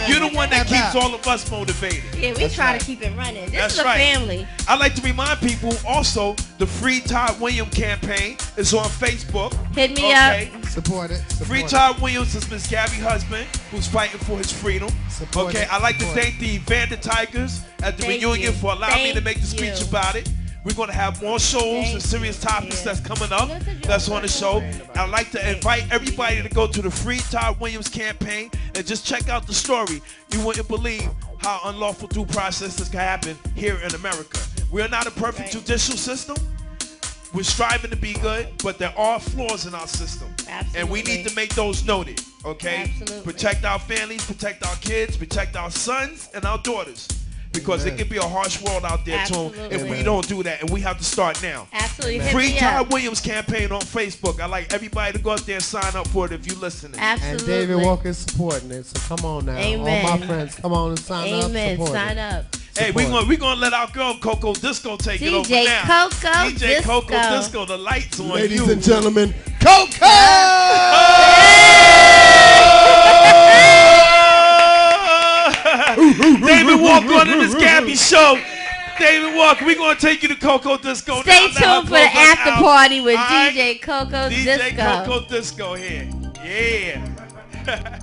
You're the one that keeps all of us motivated. Yeah, we try to keep it running. This That's is a right. family. I like to remind people also the Free Todd Williams campaign is on Facebook. Hit me up. Support it. Free Todd Williams is Miss Gabby's husband who's fighting for his freedom. Support Okay, it. I'd like to Support thank the Vander Tigers at the Thank reunion you. for allowing me to make the Thank speech you. about it. We're going to have more shows and serious topics that's coming up that's on the show. I'd like to invite everybody to go to the Free Todd Williams campaign and just check out the story. You wouldn't believe how unlawful due processes can happen here in America. We're not a perfect judicial system. We're striving to be good, but there are flaws in our system. Absolutely. And we need to make those noted, okay? Absolutely. Protect our families, protect our kids, protect our sons and our daughters. Because it can be a harsh world out there, too, if we don't do that. And we have to start now. Absolutely. Free Hit me Todd up. Williams campaign on Facebook. I'd like everybody to go out there and sign up for it if you're listening. Absolutely. And David Walker's supporting it. So come on now. Amen. All my friends, come on and sign up. Amen. Support Sign it. up. Hey, we're gonna let our girl Coco Disco take it over DJ now. Coco DJ Coco Disco. Disco, the lights on Ladies you. and gentlemen, Coco! David Walker on the Miss Gabby show. David Walker, we're going to take you to Coco Disco. Stay now. Let her tuned for the close us after out. party with All right? DJ Coco DJ Disco. Coco Disco here. Yeah.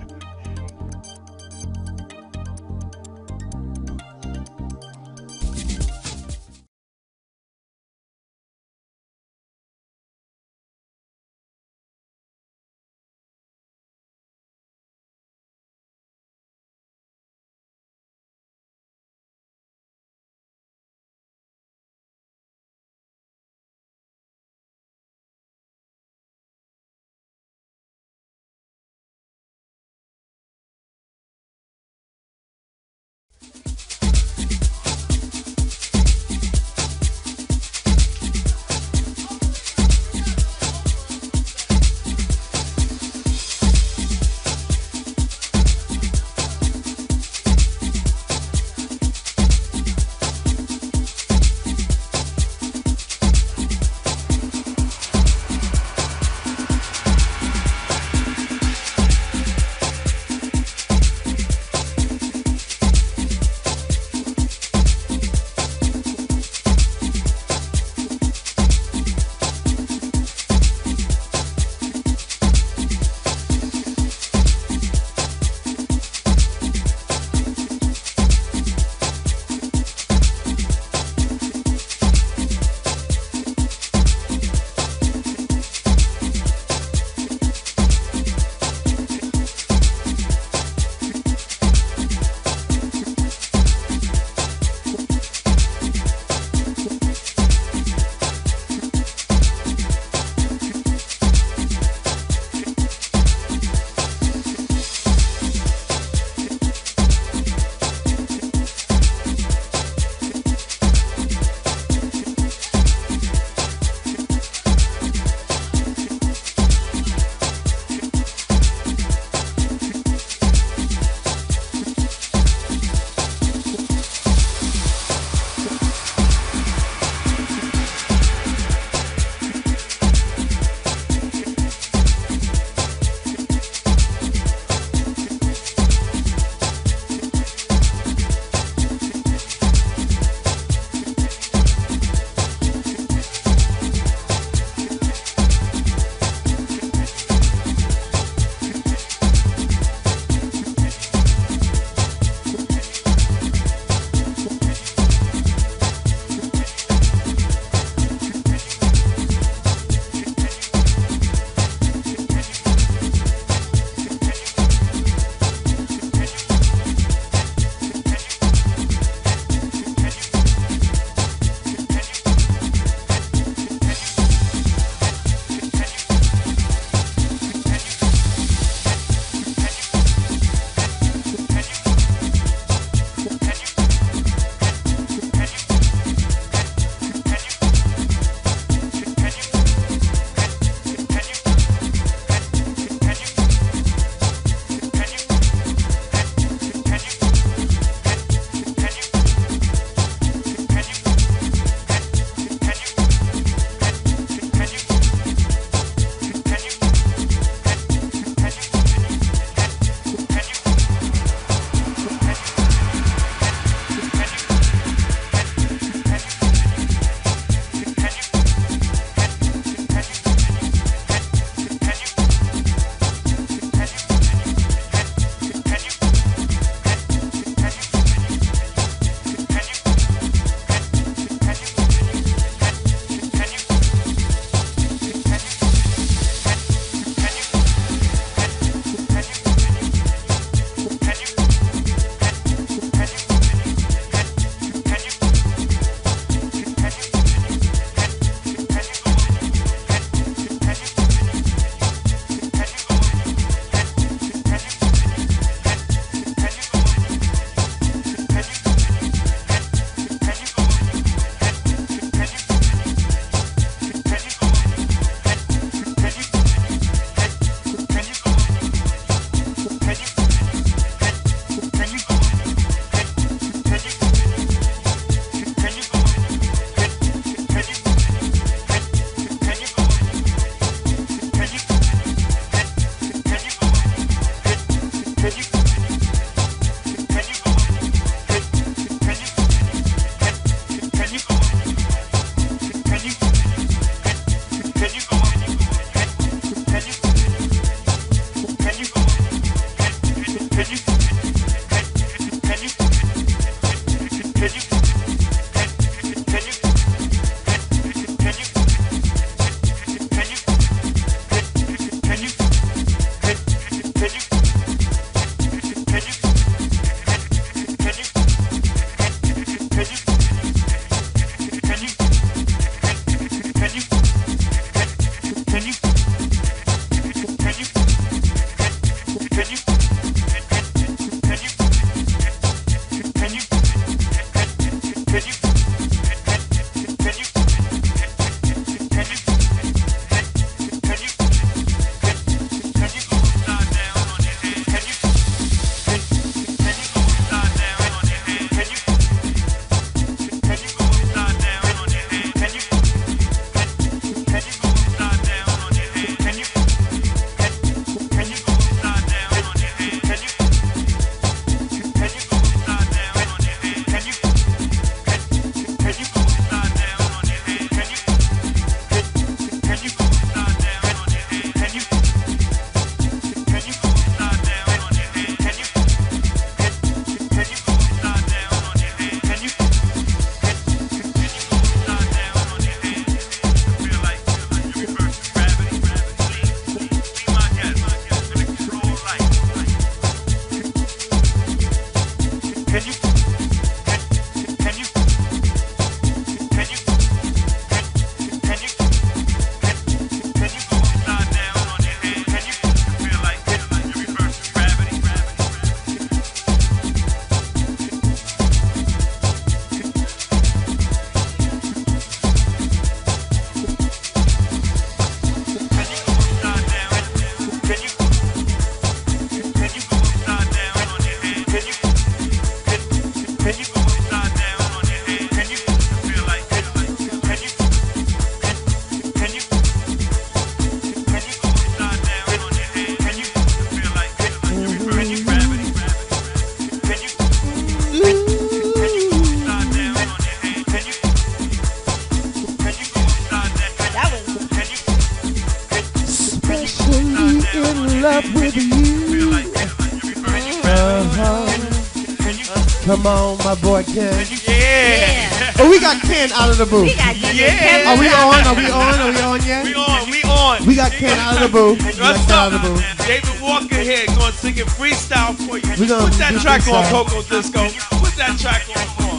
Come on, my boy Ken. Yeah. Oh, we got Ken out of the booth. We got Ken. Yeah. Are we on? Are we on? Are we on yet? We on. We got Ken out of the booth. We got Ken out of the booth. David Walker here gonna sing a freestyle for you. We gonna Put that do track on, freestyle. Coco Disco. Put that track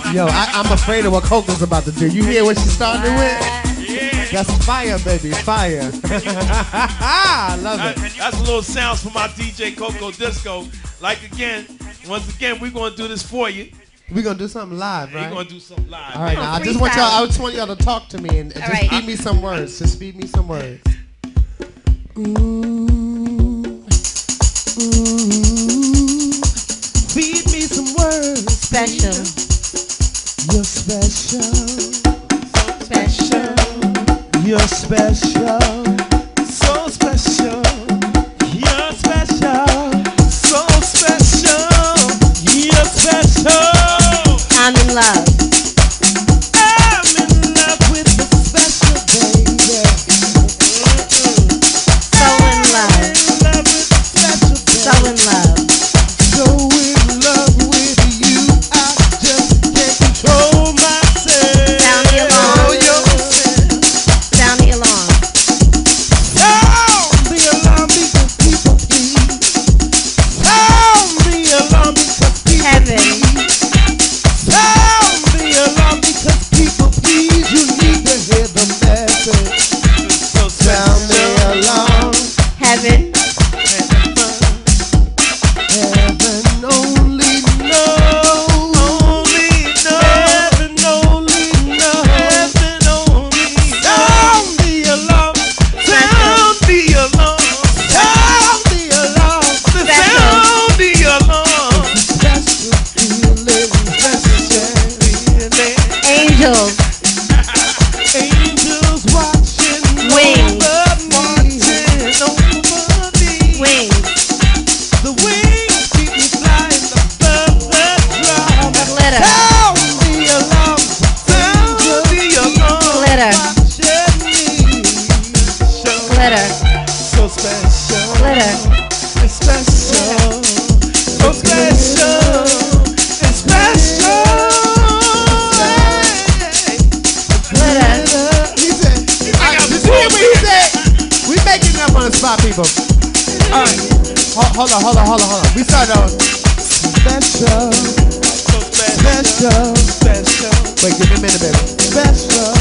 on. Yo, I'm afraid of what Coco's about to do. You hear what she started with? Yeah. That's fire, baby, fire. I love it. That's a little sounds from my DJ Coco Disco. Once again, we're gonna do this for you. We're gonna do something live, right? We're gonna do something live. All right, now I just want y'all to talk to me and just right. feed me some words. Just feed me some words. Feed me some words. Special. You're special. Special. You're special. So special. You're special. So special. You're special. I'm in love. I'm in love with the special baby. So in love. Love with the special baby. So in love. So in love with you, I just can't control myself. Sound the alarm. Sound the alarm. Sound the alarm because people please. Sound the alarm because people Heaven. please. Sound the alarm because people please. You need to hear the message. Sound the alarm. Heaven. Heaven only knows. Heaven only knows. Heaven only knows. Sound the alarm. Sound the alarm. Sound the alarm. Sound the alarm. Special feeling. Special feeling. Angels. Angels watching Wings. over me. Wings. The wings keep me flying above the ground. Glitter. Sound the alarm. Sound the alarm. Glitter. Watching me. Glitter. So special. Glitter. It's special. So special. It's special. Glitter. He said, did you hear what he said? We making up on the spot, people. All right. Hold on. We start on special. Special. Wait, give me a minute, baby. Special.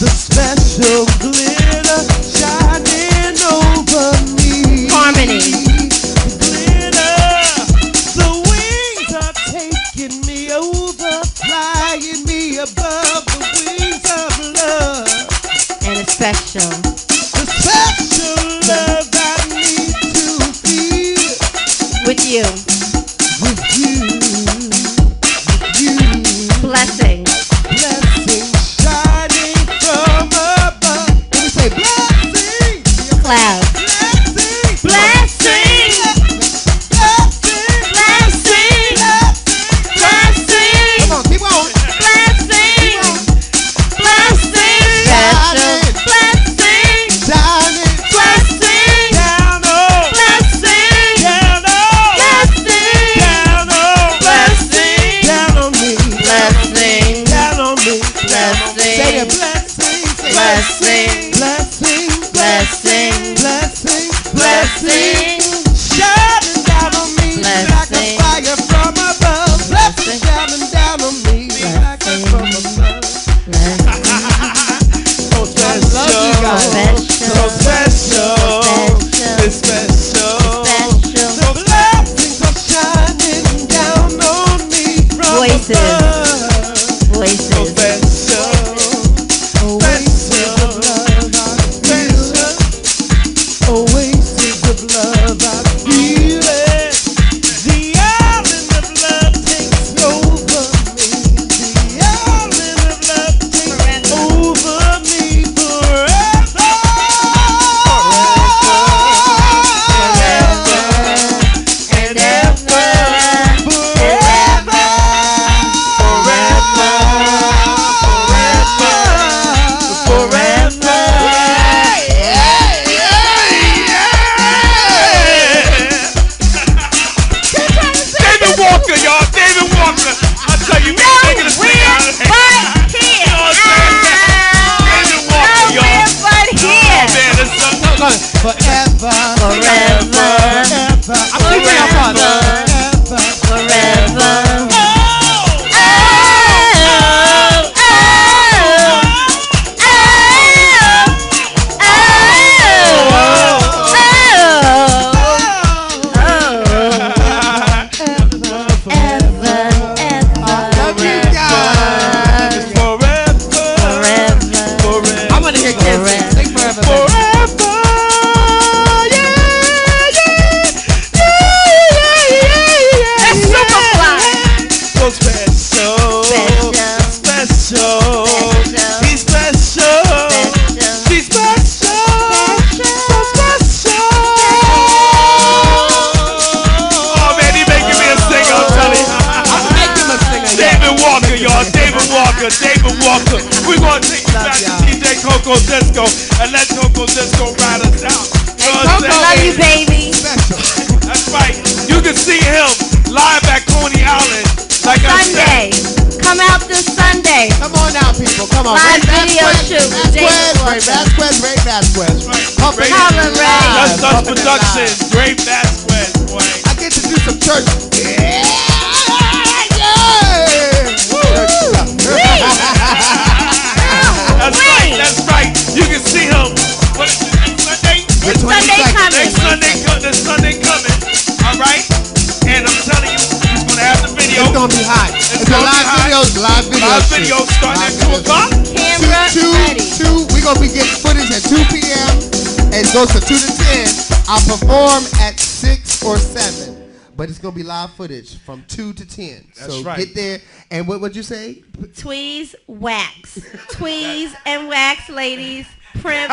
The special glitter shining over me. Harmony. Glitter. The wings are taking me over, flying me above the wings of love. And it's special. The special love I need to feel With you. with you. Blessing. Blessing shining from above. Let me say blessing. Cloud. Blessing. Blessing. Blessing. Blessing. Blessing. Come on, keep on. Blessing. Blessing. Special. Shining. Blessing. Forever, ever. Love you guys. Forever. I want to hear Kiss. Sing forever. Forever. That's Superfly. So special. Special. She's special. She's special. So special. Oh man, he making me a singer, I'm telling you. I'm making a singer. David Walker, y'all. David Walker. David Walker. We're going to take you back to DJ Coco Disco and let Coco Disco ride us out. You know what I'm saying? Love you, baby. That's right. You can see him live at Coney Island. Like Sunday. Come out this Sunday. Come on now, people. Come on. Live video shoot with David Walker. Ray Vasquez. Ray. Holla, Ray. That's Dutch Productions. Great Vasquez, boy. I get to do some church. Yeah. That's right. That's right. You can see him. What is it? Next Sunday? Sunday coming. Next Sunday coming. All right. And I'm telling you, he's gonna have the video. It's gonna be hot. It's a live video. Live video starting at 2 o'clock. Camera ready. We're gonna be getting footage at 2 p.m. and it goes from 2 to 10. I'll perform at 6 or 7. But it's gonna be live footage from 2 to 10. That's so right. get there. And what would you say? Tweeze, wax. Tweeze and wax, ladies. Primp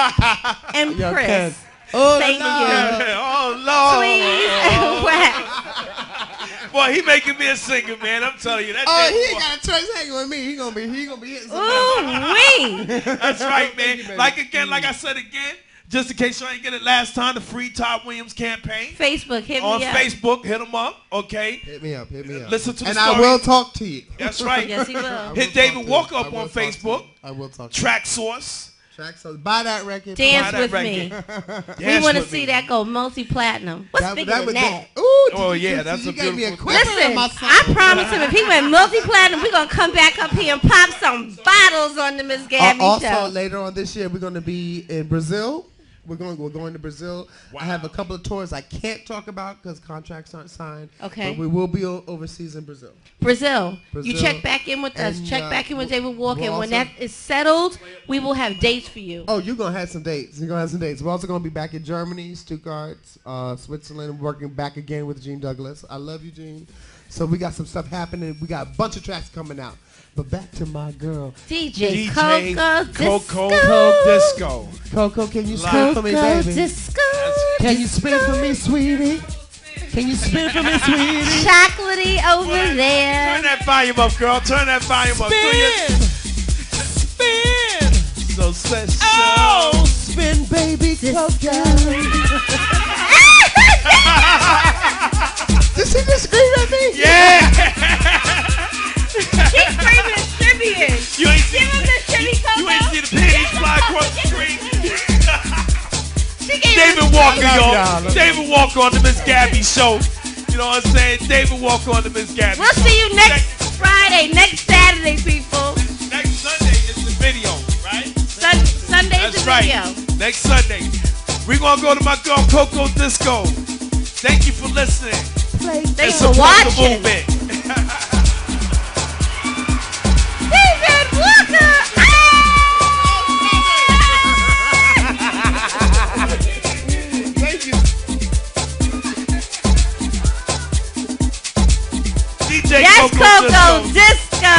and Yo, Chris. Ken. Oh, Thank no. you. Oh Lord. Tweeze and wax. Boy, he making me a singer, man. I'm telling you. That Oh, David he ain't Walker. got a choice hanging with me. He gonna be hitting some. Ooh, wee. That's right, man. Thank you, Like I said again, just in case you ain't get it last time, the Free Todd Williams campaign. Facebook, hit On me up. Facebook, hit him up, okay? Hit me up. Listen to the and story. I will talk to you. That's right. Yes, he will. Hit David Walker up on Facebook. I will talk to Track Source. you. So buy that record. Dance Buy with that me. record. We Dance want to with see me. that go multi-platinum. What's bigger than that? Ooh, Oh, yeah, that's you a gave me beautiful quiver in Listen, my song. I promise him if he went multi-platinum, we're going to come back up here and pop some bottles on the Miss Gabie Also, show. later on this year, we're going to be in Brazil. We're going to Brazil. I have a couple of tours I can't talk about because contracts aren't signed. Okay. But we will be overseas in Brazil. Brazil. You Brazil. check back in with us. And, Check back in with David Walker. we'll And when also- that is settled, we will have dates for you. Oh, you're going to have some dates. You're going to have some dates. We're also going to be back in Germany, Stuttgart, Switzerland, working back again with Gene Douglas. I love you, Gene. So we got some stuff happening. We got a bunch of tracks coming out. But back to my girl. DJ Coco Disco. Disco. Coco, can you spin for me, Coco baby? Disco. Can you spin for me, sweetie? Can you spin for me, sweetie? Chocolatey over Turn there. that volume up, girl. Turn that volume up. Do your- Spin! So special. Oh, spin, baby, Coco. Did she just scream at me? Yeah. She's screaming and tribute. You ain't see, Give him the shimmy, Coco. you ain't see the panties fly across the screen. She gave David him Walker, y'all. y'all. David Walker on the Miss Gabie show. You know what I'm saying? David Walker on the Miss Gabie. We'll see you next Friday, next Saturday, people. Next Sunday is the video, right? Sunday's That's the right. video. Next Sunday. We're going to go to my girl Coco Disco. Thank you for listening. Thanks And for support the watching. movement. David Walker. Thank you. DJ Yes, Coco Coco Disco. Disco.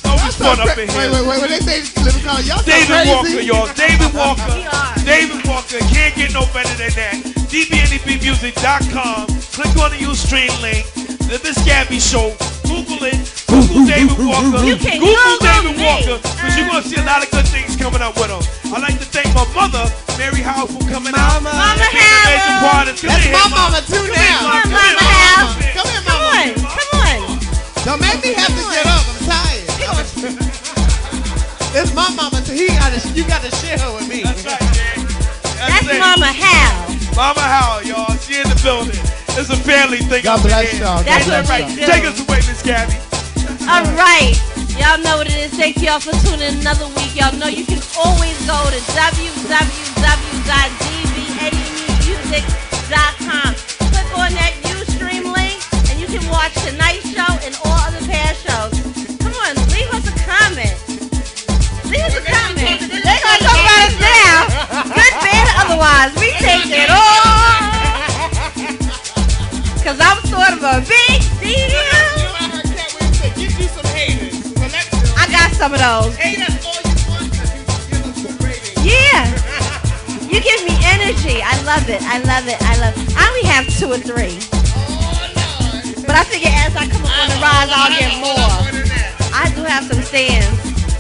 Always fun up in here. Wait. When they say living color, y'all so David crazy. Walker, y'all. David Walker. We are. David Walker. Can't get no better than that. Dbnebmusic.com. Click on the Ustream link. The Miss Gabie Show. Google it. Google David Walker. You can Google Google David me. Walker because you're going to see a lot of good things coming up with him. I'd like to thank my mother, Mary Howell, for coming out. Mama. Mama and being a major Howell. part of- Come That's here, my Mom. mama too Come here, now. Mom. Come on, Come here, Mama Mom. Howell. Come here, Come mama. on. Come on. Don't make me have to get up. I'm tired. It's my mama too. You got to share her with me. That's right, man. That's it. Mama Hal. Mama Howell, y'all. She in the building. It's a family thing. God up in bless here. y'all. That's God what bless we y'all. do. Take us away, Miss Gabie. All right. Y'all know what it is. Thank y'all for tuning in another week. Y'all know you can always go to www.dbnebmusic.com those. Hey, that's all you want to give us good ratings. Yeah. You give me energy. I love it. I love it. I love it. I only have 2 or 3. But I figure as I come up on the rise, I'll get more. I do have some stands.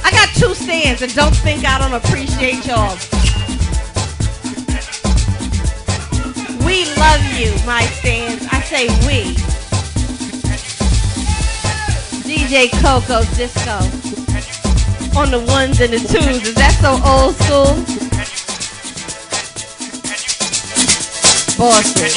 I got 2 stands, and don't think I don't appreciate y'all. We love you, my stands. I say we. DJ Coco's Disco. On the 1s and the 2s. Is that so old school? Boston.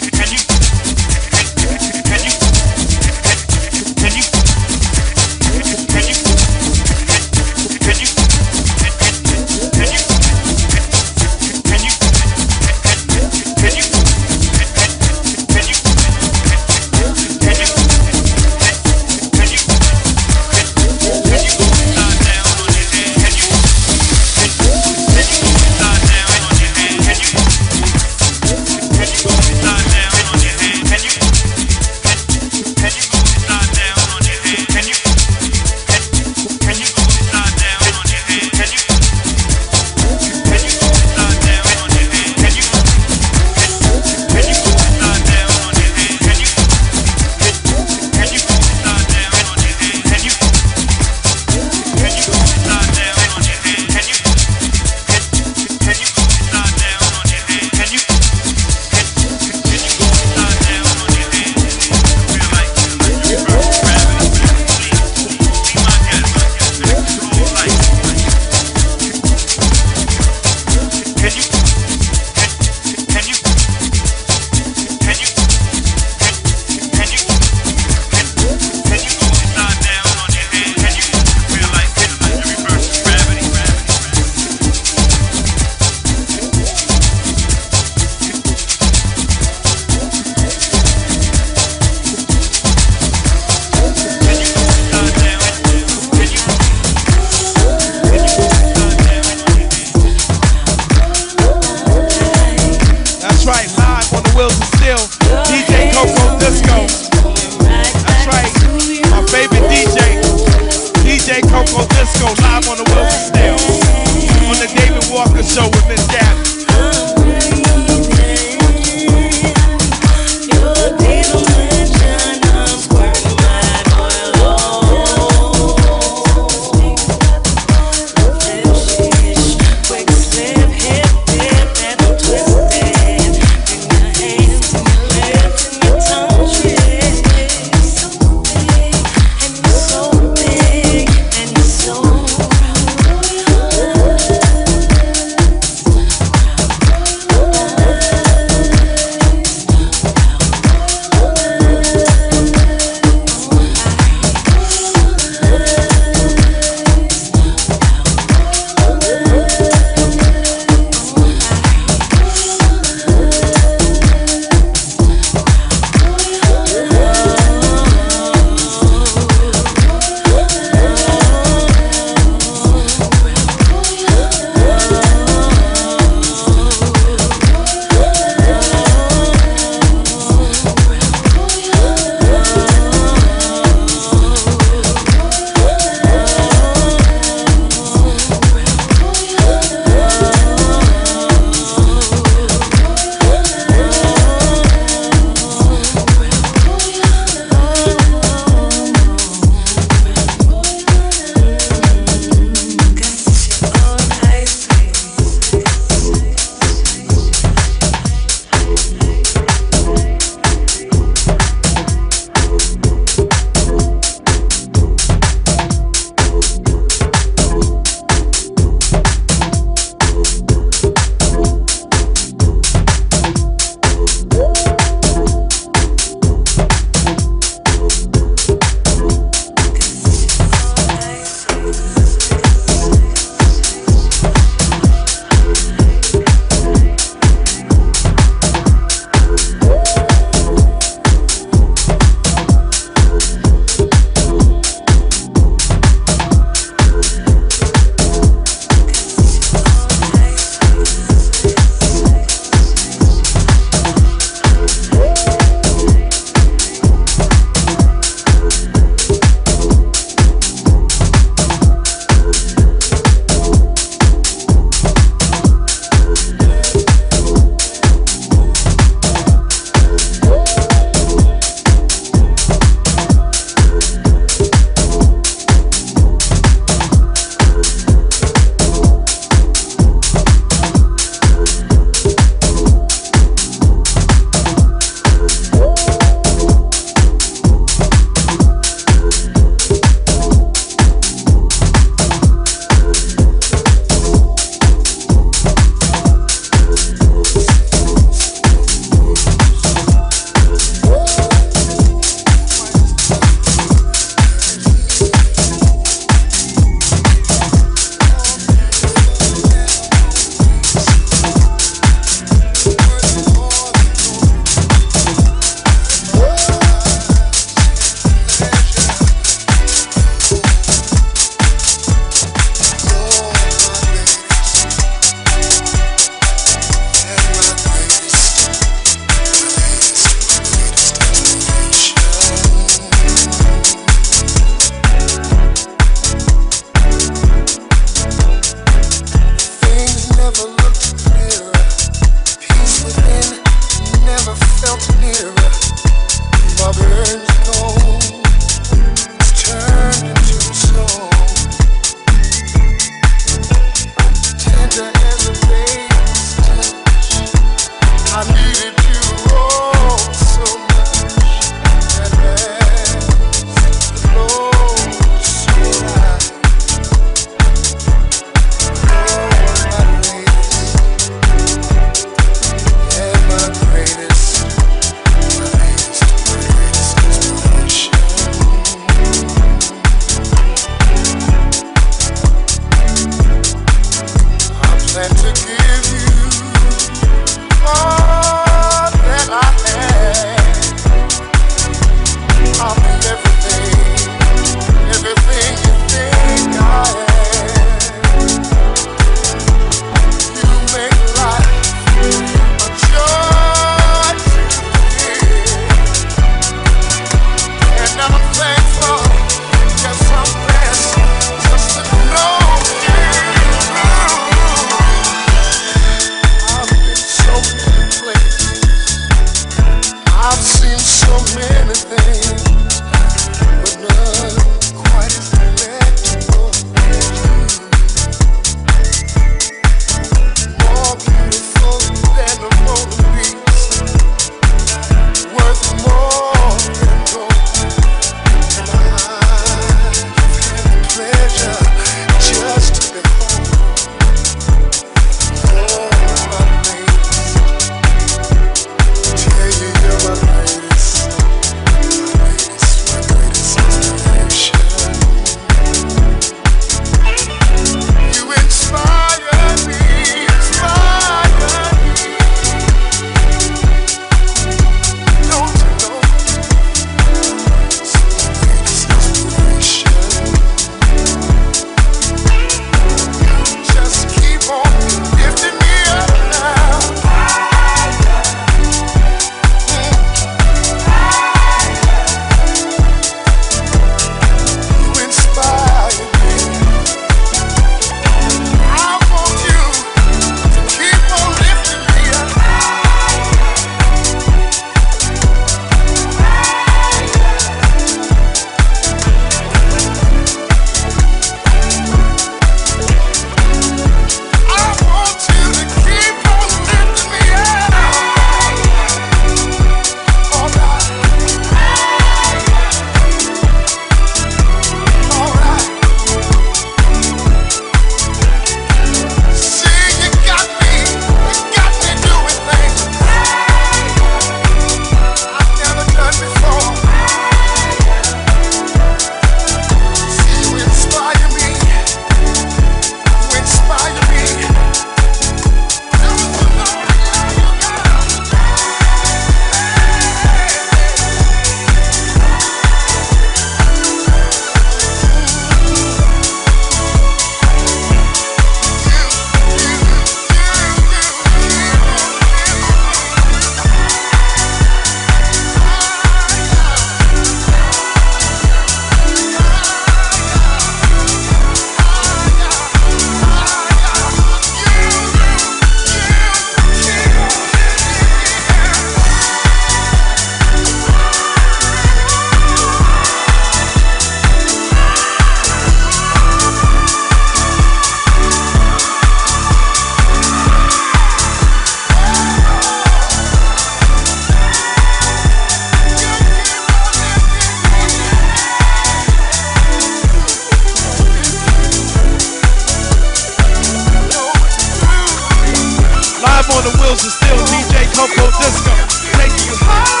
Coco Disco, taking you higher,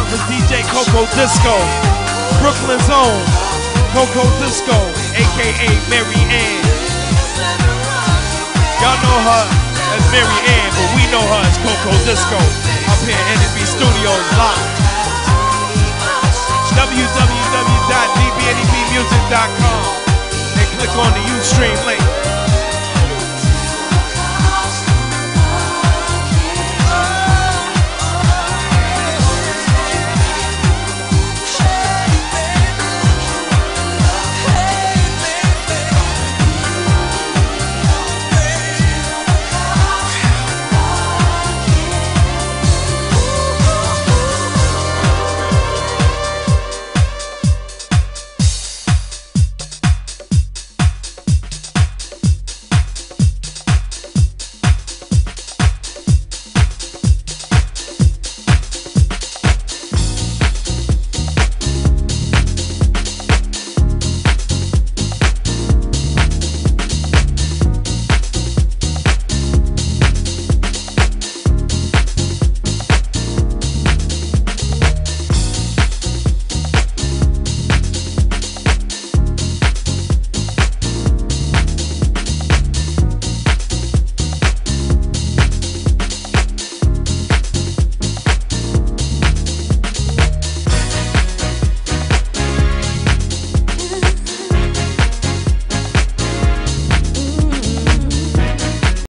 for DJ Coco Disco, Brooklyn's own Coco Disco, aka Mary Ann. Y'all know her as Mary Ann, but we know her as Coco Disco. Up here in N.E.B Studios live. www.dbnebmusic.com and click on the Ustream link.